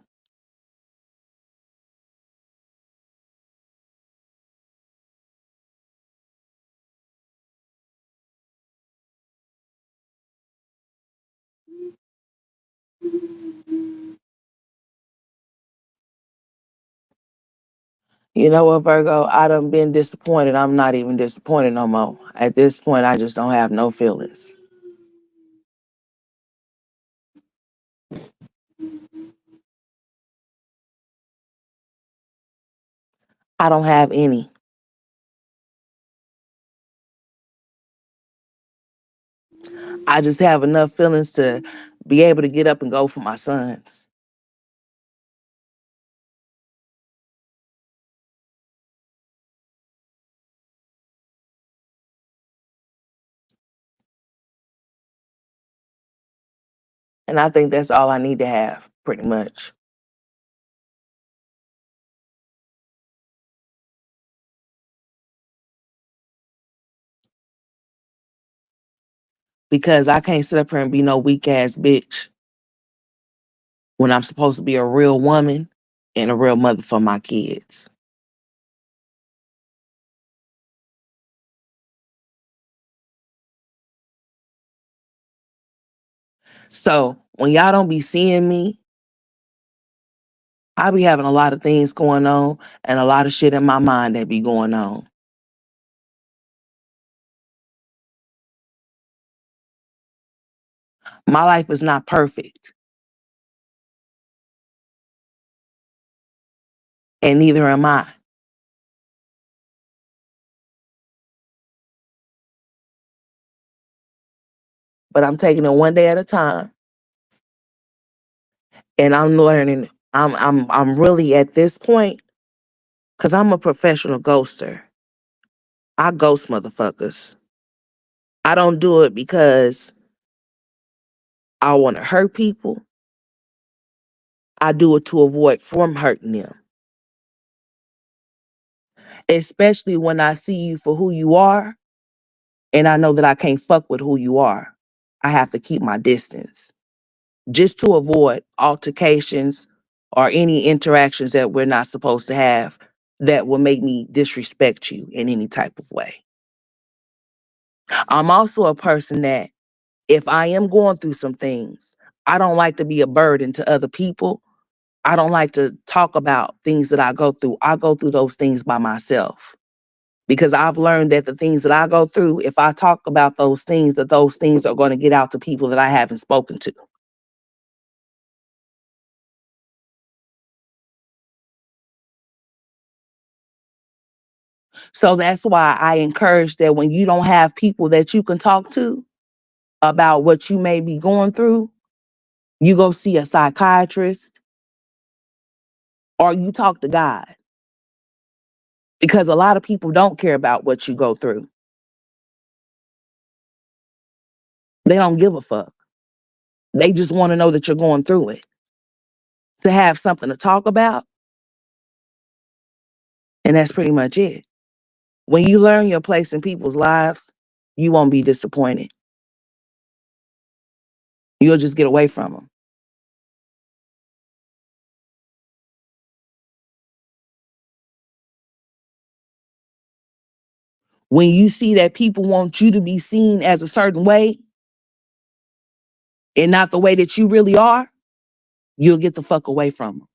You know what, Virgo? I done been disappointed. I'm not even disappointed no more. At this point, I just don't have no feelings. I don't have any. I just have enough feelings to be able to get up and go for my sons. And I think that's all I need to have, pretty much. Because I can't sit up here and be no weak ass bitch when I'm supposed to be a real woman and a real mother for my kids. So when y'all don't be seeing me, I be having a lot of things going on and a lot of shit in my mind that be going on. My life is not perfect, and neither am I. But I'm taking it one day at a time, and I'm learning. I'm really at this point because I'm a professional ghoster. I ghost motherfuckers. I don't do it because I want to hurt people. I do it to avoid from hurting them. Especially when I see you for who you are and I know that I can't fuck with who you are. I have to keep my distance just to avoid altercations or any interactions that we're not supposed to have that will make me disrespect you in any type of way. I'm also a person that if I am going through some things, I don't like to be a burden to other people. I don't like to talk about things that I go through. I go through those things by myself because I've learned that the things that I go through, if I talk about those things, that those things are going to get out to people that I haven't spoken to. So that's why I encourage that when you don't have people that you can talk to about what you may be going through, you go see a psychiatrist or you talk to God because a lot of people don't care about what you go through. They don't give a fuck. They just want to know that you're going through it. To have something to talk about, and that's pretty much it. When you learn your place in people's lives, you won't be disappointed. You'll just get away from them. When you see that people want you to be seen as a certain way and not the way that you really are, you'll get the fuck away from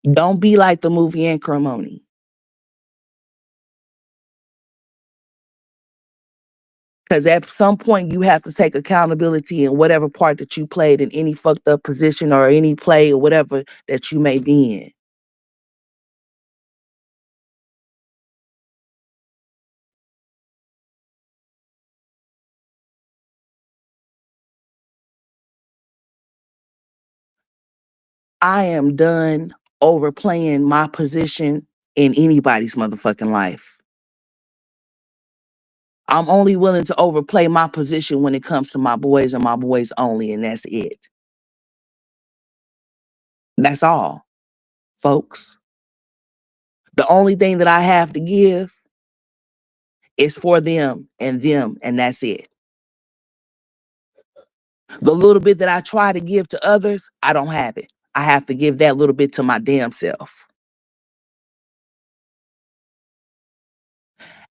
them. Don't be like the movie Acrimony. Because at some point you have to take accountability in whatever part that you played in any fucked up position or any play or whatever that you may be in. I am done overplaying my position in anybody's motherfucking life. I'm only willing to overplay my position when it comes to my boys and my boys only, and that's it. That's all, folks. The only thing that I have to give is for them, and that's it. The little bit that I try to give to others, I don't have it. I have to give that little bit to my damn self.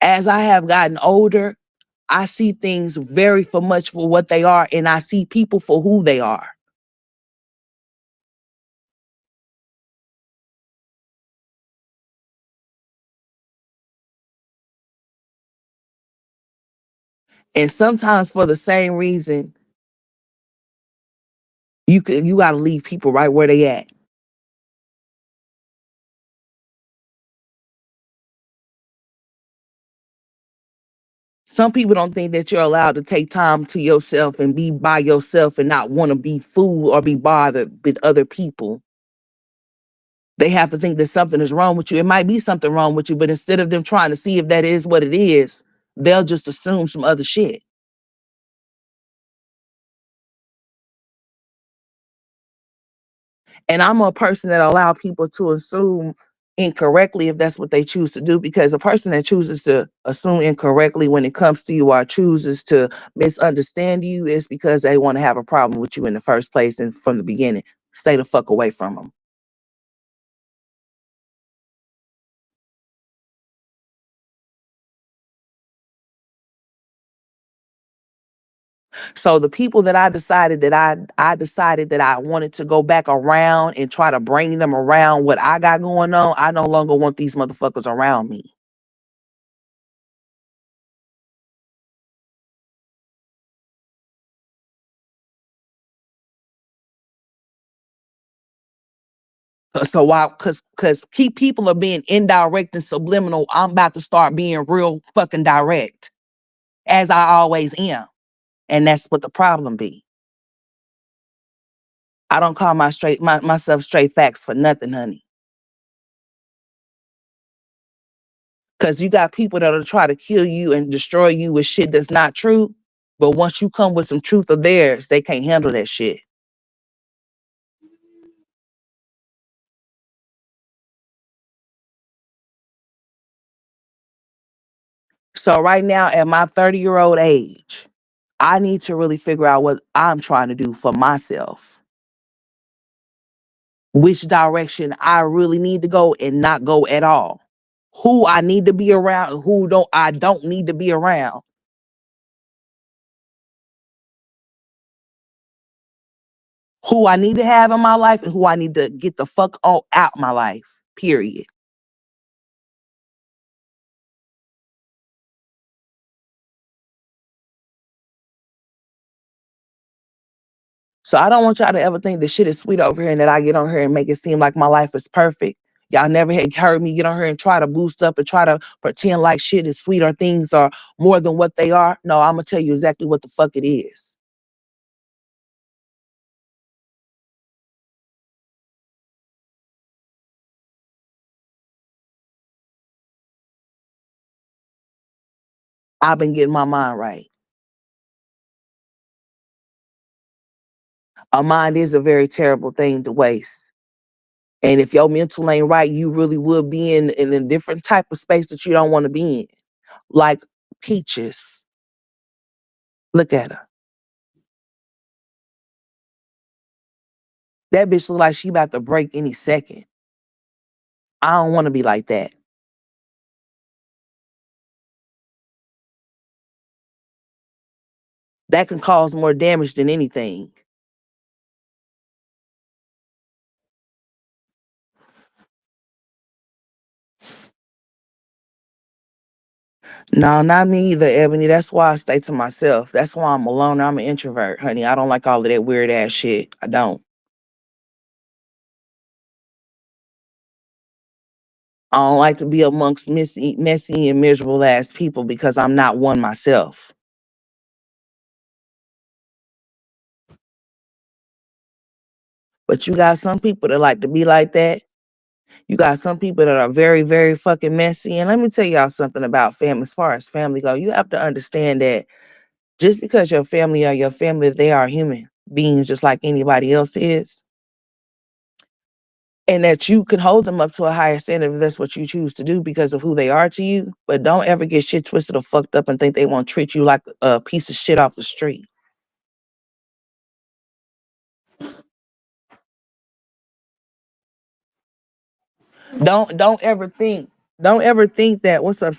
As I have gotten older, I see things very for much for what they are, and I see people for who they are. And sometimes for the same reason, you gotta leave people right where they at. Some people don't think that you're allowed to take time to yourself and be by yourself and not want to be fooled or be bothered with other people. They have to think that something is wrong with you. It might be something wrong with you, but instead of them trying to see if that is what it is, they'll just assume some other shit. And I'm a person that allow people to assume incorrectly if that's what they choose to do, because a person that chooses to assume incorrectly when it comes to you or chooses to misunderstand you is because they want to have a problem with you in the first place and from the beginning. Stay the fuck away from them. So the people that I decided that I wanted to go back around and try to bring them around what I got going on, I no longer want these motherfuckers around me. So why? Cause keep people are being indirect and subliminal. I'm about to start being real fucking direct, as I always am, and that's what the problem be. I don't call myself straight facts for nothing, honey. Cause you got people that'll try to kill you and destroy you with shit that's not true. But once you come with some truth of theirs, they can't handle that shit. So right now, at my 30-year-old age, I need to really figure out what I'm trying to do for myself. Which direction I really need to go and not go at all. Who I need to be around and who don't need to be around. Who I need to have in my life and who I need to get the fuck out my life. Period. So I don't want y'all to ever think this shit is sweet over here and that I get on here and make it seem like my life is perfect. Y'all never had heard me get on here and try to boost up and try to pretend like shit is sweet or things are more than what they are. No, I'm gonna tell you exactly what the fuck it is. I've been getting my mind right. A mind is a very terrible thing to waste. And if your mental ain't right, you really will be in a different type of space that you don't want to be in. Like Peaches. Look at her. That bitch look like she about to break any second. I don't want to be like that. That can cause more damage than anything. No, not me either, Ebony. That's why I stay to myself. That's why I'm alone. I'm an introvert, honey. I don't like all of that weird ass shit. I don't. I don't like to be amongst messy and miserable ass people because I'm not one myself. But you got some people that like to be like that. You got some people that are very, very fucking messy. And let me tell y'all something about family. As far as family go, you have to understand that just because your family are your family, they are human beings just like anybody else is. And that you can hold them up to a higher standard if that's what you choose to do because of who they are to you. But don't ever get shit twisted or fucked up and think they won't treat you like a piece of shit off the street. Don't ever think that what's up.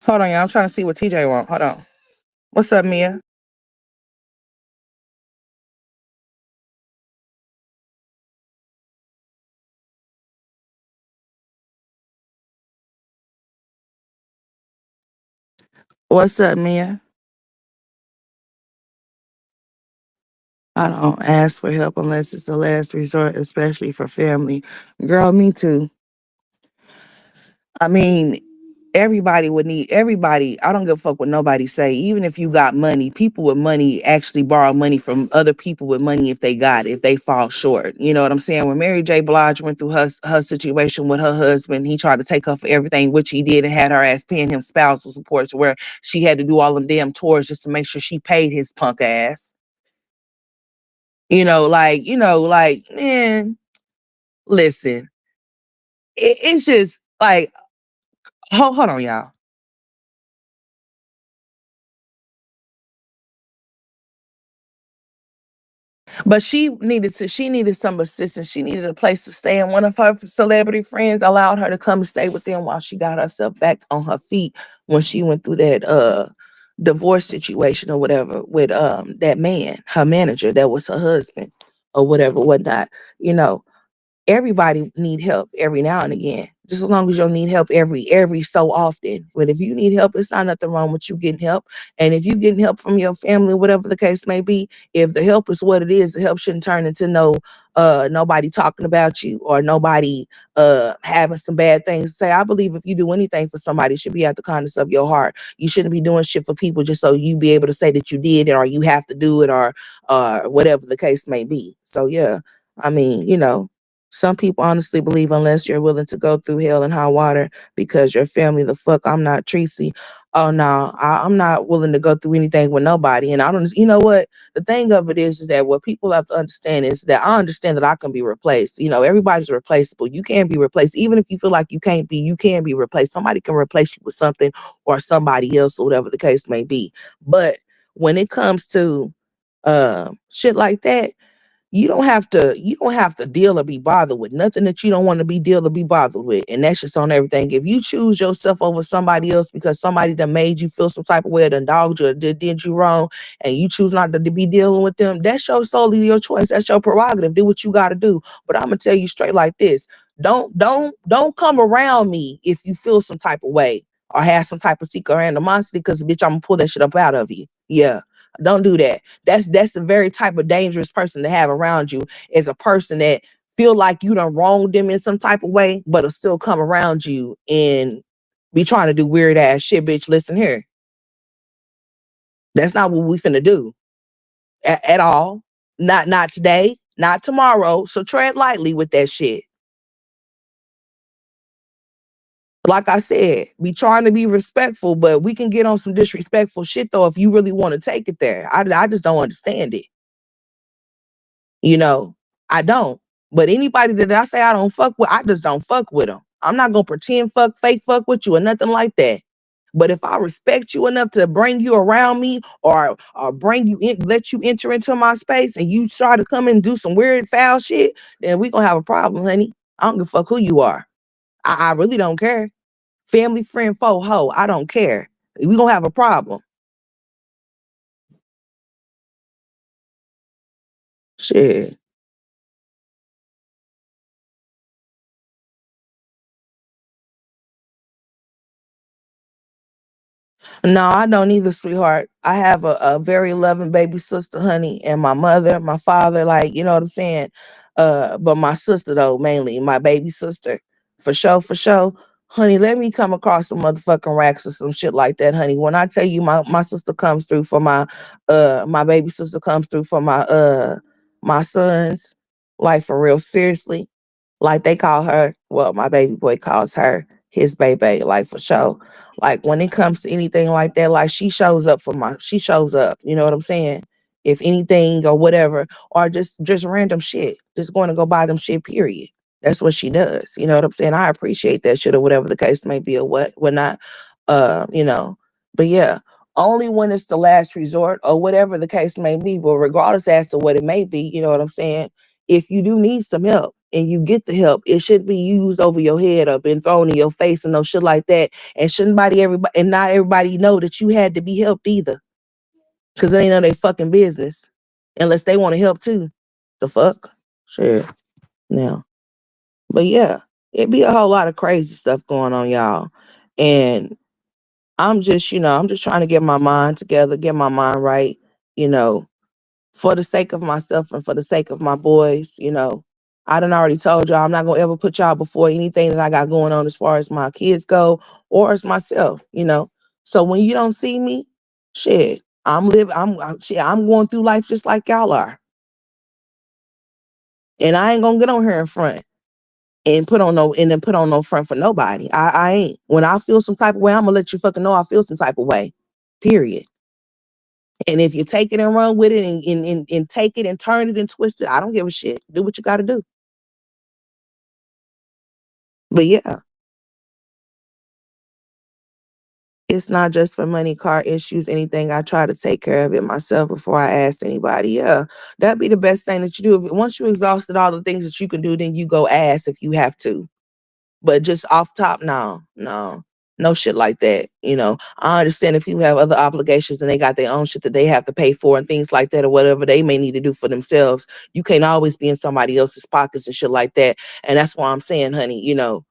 Hold on, y'all. I'm trying to see what TJ want. Hold on. What's up, Mia? What's up, Mia? I don't ask for help unless it's the last resort, especially for family. Girl, me too. I mean, everybody would need everybody. I don't give a fuck what nobody say. Even if you got money, people with money actually borrow money from other people with money if they got it, if they fall short. You know what I'm saying? When Mary J. Blige went through her situation with her husband, he tried to take her for everything, which he did, and had her ass paying him spousal support to where she had to do all them damn tours just to make sure she paid his punk ass. Man, listen, it's just like, hold on, y'all. But she needed some assistance. She needed a place to stay, and one of her celebrity friends allowed her to come and stay with them while she got herself back on her feet when she went through that divorce situation or whatever with that man, her manager, that was her husband or whatever, whatnot. You know, everybody need help every now and again. Just as long as you don't need help every so often. But if you need help, it's not nothing wrong with you getting help. And if you getting help from your family, whatever the case may be, if the help is what it is, the help shouldn't turn into nobody talking about you or nobody having some bad things to say. I believe if you do anything for somebody, it should be out the kindness of your heart. You shouldn't be doing shit for people just so you be able to say that you did it or you have to do it or whatever the case may be. So yeah, I mean, some people honestly believe unless you're willing to go through hell and high water because your family the fuck, I'm not Tracy. Oh no, I'm not willing to go through anything with nobody. And I don't, you know what? The thing of it is that what people have to understand is that I understand that I can be replaced. Everybody's replaceable. You can be replaced. Even if you feel like you can't be, you can be replaced. Somebody can replace you with something or somebody else or whatever the case may be. But when it comes to shit like that, you don't have to deal or be bothered with nothing that you don't want to be deal or be bothered with. And that's just on everything. If you choose yourself over somebody else because somebody that made you feel some type of way or done dogged you or did you wrong and you choose not to be dealing with them, that's solely your choice. That's your prerogative. Do what you gotta do. But I'm gonna tell you straight like this. Don't come around me if you feel some type of way or have some type of secret animosity, because bitch, I'm gonna pull that shit up out of you. Yeah. Don't do that. That's the very type of dangerous person to have around you, is a person that feel like you done wronged them in some type of way, but will still come around you and be trying to do weird ass shit. Bitch, listen here. That's not what we finna do at all. Not today, not tomorrow. So tread lightly with that shit. Like I said, be trying to be respectful, but we can get on some disrespectful shit though if you really want to take it there. I just don't understand it. You know, I don't. But anybody that I say I don't fuck with, I just don't fuck with them. I'm not gonna pretend fake fuck with you or nothing like that. But if I respect you enough to bring you around me or bring you in, let you enter into my space, and you try to come and do some weird foul shit, then we gonna have a problem, honey. I don't give a fuck who you are. I really don't care. Family, friend, foe, hoe, I don't care. We gonna have a problem. Shit. No, I don't either, sweetheart. I have a very loving baby sister, honey, and my mother, my father, like, you know what I'm saying? But my sister though, mainly, my baby sister. For sure, for sure. Honey, let me come across some motherfucking racks or some shit like that, honey. When I tell you my sister comes through for my baby sister comes through for my sons, like for real, seriously. Like they call her, well, my baby boy calls her his baby, like for sure. Like when it comes to anything like that, like she shows up, you know what I'm saying? If anything or whatever, or just random shit, just going to go buy them shit, period. That's what she does. You know what I'm saying? I appreciate that shit or whatever the case may be or whatnot. Uh, you know, but yeah, only when it's the last resort or whatever the case may be, but regardless as to what it may be, you know what I'm saying? If you do need some help and you get the help, it shouldn't be used over your head or been thrown in your face and no shit like that. And not everybody know that you had to be helped either. Cause it ain't none of their fucking business. Unless they want to help too. The fuck? Sure. Now. But yeah, it be a whole lot of crazy stuff going on, y'all. And I'm just trying to get my mind together, get my mind right, you know, for the sake of myself and for the sake of my boys. I done already told y'all I'm not gonna ever put y'all before anything that I got going on as far as my kids go or as myself. So when you don't see me, shit, I'm going through life just like y'all are. And I ain't gonna get on here in front and then put on no front for nobody. I ain't. When I feel some type of way, I'm gonna let you fucking know I feel some type of way. Period. And if you take it and run with it and take it and turn it and twist it, I don't give a shit. Do what you gotta do. But yeah, it's not just for money, car issues, anything. I try to take care of it myself before I ask anybody. Yeah, that'd be the best thing that you do. Once you exhausted all the things that you can do, then you go ask if you have to. But just off top, no shit like that. I understand if people have other obligations and they got their own shit that they have to pay for and things like that or whatever they may need to do for themselves. You can't always be in somebody else's pockets and shit like that. And that's why I'm saying, honey, you know,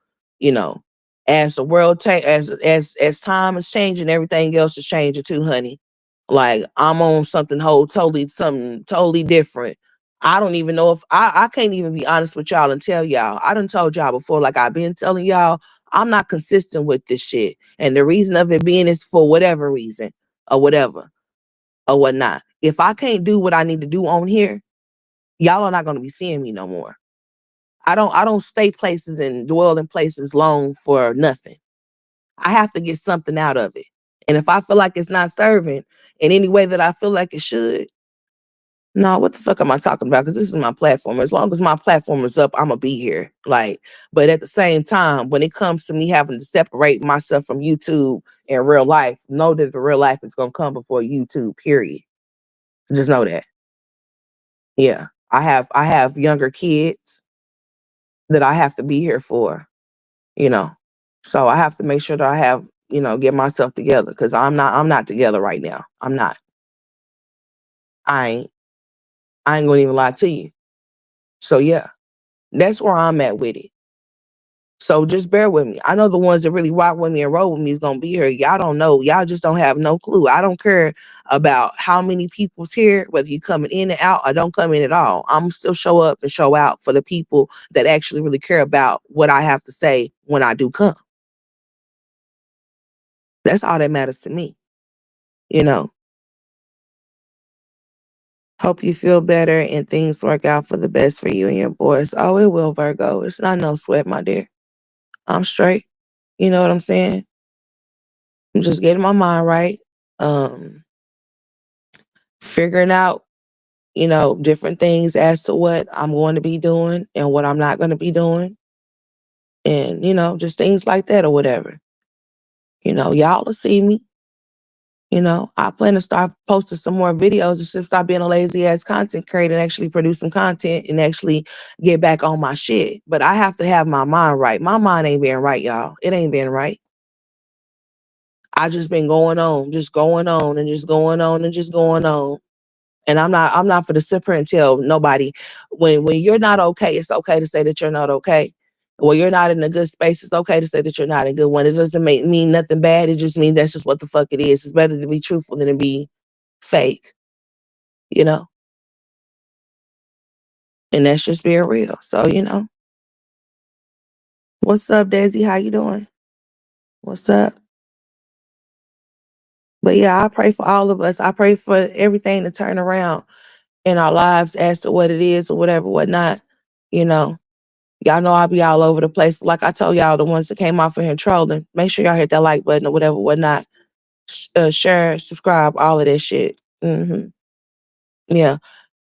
as the world as time is changing, everything else is changing too, honey. Like I'm on something totally different. I don't even know if I can't even be honest with y'all and tell y'all. I done told y'all before, like I've been telling y'all, I'm not consistent with this shit. And the reason of it being is for whatever reason or whatever or whatnot. If I can't do what I need to do on here, y'all are not gonna be seeing me no more. I don't stay places and dwell in places long for nothing. I have to get something out of it. And if I feel like it's not serving in any way that I feel like it should, no, what the fuck am I talking about? Because this is my platform. As long as my platform is up, I'm gonna be here. Like, but at the same time, when it comes to me having to separate myself from YouTube and real life, know that the real life is gonna come before YouTube. Period. Just know that. Yeah, I have younger kids that I have to be here for. You know, so I have to make sure that I have get myself together because I'm not together right now. I'm not. I ain't. I ain't gonna even lie to you. So yeah, that's where I'm at with it. So just bear with me. I know the ones that really rock with me and roll with me is gonna be here. Y'all don't know. Y'all just don't have no clue. I don't care about how many people's here, whether you coming in and out or don't come in at all. I'm still show up and show out for the people that actually really care about what I have to say when I do come. That's all that matters to me. You know. Hope you feel better and things work out for the best for you and your boys. Oh, it will, Virgo. It's not no sweat, my dear. I'm straight. You know what I'm saying? I'm just getting my mind right. Um, Figuring out, different things as to what I'm going to be doing and what I'm not going to be doing. And, just things like that or whatever. Y'all will see me. I plan to start posting some more videos just to stop being a lazy ass content creator and actually produce some content and actually get back on my shit. But I have to have my mind right. My mind ain't been right, y'all. It ain't been right. I just been going on, just going on and just going on and just going on. And I'm not for to sit here and tell nobody when you're not okay, it's okay to say that you're not okay. When you're not in a good space, it's okay to say that you're not in a good one. It doesn't mean nothing bad. It just means that's just what the fuck it is. It's better to be truthful than to be fake, you know? And that's just being real. So, what's up, Daisy? How you doing? What's up? But yeah, I pray for all of us. I pray for everything to turn around in our lives as to what it is or whatever, whatnot. You know, y'all know I'll be all over the place. But like I told y'all, the ones that came off of here trolling, make sure y'all hit that like button or whatever, whatnot. Share, subscribe, all of that shit. Yeah.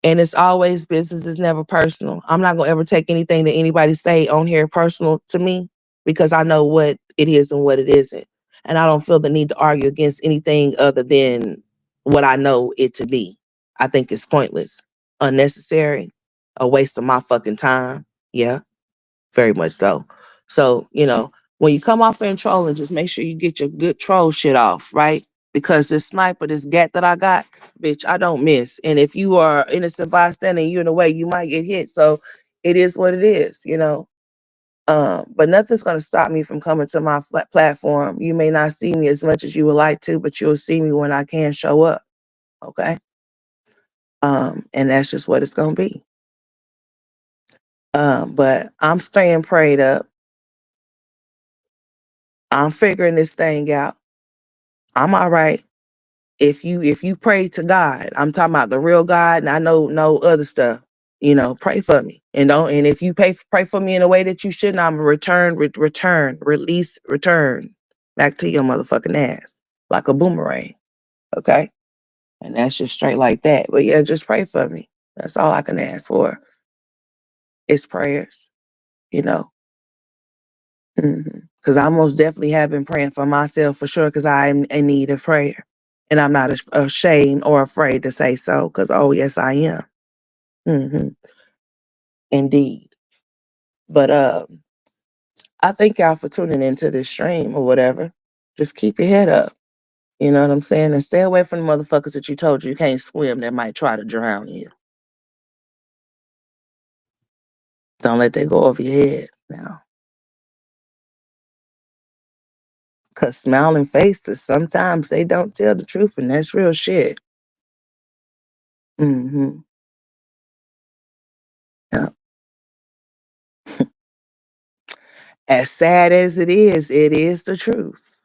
And it's always business, it's never personal. I'm not gonna ever take anything that anybody say on here personal to me because I know what it is and what it isn't. And I don't feel the need to argue against anything other than what I know it to be. I think it's pointless, unnecessary, a waste of my fucking time. Yeah, very much so. So, when you come off and trolling, just make sure you get your good troll shit off, right? Because this sniper, this gat that I got, bitch, I don't miss. And if you are innocent bystander and you're in the way, you might get hit. So it is what it is. But nothing's gonna stop me from coming to my platform. You may not see me as much as you would like to, but you'll see me when I can show up. Okay. And that's just what it's gonna be. But I'm staying prayed up. I'm figuring this thing out. I'm all right. If you pray to God, I'm talking about the real God, and I know no other stuff. Pray for me, and if you pray for me in a way that you shouldn't, I'm return, release, return back to your motherfucking ass like a boomerang. Okay, and that's just straight like that. But yeah, just pray for me. That's all I can ask for. It's prayers. You know. Because I most definitely have been praying for myself for sure, because I am in need of prayer. And I'm not ashamed or afraid to say so, because, oh, yes, I am. Hmm. Indeed. But I thank y'all for tuning into this stream or whatever. Just keep your head up. You know what I'm saying? And stay away from the motherfuckers that you told you can't swim that might try to drown you. Don't let that go over your head now. Because smiling faces, sometimes they don't tell the truth, and that's real shit. Hmm. Yeah. As sad as it is the truth.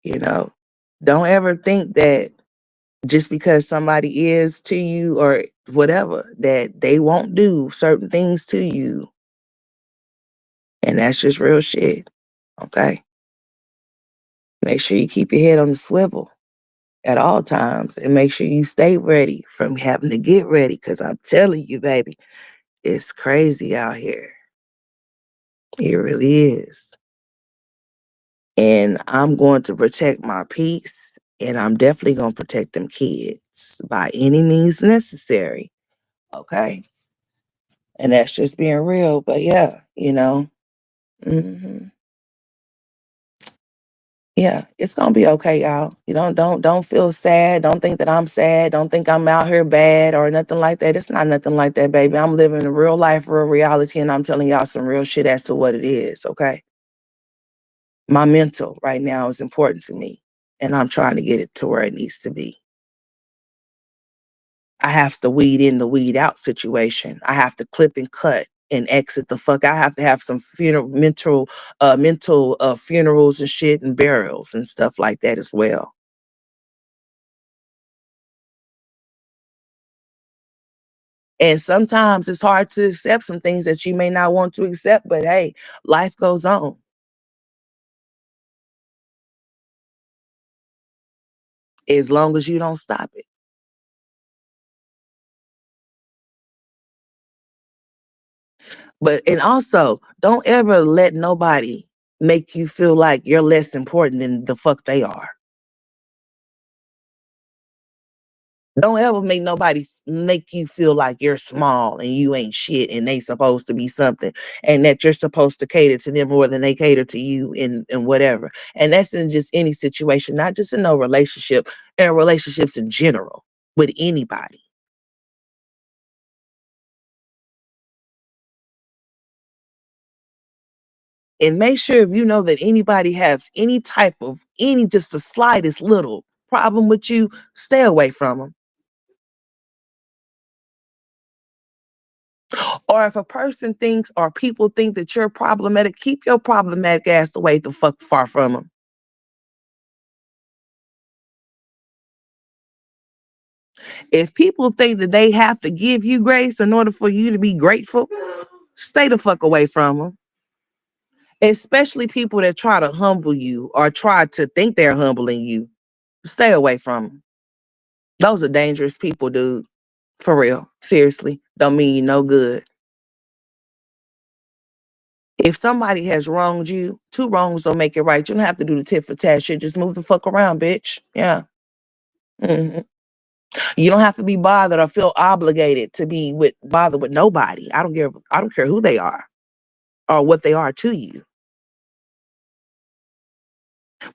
You know, don't ever think that just because somebody is to you or whatever, that they won't do certain things to you. And that's just real shit. Okay. Make sure you keep your head on the swivel at all times and make sure you stay ready from having to get ready. Cause I'm telling you, baby, it's crazy out here. It really is. And I'm going to protect my peace, and I'm definitely going to protect them kids by any means necessary. Okay. And that's just being real. But yeah, hmm yeah, it's gonna be okay, y'all. You don't feel sad. Don't think that I'm sad. Don't think I'm out here bad or nothing like that. It's not nothing like that, baby. I'm living a real life, real reality, and I'm telling y'all some real shit as to what it is. Okay. My mental right now is important to me, and I'm trying to get it to where it needs to be. I have to weed in the weed out situation. I have to clip and cut and exit the fuck. I have to have some mental funerals and shit and burials and stuff like that as well. And sometimes it's hard to accept some things that you may not want to accept, but hey, life goes on as long as you don't stop it. But and also, don't ever let nobody make you feel like you're less important than the fuck they are. Don't ever make you feel like you're small and you ain't shit and they supposed to be something and that you're supposed to cater to them more than they cater to you and whatever. And that's in just any situation, not just in no relationship, in relationships in general with anybody. And make sure if you know that anybody has any type of any just the slightest little problem with you, stay away from them. Or if a person thinks or people think that you're problematic, keep your problematic ass away the fuck far from them. If people think that they have to give you grace in order for you to be grateful, stay the fuck away from them. Especially people that try to humble you or try to think they're humbling you. Stay away from them. Those are dangerous people, dude. For real. Seriously. Don't mean you no good. If somebody has wronged you, two wrongs don't make it right. You don't have to do the tit for tat shit. Just move the fuck around, bitch. Yeah. Hmm. You don't have to be bothered or feel obligated to be bothered with nobody. I don't care who they are or what they are to you.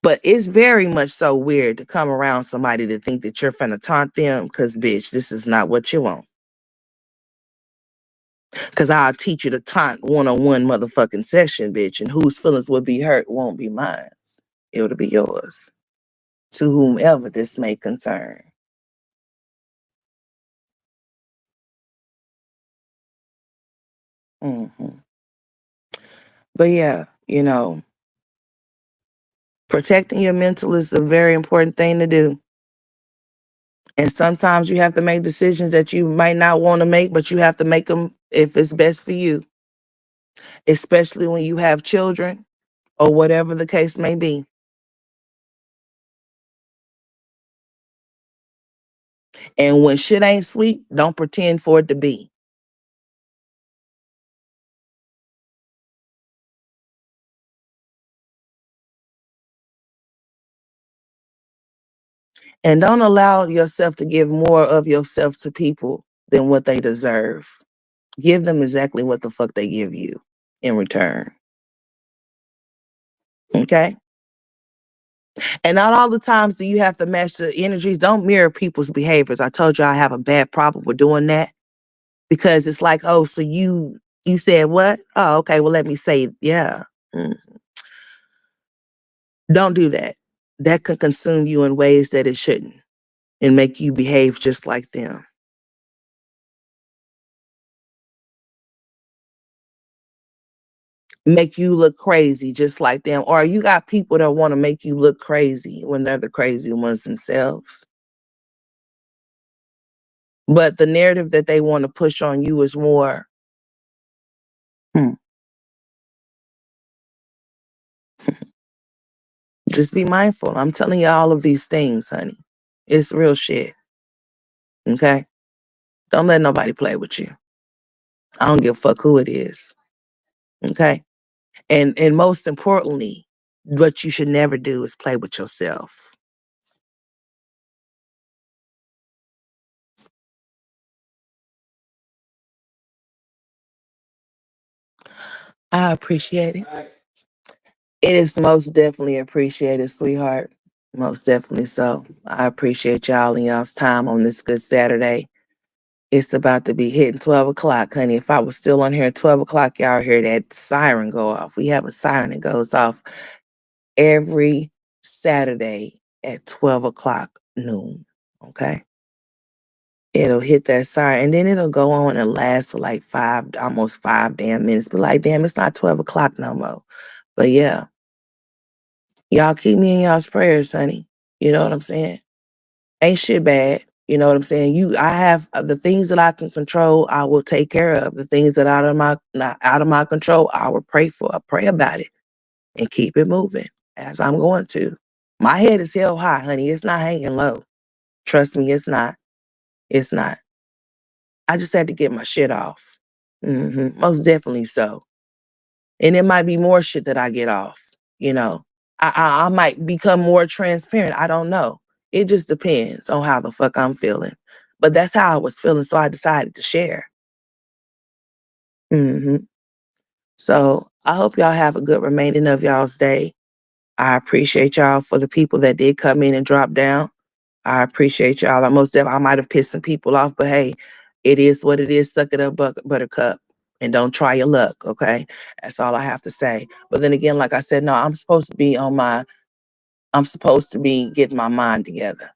But it's very much so weird to come around somebody to think that you're finna taunt them because, bitch, this is not what you want. Because I'll teach you to taunt one-on-one motherfucking session, bitch, and whose feelings will be hurt won't be mine. It'll be yours to whomever this may concern. Hmm. But yeah, protecting your mental is a very important thing to do. And sometimes you have to make decisions that you might not want to make, but you have to make them if it's best for you, especially when you have children or whatever the case may be. And when shit ain't sweet, don't pretend for it to be. And don't allow yourself to give more of yourself to people than what they deserve. Give them exactly what the fuck they give you in return. Okay? And not all the times do you have to match the energies. Don't mirror people's behaviors. I told you I have a bad problem with doing that because it's like, oh, so you said what? Oh, okay. Well, let me say, yeah. Mm. Don't do that. That could consume you in ways that it shouldn't and make you behave just like them. Make you look crazy just like them. Or you got people that want to make you look crazy when they're the crazy ones themselves. But the narrative that they want to push on you is more, hmm, just be mindful. I'm telling you all of these things, honey. It's real shit. Okay? Don't let nobody play with you. I don't give a fuck who it is. Okay? And most importantly, what you should never do is play with yourself. I appreciate it. It is most definitely appreciated, sweetheart. Most definitely so. I appreciate y'all and y'all's time on this good Saturday. It's about to be hitting 12 o'clock, honey. If I was still on here at 12 o'clock, y'all hear that siren go off. We have a siren that goes off every Saturday at 12 o'clock noon. Okay? It'll hit that siren and then it'll go on and last for like almost 5 damn minutes. But like, damn, it's not 12 o'clock no more. But yeah, y'all keep me in y'all's prayers, honey. You know what I'm saying? Ain't shit bad. You know what I'm saying? I have the things that I can control, I will take care of. The things that out of my not out of my control, I will pray for. I pray about it and keep it moving as I'm going to. My head is held high, honey. It's not hanging low. Trust me, it's not. It's not. I just had to get my shit off. Most definitely so. And it might be more shit that I get off. You know, I might become more transparent. I don't know. It just depends on how the fuck I'm feeling. But that's how I was feeling, so I decided to share. hmm So I hope y'all have a good remaining of y'all's day. I appreciate y'all for the people that did come in and drop down. I appreciate y'all. I might have pissed some people off, but hey, it is what it is. Suck it up, buttercup, and don't try your luck. Okay, that's all I have to say. But then again, like I said, no, I'm supposed to be getting my mind together.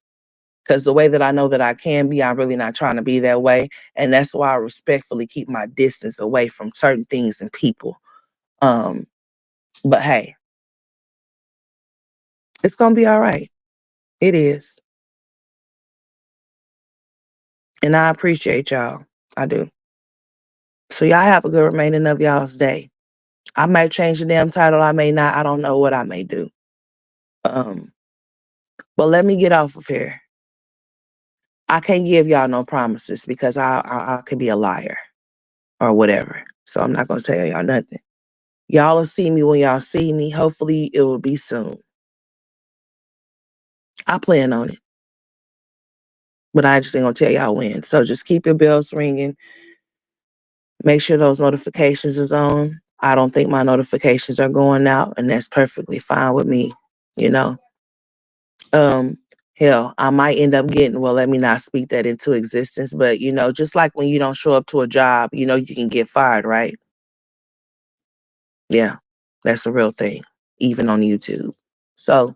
Because the way that I know that I can be, I'm really not trying to be that way. And that's why I respectfully keep my distance away from certain things and people. Um, but hey, it's gonna be all right. It is. And I appreciate y'all. I do. So y'all have a good remaining of y'all's day. I might change the damn title. I may not. I don't know what I may do. Um, but let me get off of here. I can't give y'all no promises because I could be a liar or whatever. So I'm not gonna tell y'all nothing. Y'all will see me when y'all see me. Hopefully it will be soon. I plan on it, but I just ain't gonna tell y'all when. So just keep your bells ringing. Make sure those notifications is on. I don't think my notifications are going out, and that's perfectly fine with me. You know. Um, Hell, I might end up getting, well, let me not speak that into existence, but just like when you don't show up to a job, you can get fired, right? Yeah, that's a real thing, even on YouTube. So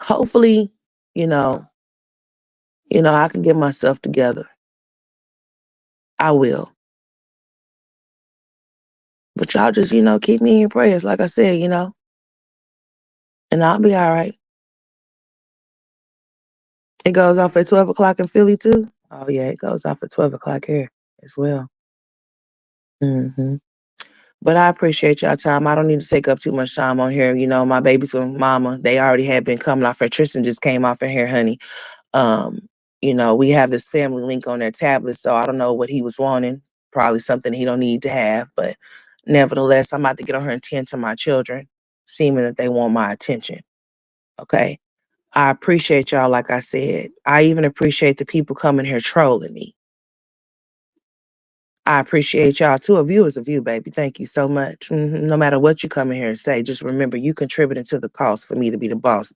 hopefully, you know, I can get myself together. I will. But y'all just, keep me in your prayers, like I said, and I'll be all right. It goes off at 12 o'clock in Philly too. Oh yeah, it goes off at 12 o'clock here as well. hmm But I appreciate y'all time. I don't need to take up too much time on here. My babies and mama, they already had been coming off here. Tristan just came off in here, honey. Um, we have this family link on their tablet, so I don't know what he was wanting. Probably something he don't need to have, but nevertheless, I'm about to get on her and tend to my children, seeming that they want my attention. Okay. I appreciate y'all, like I said. I even appreciate the people coming here trolling me. I appreciate y'all too. A view is a view, baby. Thank you so much. No matter what you come in here and say, just remember you contributing to the cause for me to be the boss.